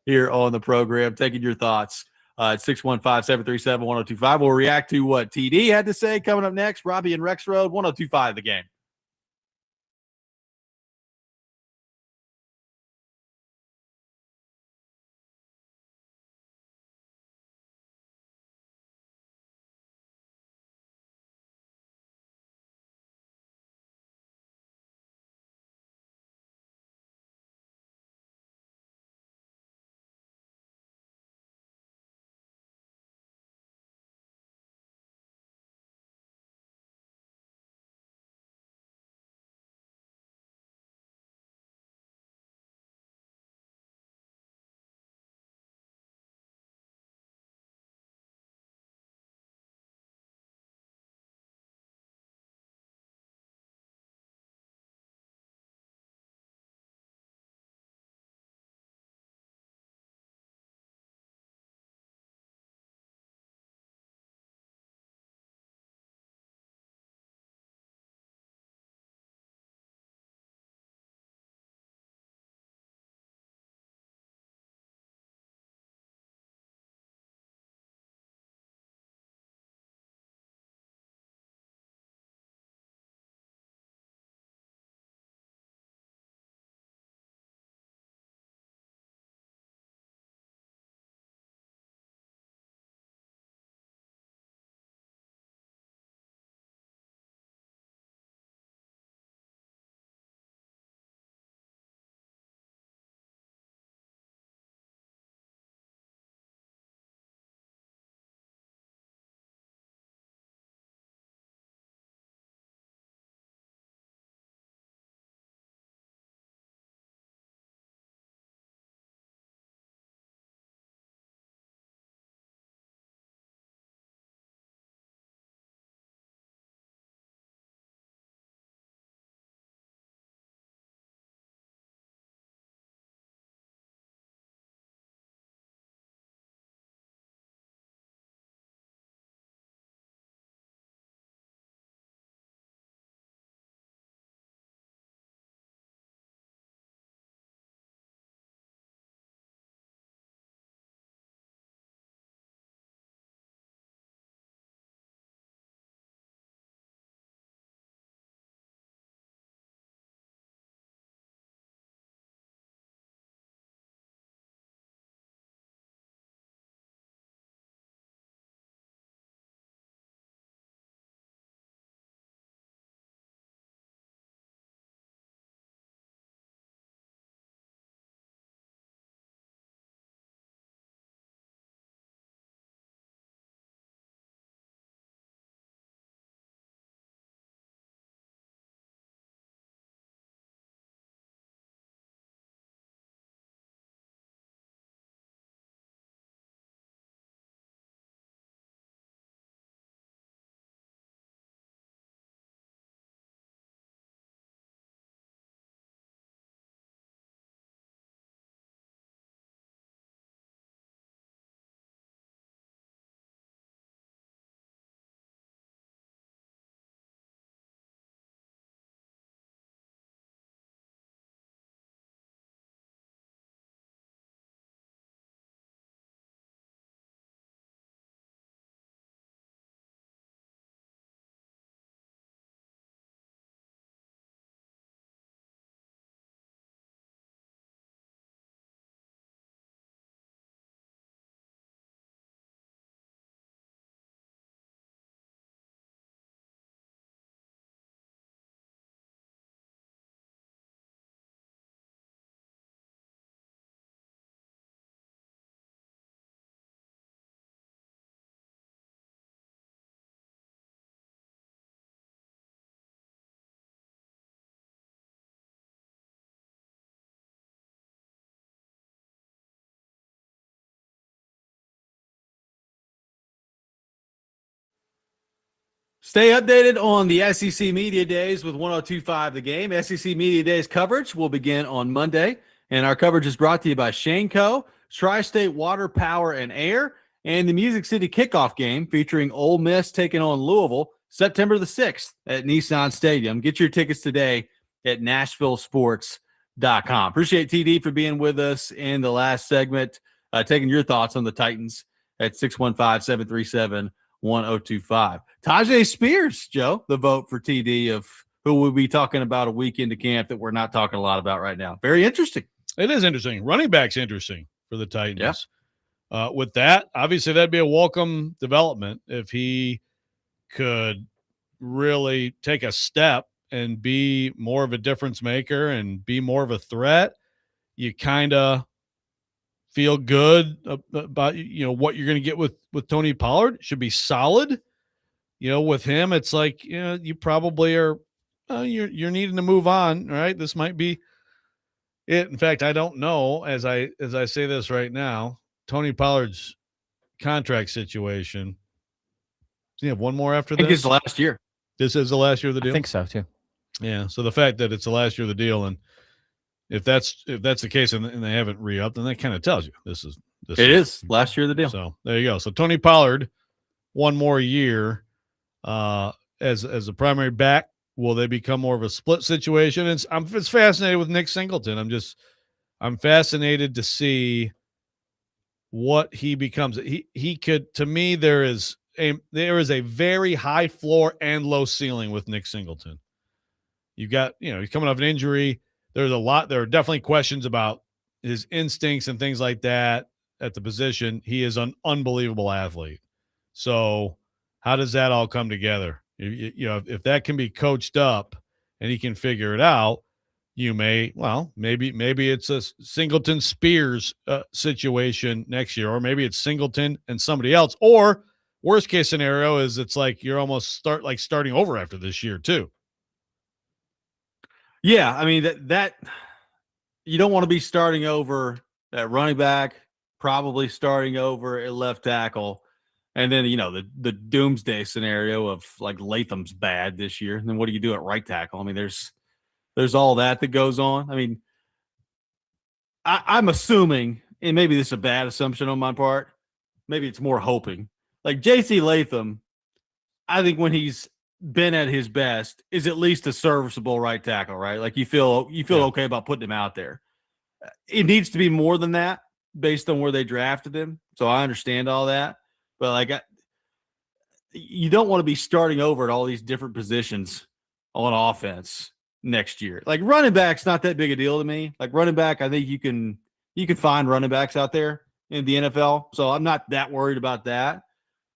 here on the program, taking your thoughts. At 615-737-1025. We'll react to what TD had to say coming up next. Robby and Rexrode, 1025 The Game. Stay updated on the SEC Media Days with 102.5 The Game. SEC Media Days coverage will begin on Monday, and our coverage is brought to you by Shaneco, Tri-State Water, Power, and Air, and the Music City Kickoff Game featuring Ole Miss taking on Louisville September the 6th at Nissan Stadium. Get your tickets today at NashvilleSports.com. Appreciate TD for being with us in the last segment, taking your thoughts on the Titans at 615-737-1025. Tajay Spears, Joe, the vote for TD of who we'll be talking about a week into camp that we're not talking a lot about right now. Very interesting. It is interesting. Running back's interesting for the Titans. Yeah. With that, obviously that'd be a welcome development if he could really take a step and be more of a difference maker and be more of a threat. You kind of feel good about, what you're going to get with Tony Pollard. Should be solid. With him, it's like, you probably are, you're needing to move on, right? This might be it. In fact, I don't know, as I say this right now, Tony Pollard's contract situation. Does he have one more after this? I think it's the last year. This is the last year of the deal? I think so, too. Yeah, so the fact that it's the last year of the deal, and if that's the case and they haven't re-upped, then that kind of tells you this is last year of the deal. So there you go. So Tony Pollard, one more year as a primary back. Will they become more of a split situation? It's fascinated with Nick Singleton. I'm fascinated to see what he becomes. He could, to me, there is a very high floor and low ceiling with Nick Singleton. You got, he's coming off an injury. There are definitely questions about his instincts and things like that at the position. He is an unbelievable athlete. So how does that all come together? If that can be coached up and he can figure it out, maybe it's a Singleton Spears situation next year, or maybe it's Singleton and somebody else, or worst case scenario is it's like you're almost starting over after this year too. Yeah, I mean that you don't want to be starting over at running back, probably starting over at left tackle, and then the doomsday scenario of like Latham's bad this year. And then what do you do at right tackle? I mean, there's all that goes on. I mean, I'm assuming, and maybe this is a bad assumption on my part, maybe it's more hoping. Like J.C. Latham, I think when he's been at his best, is at least a serviceable right tackle, right? Like you feel okay about putting him out there. It needs to be more than that based on where they drafted him. So I understand all that, but you don't want to be starting over at all these different positions on offense next year. Like running back's not that big a deal to me. Like running back, I think you can find running backs out there in the NFL. So I'm not that worried about that.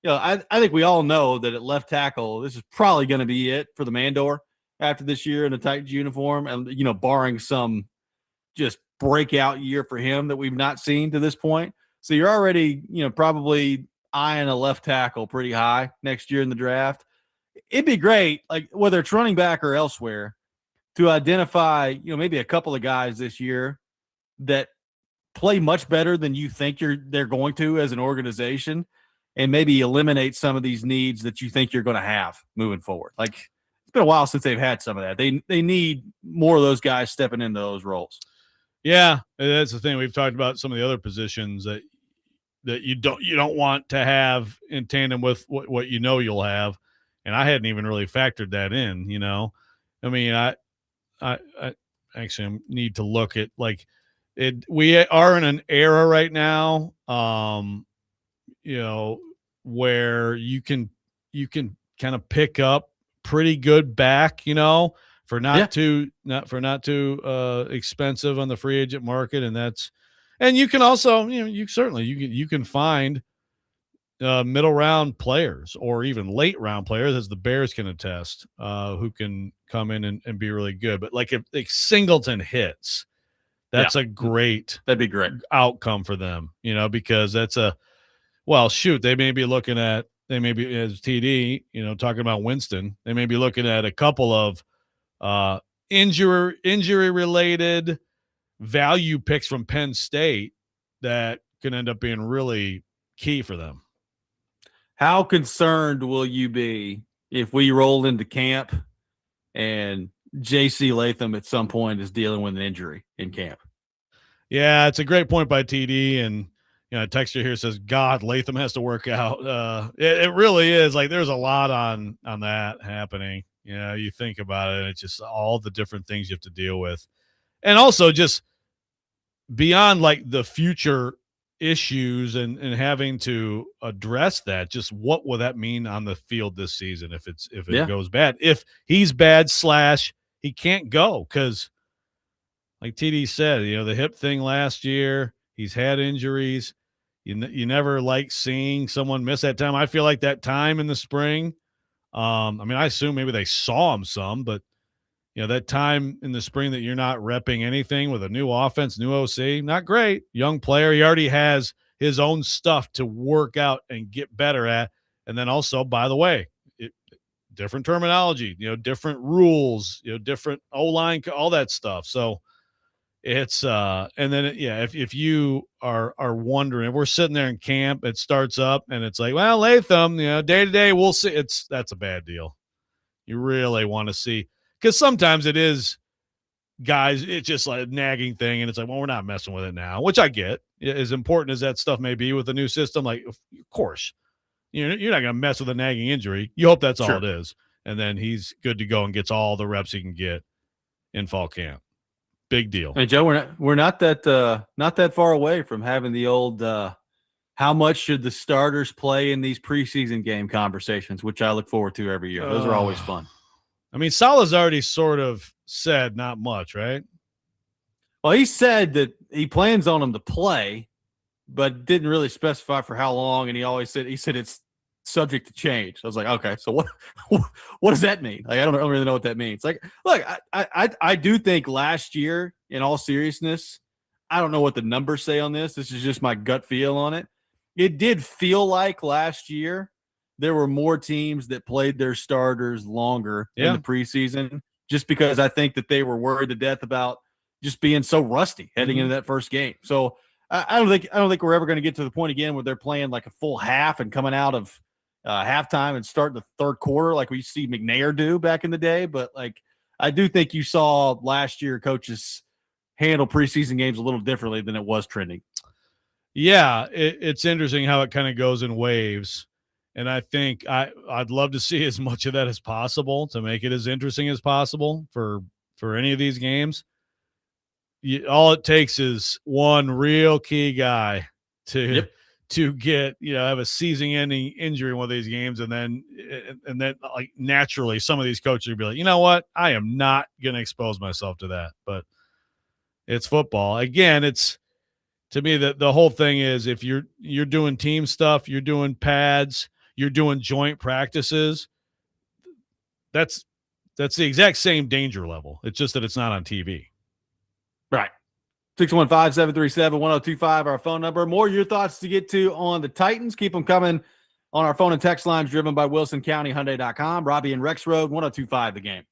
I think we all know that at left tackle, this is probably going to be it for the Mandor after this year in the Titans uniform, and barring some just breakout year for him that we've not seen to this point. So you're already probably eyeing a left tackle pretty high next year in the draft. It'd be great, like whether it's running back or elsewhere, to identify maybe a couple of guys this year that play much better than you think they're going to as an organization, and maybe eliminate some of these needs that you think you're going to have moving forward. Like it's been a while since they've had some of that. They need more of those guys stepping into those roles. Yeah, that's the thing. We've talked about some of the other positions that you don't want to have in tandem with what you'll have, and I hadn't even really factored that in. I mean, I actually need to look at like it. We are in an era right now. Where you can kind of pick up pretty good back, for not too expensive on the free agent market. And you can also, you can find middle round players or even late round players, as the Bears can attest, who can come in and be really good. But like if Singleton hits, that's that'd be great outcome for them, because that's they may be looking at, as TD, talking about Winston, they may be looking at a couple of injury related value picks from Penn State that can end up being really key for them. How concerned will you be if we roll into camp and JC Latham at some point is dealing with an injury in camp. Yeah, it's a great point by TD. And, a texter here says, God, Latham has to work out. It really is. Like, there's a lot on that happening. You think about it, and it's just all the different things you have to deal with. And also just beyond, like, the future issues and having to address that, just what will that mean on the field this season if it goes bad? If he's bad / he can't go because, like TD said, the hip thing last year, he's had injuries. You never like seeing someone miss that time. I feel like that time in the spring, I assume maybe they saw him some, but, that time in the spring that you're not repping anything with a new offense, new OC, not great. Young player. He already has his own stuff to work out and get better at. And then also, by the way, different terminology, different rules, different O-line, all that stuff. So, it's and then if you are wondering, we're sitting there in camp, it starts up and it's like, well, Latham, day to day, we'll see. That's a bad deal. You really want to see, because sometimes it is, guys, it's just like a nagging thing, and it's like, well, we're not messing with it now, which I get. As important as that stuff may be with the new system, like, of course, you're not going to mess with a nagging injury. You hope that's all it is, and then he's good to go and gets all the reps he can get in fall camp. Big deal. Hey, Joe, we're not that far away from having the old how much should the starters play in these preseason game conversations, which I look forward to every year. Those are always fun. Salah's already sort of said not much, right? Well, he said that he plans on them to play, but didn't really specify for how long. And he said it's subject to change. I was like, okay, so what does that mean? Like, I don't really know what that means. Like, look, I do think last year, in all seriousness, I don't know what the numbers say on this. This is just my gut feel on it. It did feel like last year there were more teams that played their starters longer in the preseason, just because I think that they were worried to death about just being so rusty heading into that first game. So I don't think we're ever going to get to the point again where they're playing like a full half and coming out of halftime and starting the third quarter like we see McNair do back in the day. But like, I do think you saw last year coaches handle preseason games a little differently than it was trending. Yeah, it's interesting how it kind of goes in waves. And I think I'd love to see as much of that as possible to make it as interesting as possible for any of these games. All it takes is one real key guy to get, have a season-ending injury in one of these games, and then like naturally some of these coaches will be like, you know what, I am not going to expose myself to that. But it's football. Again, it's, to me, the whole thing is, if you're doing team stuff, you're doing pads, you're doing joint practices, that's the exact same danger level. It's just that it's not on TV. Right. 615-737-1025, our phone number. More of your thoughts to get to on the Titans. Keep them coming on our phone and text lines driven by WilsonCountyHyundai.com. Robby and Rexrode, 1025 The Game.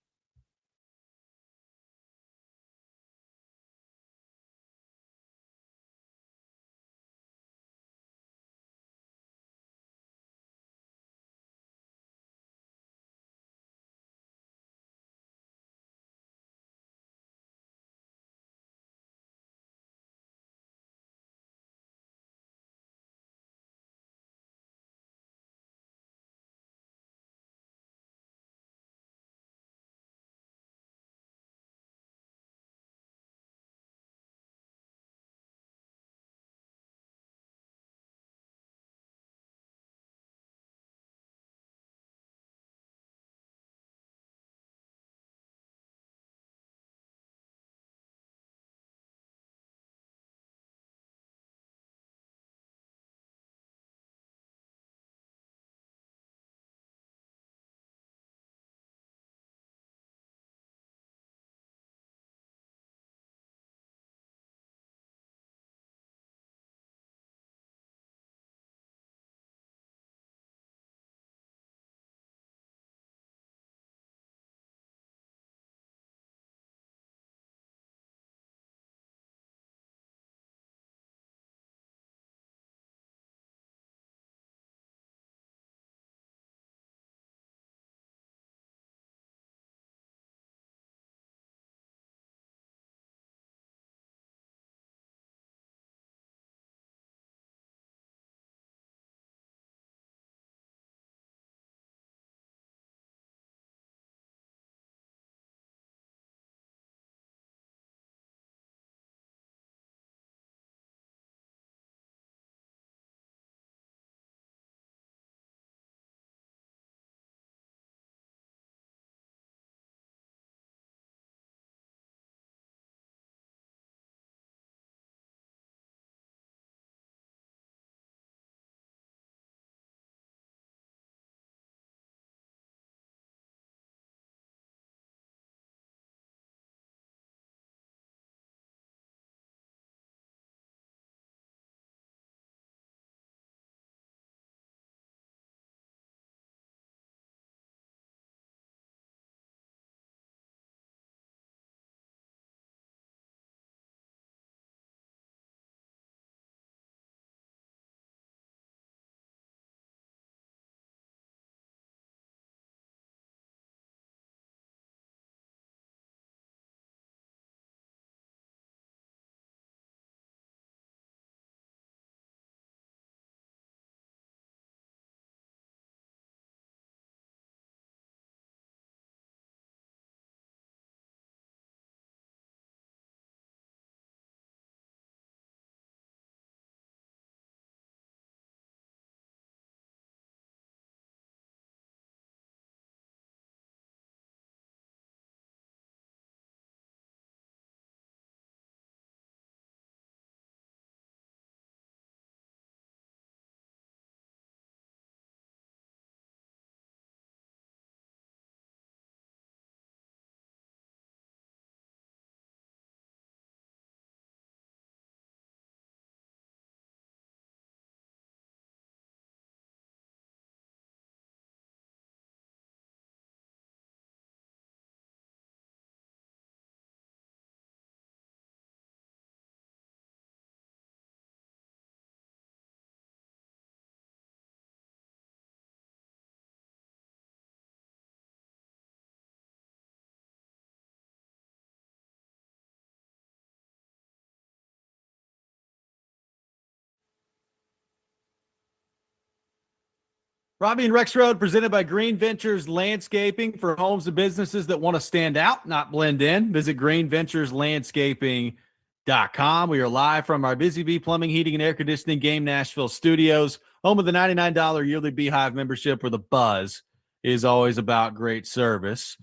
Robby and Rexrode, presented by Green Ventures Landscaping for homes and businesses that want to stand out, not blend in. Visit greenventureslandscaping.com. We are live from our Busy Bee Plumbing, Heating, and Air Conditioning Game Nashville studios, home of the $99 yearly Beehive membership, where the buzz is always about great service.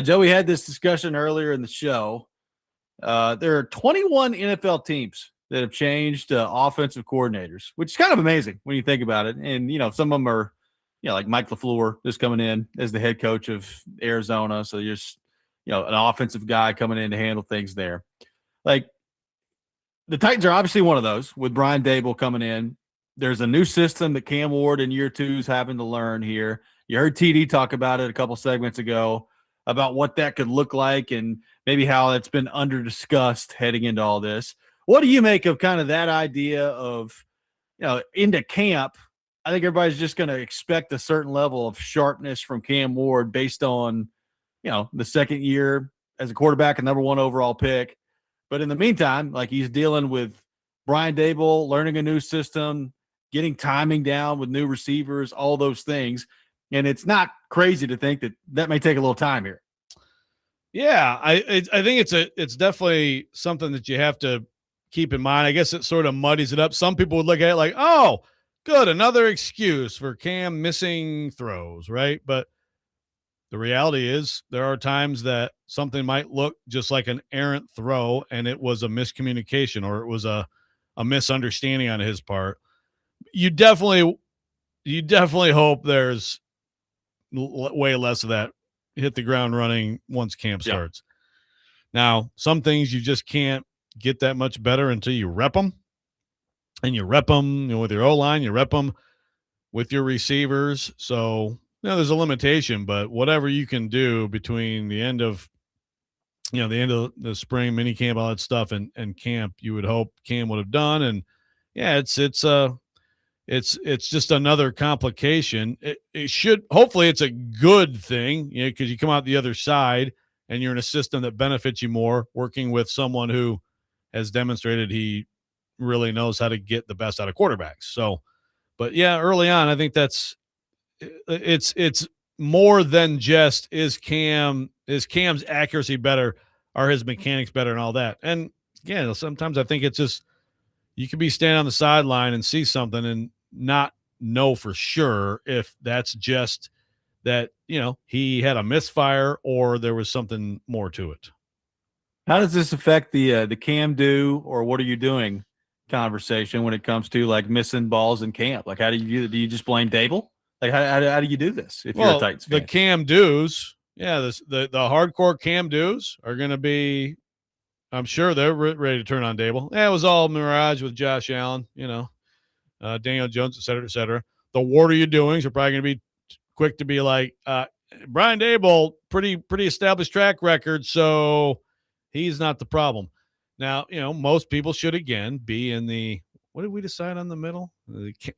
Joey had this discussion earlier in the show. There are 21 NFL teams that have changed offensive coordinators, which is kind of amazing when you think about it. And, some of them are, like Mike LaFleur is coming in as the head coach of Arizona. So you're just, an offensive guy coming in to handle things there. Like, the Titans are obviously one of those with Brian Daboll coming in. There's a new system that Cam Ward in year 2 is having to learn here. You heard TD talk about it a couple segments ago about what that could look like and maybe how it's been under-discussed heading into all this. What do you make of kind of that idea of, into camp? I think everybody's just going to expect a certain level of sharpness from Cam Ward based on, the second year as a quarterback, a number 1 overall pick. But in the meantime, like, he's dealing with Brian Daboll, learning a new system, getting timing down with new receivers, all those things. And it's not crazy to think that may take a little time here. Yeah, I think it's definitely something that you have to keep in mind. I guess it sort of muddies it up. Some people would look at it like, oh, good, another excuse for Cam missing throws, right? But the reality is there are times that something might look just like an errant throw and it was a miscommunication or it was a misunderstanding on his part. You definitely hope there's way less of that. Hit the ground running once camp starts. Now, some things you just can't get that much better until you rep them. And you rep them with your O-line, you rep them with your receivers. So, there's a limitation, but whatever you can do between the end of the spring mini camp, all that stuff, and camp, you would hope Cam would have done. And yeah, it's just another complication. It should, hopefully it's a good thing, because you come out the other side and you're in a system that benefits you more, working with someone who has demonstrated he really knows how to get the best out of quarterbacks. So, but yeah, early on, I think it's more than just is Cam's accuracy better, are his mechanics better, and all that. And again, sometimes I think it's just, you could be standing on the sideline and see something and not know for sure if that's just that, he had a misfire or there was something more to it. How does this affect the Cam do or what are you doing conversation when it comes to like missing balls in camp? Like, how do you just blame Daboll? Like, how do you do this if you're a Titans fan? The Cam do's, the hardcore Cam do's are going to be, I'm sure they're ready to turn on Daboll. Yeah, it was all mirage with Josh Allen, Daniel Jones, et cetera, et cetera. The what are you doings are probably going to be quick to be like, Brian Daboll, pretty established track record, so he's not the problem. Now, most people should, again, be in the, what did we decide on the middle?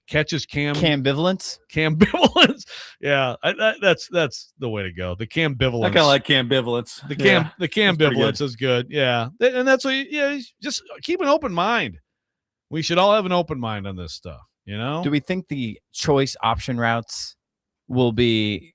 Catches Cambivalence? Cambivalence. Yeah, that's the way to go. The cambivalence. I kind of like cambivalence. The cambivalence is good. Yeah. And that's what, just keep an open mind. We should all have an open mind on this stuff, Do we think the choice option routes will be,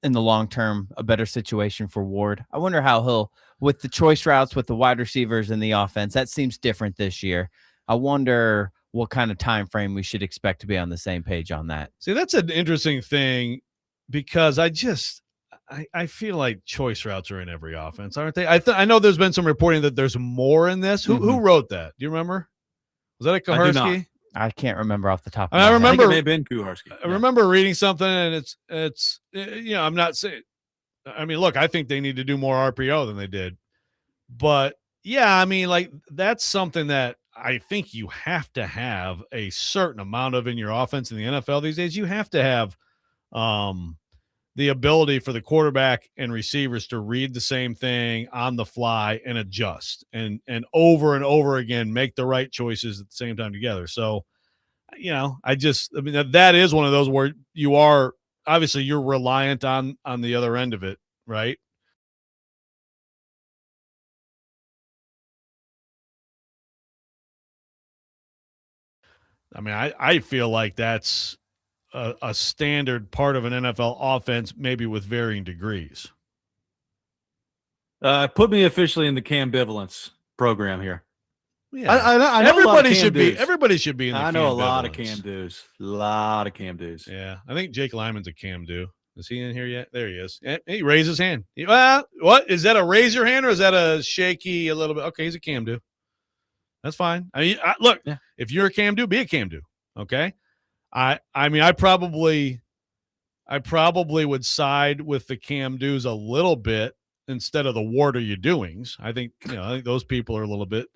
in the long term, a better situation for Ward? I wonder how he'll, with the choice routes, with the wide receivers in the offense, that seems different this year. I wonder what kind of time frame we should expect to be on the same page on that. See, that's an interesting thing because I feel like choice routes are in every offense, aren't they? I know there's been some reporting that there's more in this. Who wrote that? Do you remember? Was that a Kaharski? I can't remember off the top of my head. I remember it may have been Kuharski. I remember reading something, and it's I'm not saying. I mean, look, I think they need to do more RPO than they did, but yeah, I mean, like that's something that I think you have to have a certain amount of in your offense in the NFL these days. You have to have the ability for the quarterback and receivers to read the same thing on the fly and adjust and over again, make the right choices at the same time together. So, that is one of those where you are, obviously you're reliant on the other end of it, right? I mean, I feel like that's a standard part of an NFL offense, maybe with varying degrees. Put me officially in the Cambivalence program here. Yeah, I know everybody should be. Everybody should be in the. I know a lot of cam do's. A lot of cam do's. Yeah, I think Jake Lyman's a cam do. Is he in here yet? There he is. He raised his hand. Well, what is that? A raise your hand or is that a shaky a little bit? Okay, he's a cam do. That's fine. I mean, look, if you're a cam do, be a cam do. Okay. I mean, I probably would side with the cam do's a little bit instead of the what are you doings. I think those people are a little bit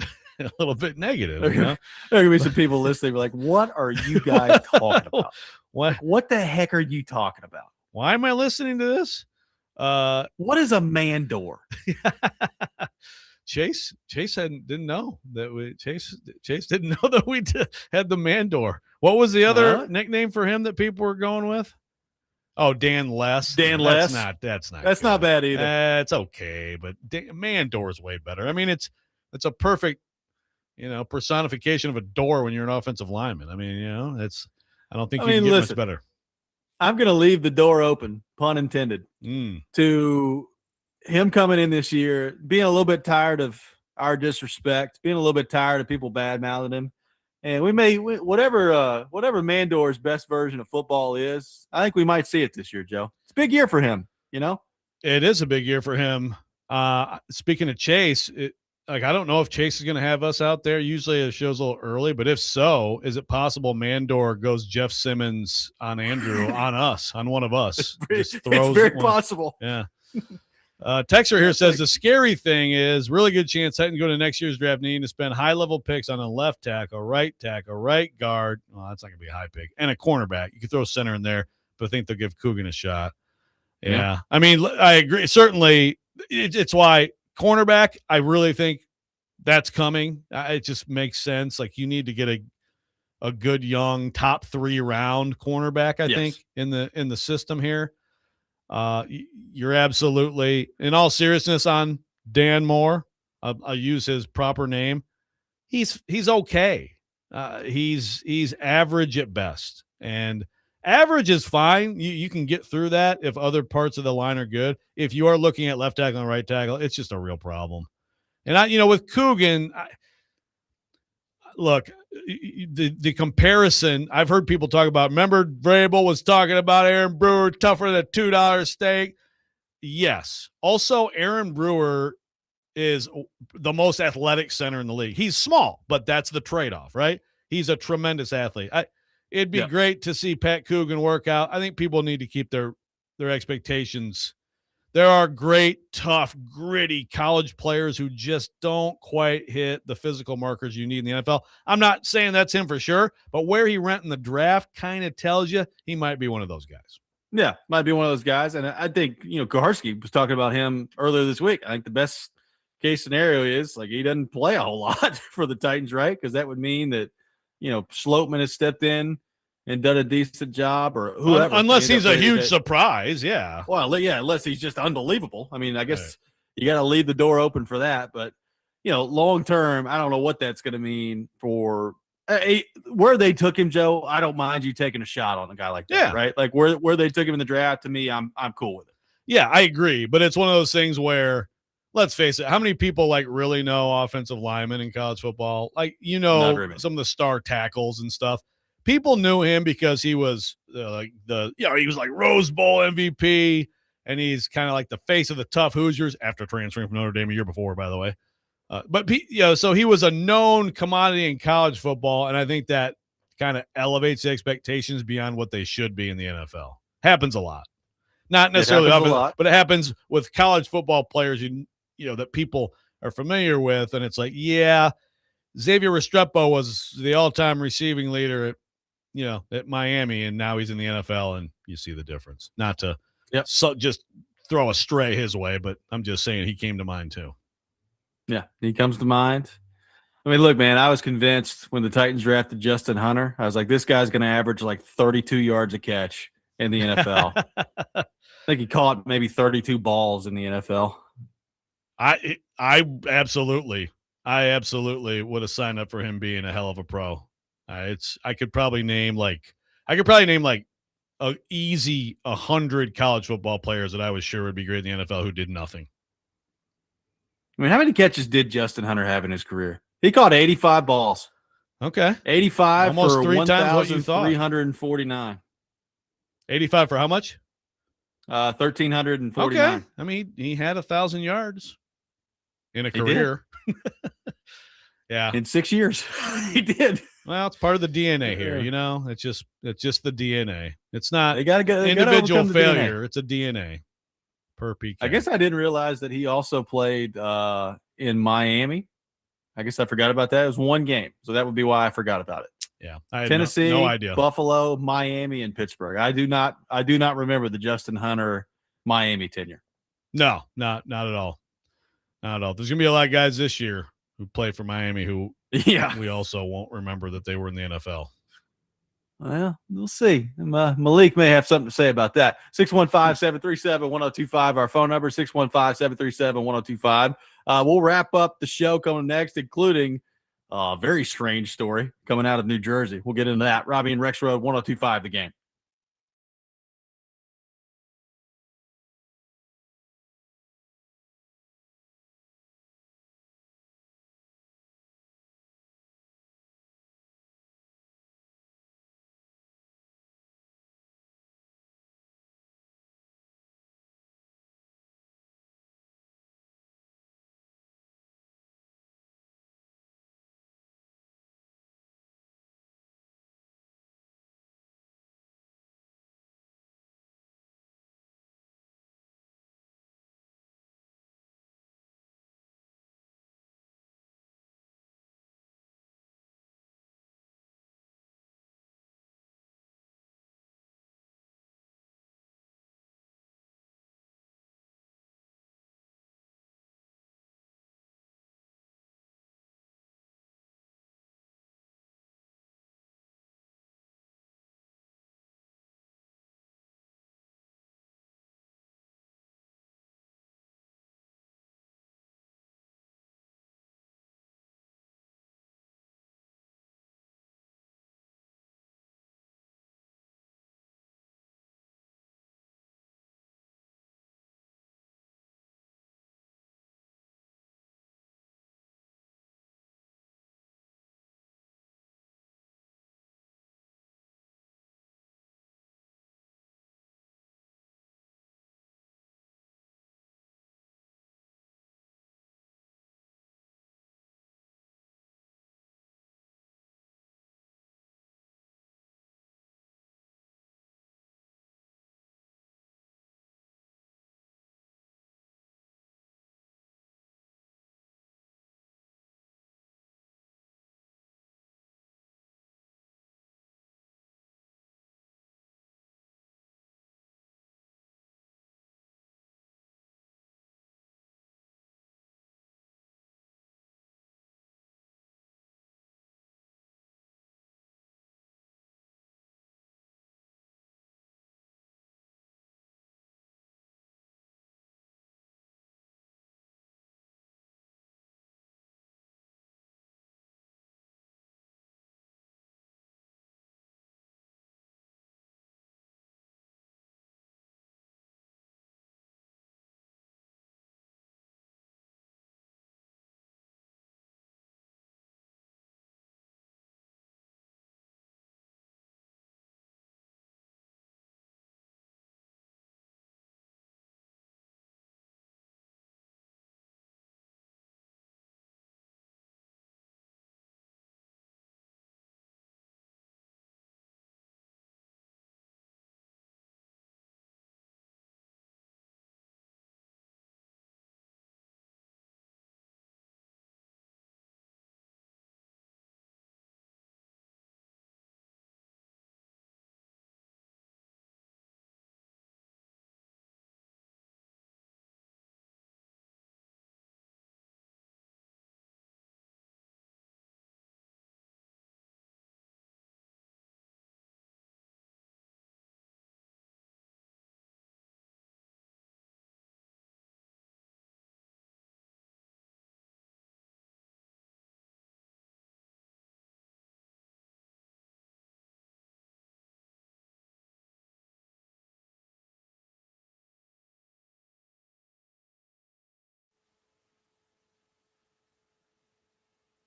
negative. There gonna be some people listening like, what are you guys talking about? What the heck are you talking about? Why am I listening to this? What is a mandor? Chase didn't know that we Chase didn't know that we had the mandor. What was the other nickname for him that people were going with? Oh, Dan Less. That's not bad either. It's okay, but mandor is way better. I mean, it's a perfect personification of a door when you're an offensive lineman. I mean, I don't think you can get much better. I'm going to leave the door open, pun intended, to him coming in this year, being a little bit tired of our disrespect, being a little bit tired of people bad-mouthing him. And whatever Mandor's best version of football is, I think we might see it this year, Joe. It's a big year for him, It is a big year for him. Speaking of Chase, I don't know if Chase is going to have us out there. Usually it shows a little early, but if so, is it possible Mandor goes Jeff Simmons on Andrew, on us, on one of us? It's very possible. Yeah. Texter here says the scary thing is really good chance Titans go to next year's draft needing to spend high-level picks on a left tackle, right guard. Well, that's not going to be a high pick. And a cornerback. You could throw center in there, but I think they'll give Coogan a shot. Yeah. I mean, I agree. Certainly, it's why – cornerback, I really think that's coming. It just makes sense. Like you need to get a good young top 3 round cornerback. I think in the system here. You're absolutely, in all seriousness, on Dan Moore. I'll use his proper name. He's okay. He's average at best, and average is fine. You can get through that if other parts of the line are good. If you are looking at left tackle and right tackle, it's just a real problem. And with Coogan, look, the comparison, I've heard people talk about, remember Vrabel was talking about Aaron Brewer, tougher than a $2 steak. Yes. Also, Aaron Brewer is the most athletic center in the league. He's small, but that's the trade-off, right? He's a tremendous athlete. It'd be great to see Pat Coogan work out. I think people need to keep their expectations. There are great, tough, gritty college players who just don't quite hit the physical markers you need in the NFL. I'm not saying that's him for sure, but where he went in the draft kind of tells you he might be one of those guys. Yeah, might be one of those guys. And I think, Koharski was talking about him earlier this week. I think the best case scenario is he doesn't play a whole lot for the Titans, right? Because that would mean that Schlotman has stepped in and done a decent job, or whoever. Unless he's a huge surprise, yeah. Well, yeah, unless he's just unbelievable. I mean, I guess you got to leave the door open for that. But, long term, I don't know what that's going to mean for where they took him, Joe. I don't mind you taking a shot on a guy like that, right? Like where they took him in the draft, to me, I'm cool with it. Yeah, I agree. But it's one of those things where, let's face it, how many people really know offensive linemen in college football? Some of the star tackles and stuff. People knew him because he was he was like Rose Bowl MVP, and he's kind of like the face of the tough Hoosiers after transferring from Notre Dame a year before, by the way. So he was a known commodity in college football, and I think that kind of elevates the expectations beyond what they should be in the NFL. Happens a lot, not necessarily a lot, but it happens with college football players that people are familiar with, and it's like, Xavier Restrepo was the all-time receiving leader at Miami, and now he's in the NFL, and you see the difference. Not to just throw a stray his way, but I'm just saying he came to mind too. Yeah, he comes to mind. I mean, look, man, I was convinced when the Titans drafted Justin Hunter. I was like, this guy's going to average 32 yards a catch in the NFL. I think he caught maybe 32 balls in the NFL. I absolutely would have signed up for him being a hell of a pro. I could probably name a easy 100 college football players that I was sure would be great in the NFL who did nothing. I mean, how many catches did Justin Hunter have in his career? He caught 85 balls. Okay. 85 almost for 3 times what you thought. 1,349. 85 for how much? 1,349. Okay. I mean, he had 1,000 yards in a He career. Yeah. In 6 years. He did. Well, it's part of the DNA here, you know. It's just the DNA. It's not They gotta individual overcome the failure. DNA. It's a DNA per PK. I guess I didn't realize that he also played in Miami. I guess I forgot about that. It was one game, so that would be why I forgot about it. Yeah, I had Tennessee, no idea. Buffalo, Miami, and Pittsburgh. I do not remember the Justin Hunter Miami tenure. No, not at all. Not at all. There's gonna be a lot of guys this year who play for Miami who we also won't remember that they were in the NFL. Well, we'll see. Malik may have something to say about that. 615-737-1025, our phone number, 615-737-1025. We'll wrap up the show coming next, including a very strange story coming out of New Jersey. We'll get into that. Robby and Rexrode, 1025 The Game.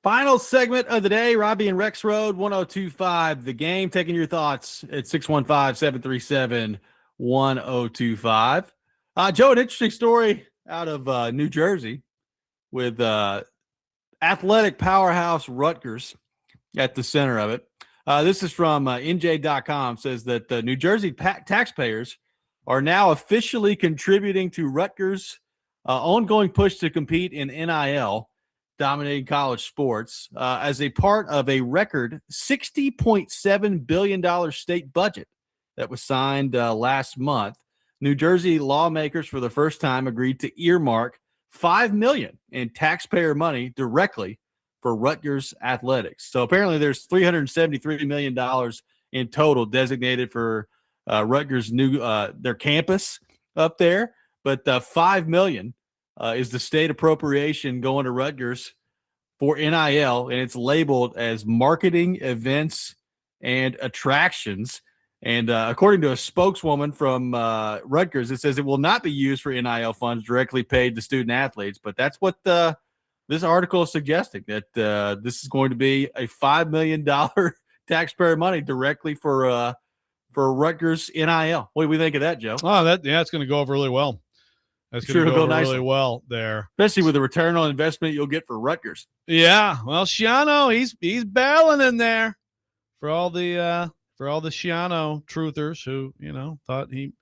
Final segment of the day, Robby and Rexrode, 1025 The Game. Taking your thoughts at 615-737-1025. Joe, an interesting story out of New Jersey with athletic powerhouse Rutgers at the center of it. This is from NJ.com, says that New Jersey taxpayers are now officially contributing to Rutgers' ongoing push to compete in NIL, dominating college sports, as a part of a record $60.7 billion state budget that was signed last month. New Jersey lawmakers for the first time agreed to earmark $5 million in taxpayer money directly for Rutgers athletics. So apparently there's $373 million in total designated for Rutgers' new their campus up there, but $5 million is the state appropriation going to Rutgers for NIL, and it's labeled as marketing, events, and attractions. And according to a spokeswoman from Rutgers, it says it will not be used for NIL funds directly paid to student athletes. But that's what this article is suggesting, that this is going to be a $5 million taxpayer money directly for Rutgers NIL. What do we think of that, Joe? Oh, it's going to go over really well. That's going to go over really well there, especially with the return on investment you'll get for Rutgers. Yeah, well, Schiano, he's battling in there for all the Schiano truthers who thought he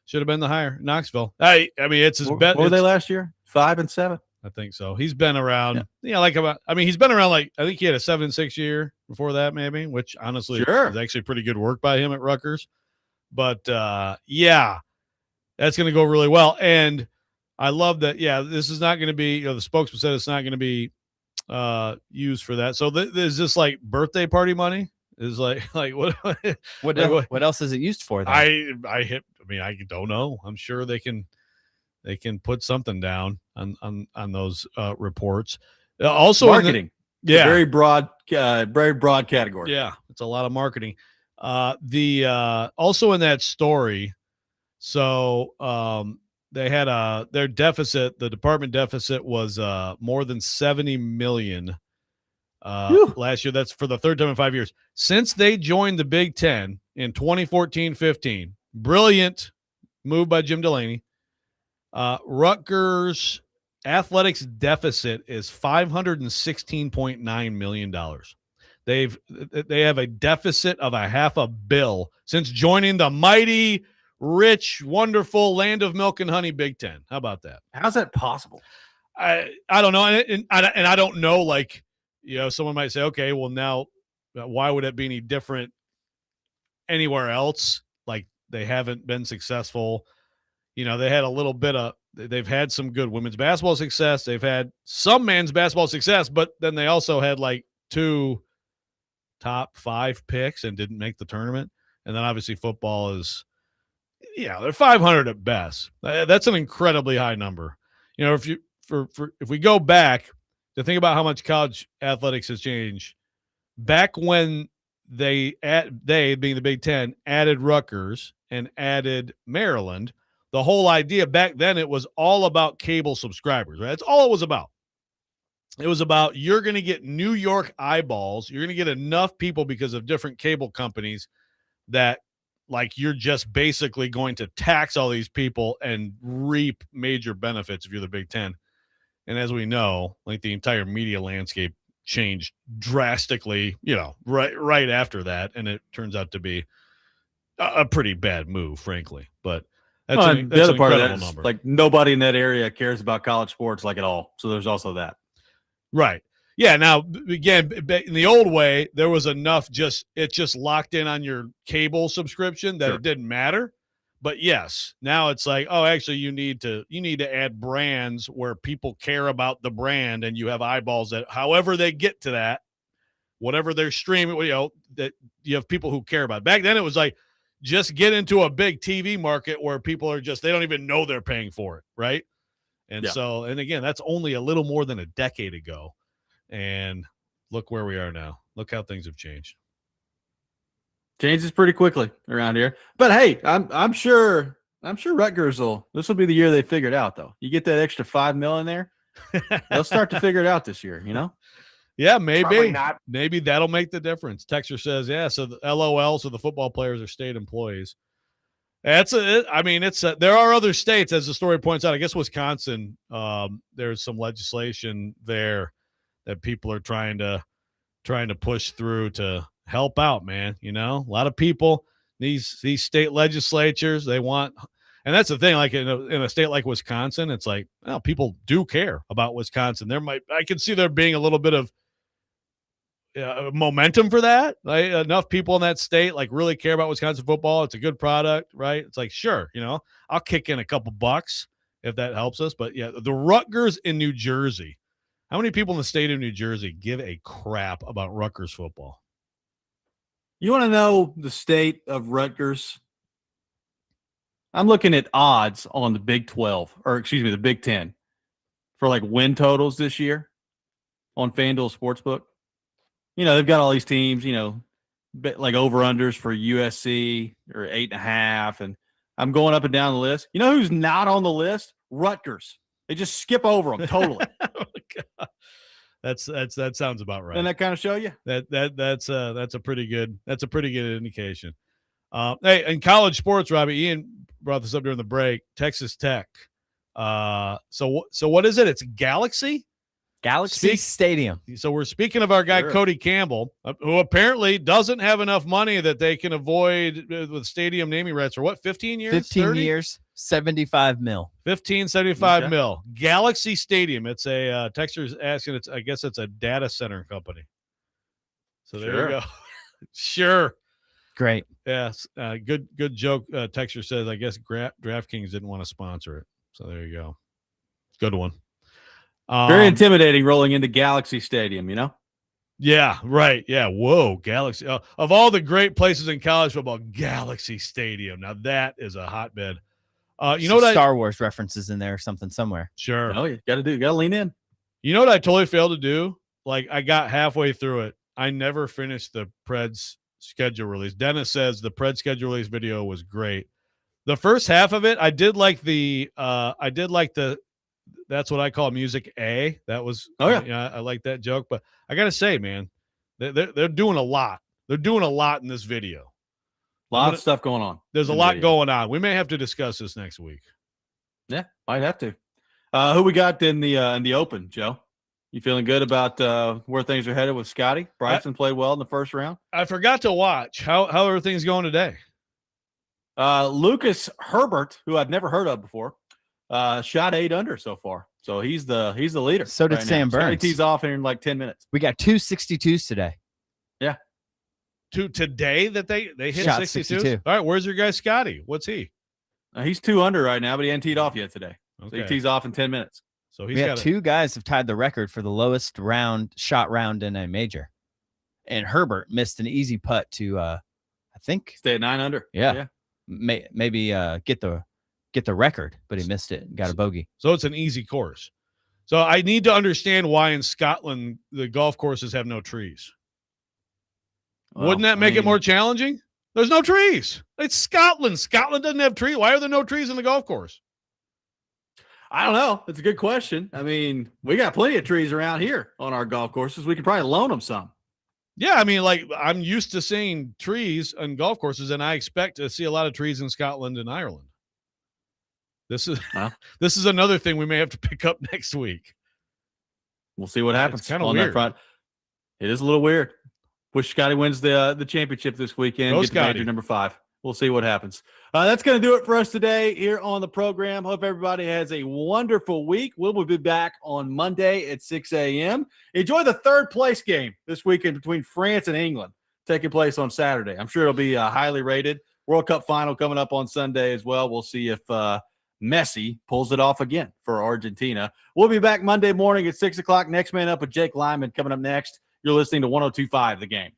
should have been the hire Knoxville. I mean, it's his bet. What were they last year? 5-7. I think so. He's been around. Yeah, he's been around. I think he had a 7-6 year before that, maybe, which honestly is actually pretty good work by him at Rutgers. But yeah, that's going to go really well. And I love that. Yeah, this is not going to be. The spokesman said it's not going to be used for that. So is this like birthday party money? Is what? What else is it used for? Then? I don't know. I'm sure they can put something down on those reports. Also, marketing. Very broad category. Yeah, it's a lot of marketing. Also in that story, so they had their deficit. The department deficit was more than $70 million last year. That's for the third time in 5 years since they joined the Big Ten in 2014-15. Brilliant move by Jim Delaney. Rutgers athletics deficit is $516.9 million. They have a deficit of $500 million since joining the mighty, rich, wonderful land of milk and honey Big Ten. How about that? How's that possible? I don't know, and I don't know. Someone might say, okay, well now, why would it be any different anywhere else? Like they haven't been successful. They had a little bit of. They've had some good women's basketball success. They've had some men's basketball success, but then they also had 2 top 5 picks and didn't make the tournament. And then obviously football is, they're 500 at best. That's an incredibly high number. If we go back to think about how much college athletics has changed, back when they being the Big Ten added Rutgers and added Maryland, the whole idea back then, it was all about cable subscribers, right? That's all it was about. It was about you're going to get New York eyeballs. You're going to get enough people because of different cable companies that you're just basically going to tax all these people and reap major benefits if you're the Big Ten. And as we know, the entire media landscape changed drastically, right after that. And it turns out to be a pretty bad move, frankly. But that's the other part of that number. Is nobody in that area cares about college sports at all. So there's also that. Right. Yeah. Now, again, in the old way, there was enough it just locked in on your cable subscription that it didn't matter. But yes, now it's actually you need to add brands where people care about the brand and you have eyeballs that however they get to that, whatever they're streaming, that you have people who care about it. Back then it was just get into a big TV market where people are they don't even know they're paying for it. Right. And and again, that's only a little more than a decade ago. And look where we are now. Look how things have changed. Changes pretty quickly around here. But hey, I'm sure Rutgers this will be the year they figure it out though. You get that extra $5 million there, they'll start to figure it out this year, Yeah, maybe. Probably not. Maybe that'll make the difference. Texter says, yeah, so the LOL, so the football players are state employees. There are other states, as the story points out. I guess Wisconsin, there's some legislation there that people are trying to push through to help out, man. You know, a lot of people, these state legislatures, they want, and that's the thing, like in a state like Wisconsin, it's like, well, people do care about Wisconsin. I can see there being a little bit of momentum for that. Like, enough people in that state like really care about Wisconsin football. It's a good product, right? It's like, sure, you know, I'll kick in a couple bucks if that helps us. But yeah, the Rutgers in New Jersey. How many people in the state of New Jersey give a crap about Rutgers football? You want to know the state of Rutgers? I'm looking at odds on the Big 12, or excuse me, the Big 10 for like win totals this year on FanDuel Sportsbook. You know, they've got all these teams, you know, like over-unders for USC or 8.5. And I'm going up and down the list. You know who's not on the list? Rutgers. They just skip over them totally. Oh, God. That sounds about right. Doesn't that kind of show you? That's a pretty good indication. Hey, in college sports, Robbie, Ian brought this up during the break. Texas Tech. So what is it? It's Galaxy Stadium. So we're speaking of our guy, sure, Cody Campbell, who apparently doesn't have enough money that they can avoid with stadium naming rights for what, 15 years? 15 30? years, 75 mil. 75 mil. Galaxy Stadium. It's a Texter's asking. I guess it's a data center company. So there you go. Sure. Great. Yes. Good joke. Texter says, I guess DraftKings didn't want to sponsor it. So there you go. Good one. Very intimidating rolling into Galaxy Stadium, you know? Yeah, right. Yeah. Whoa, Galaxy. Of all the great places in college football, Galaxy Stadium. Now that is a hotbed. You know what? Star Wars references in there or something somewhere. Sure. Oh, you got to lean in. You know what I totally failed to do? Like, I got halfway through it. I never finished the Preds schedule release. Dennis says the Preds schedule release video was great. The first half of it, I did like the that's what I call music A. That was, I like that joke. But I got to say, man, they're doing a lot. They're doing a lot in this video. A lot of stuff going on. There's a lot going on. We may have to discuss this next week. Yeah, might have to. Who we got in the Open, Joe? You feeling good about where things are headed with Scotty? Bryson played well in the first round. I forgot to watch. How are things going today? Lucas Herbert, who I've never heard of before, shot 8 under so far. So he's the leader. So did Sam Burns. Scotty tees off in like 10 minutes. We got 2 62s today. Yeah. Today that they hit shot 62? All right, where's your guy Scotty? What's he? He's 2 under right now, but he hasn't teed off yet today. Okay. So he tees off in 10 minutes. So we got 2 guys have tied the record for the lowest shot round in a major. And Herbert missed an easy putt to I think stay at 9 under. Yeah. Maybe get the record, but he missed it and got a bogey. So it's an easy course. So I need to understand why in Scotland the golf courses have no trees. Well, wouldn't that make it more challenging? There's no trees. It's Scotland. Scotland doesn't have trees. Why are there no trees in the golf course? I don't know. It's a good question. I mean, we got plenty of trees around here on our golf courses. We could probably loan them some. Yeah, I mean, like, I'm used to seeing trees on golf courses, and I expect to see a lot of trees in Scotland and Ireland. This is another thing we may have to pick up next week. We'll see what happens kind of on weird. That front. It is a little weird. Wish Scotty wins the championship this weekend. Get to major number 5. We'll see what happens. That's going to do it for us today here on the program. Hope everybody has a wonderful week. We'll be back on Monday at 6 a.m. Enjoy the third place game this weekend between France and England taking place on Saturday. I'm sure it'll be highly rated. World Cup final coming up on Sunday as well. We'll see if Messi pulls it off again for Argentina. We'll be back Monday morning at 6 o'clock. Next Man Up with Jake Lyman coming up next. You're listening to 102.5 The Game.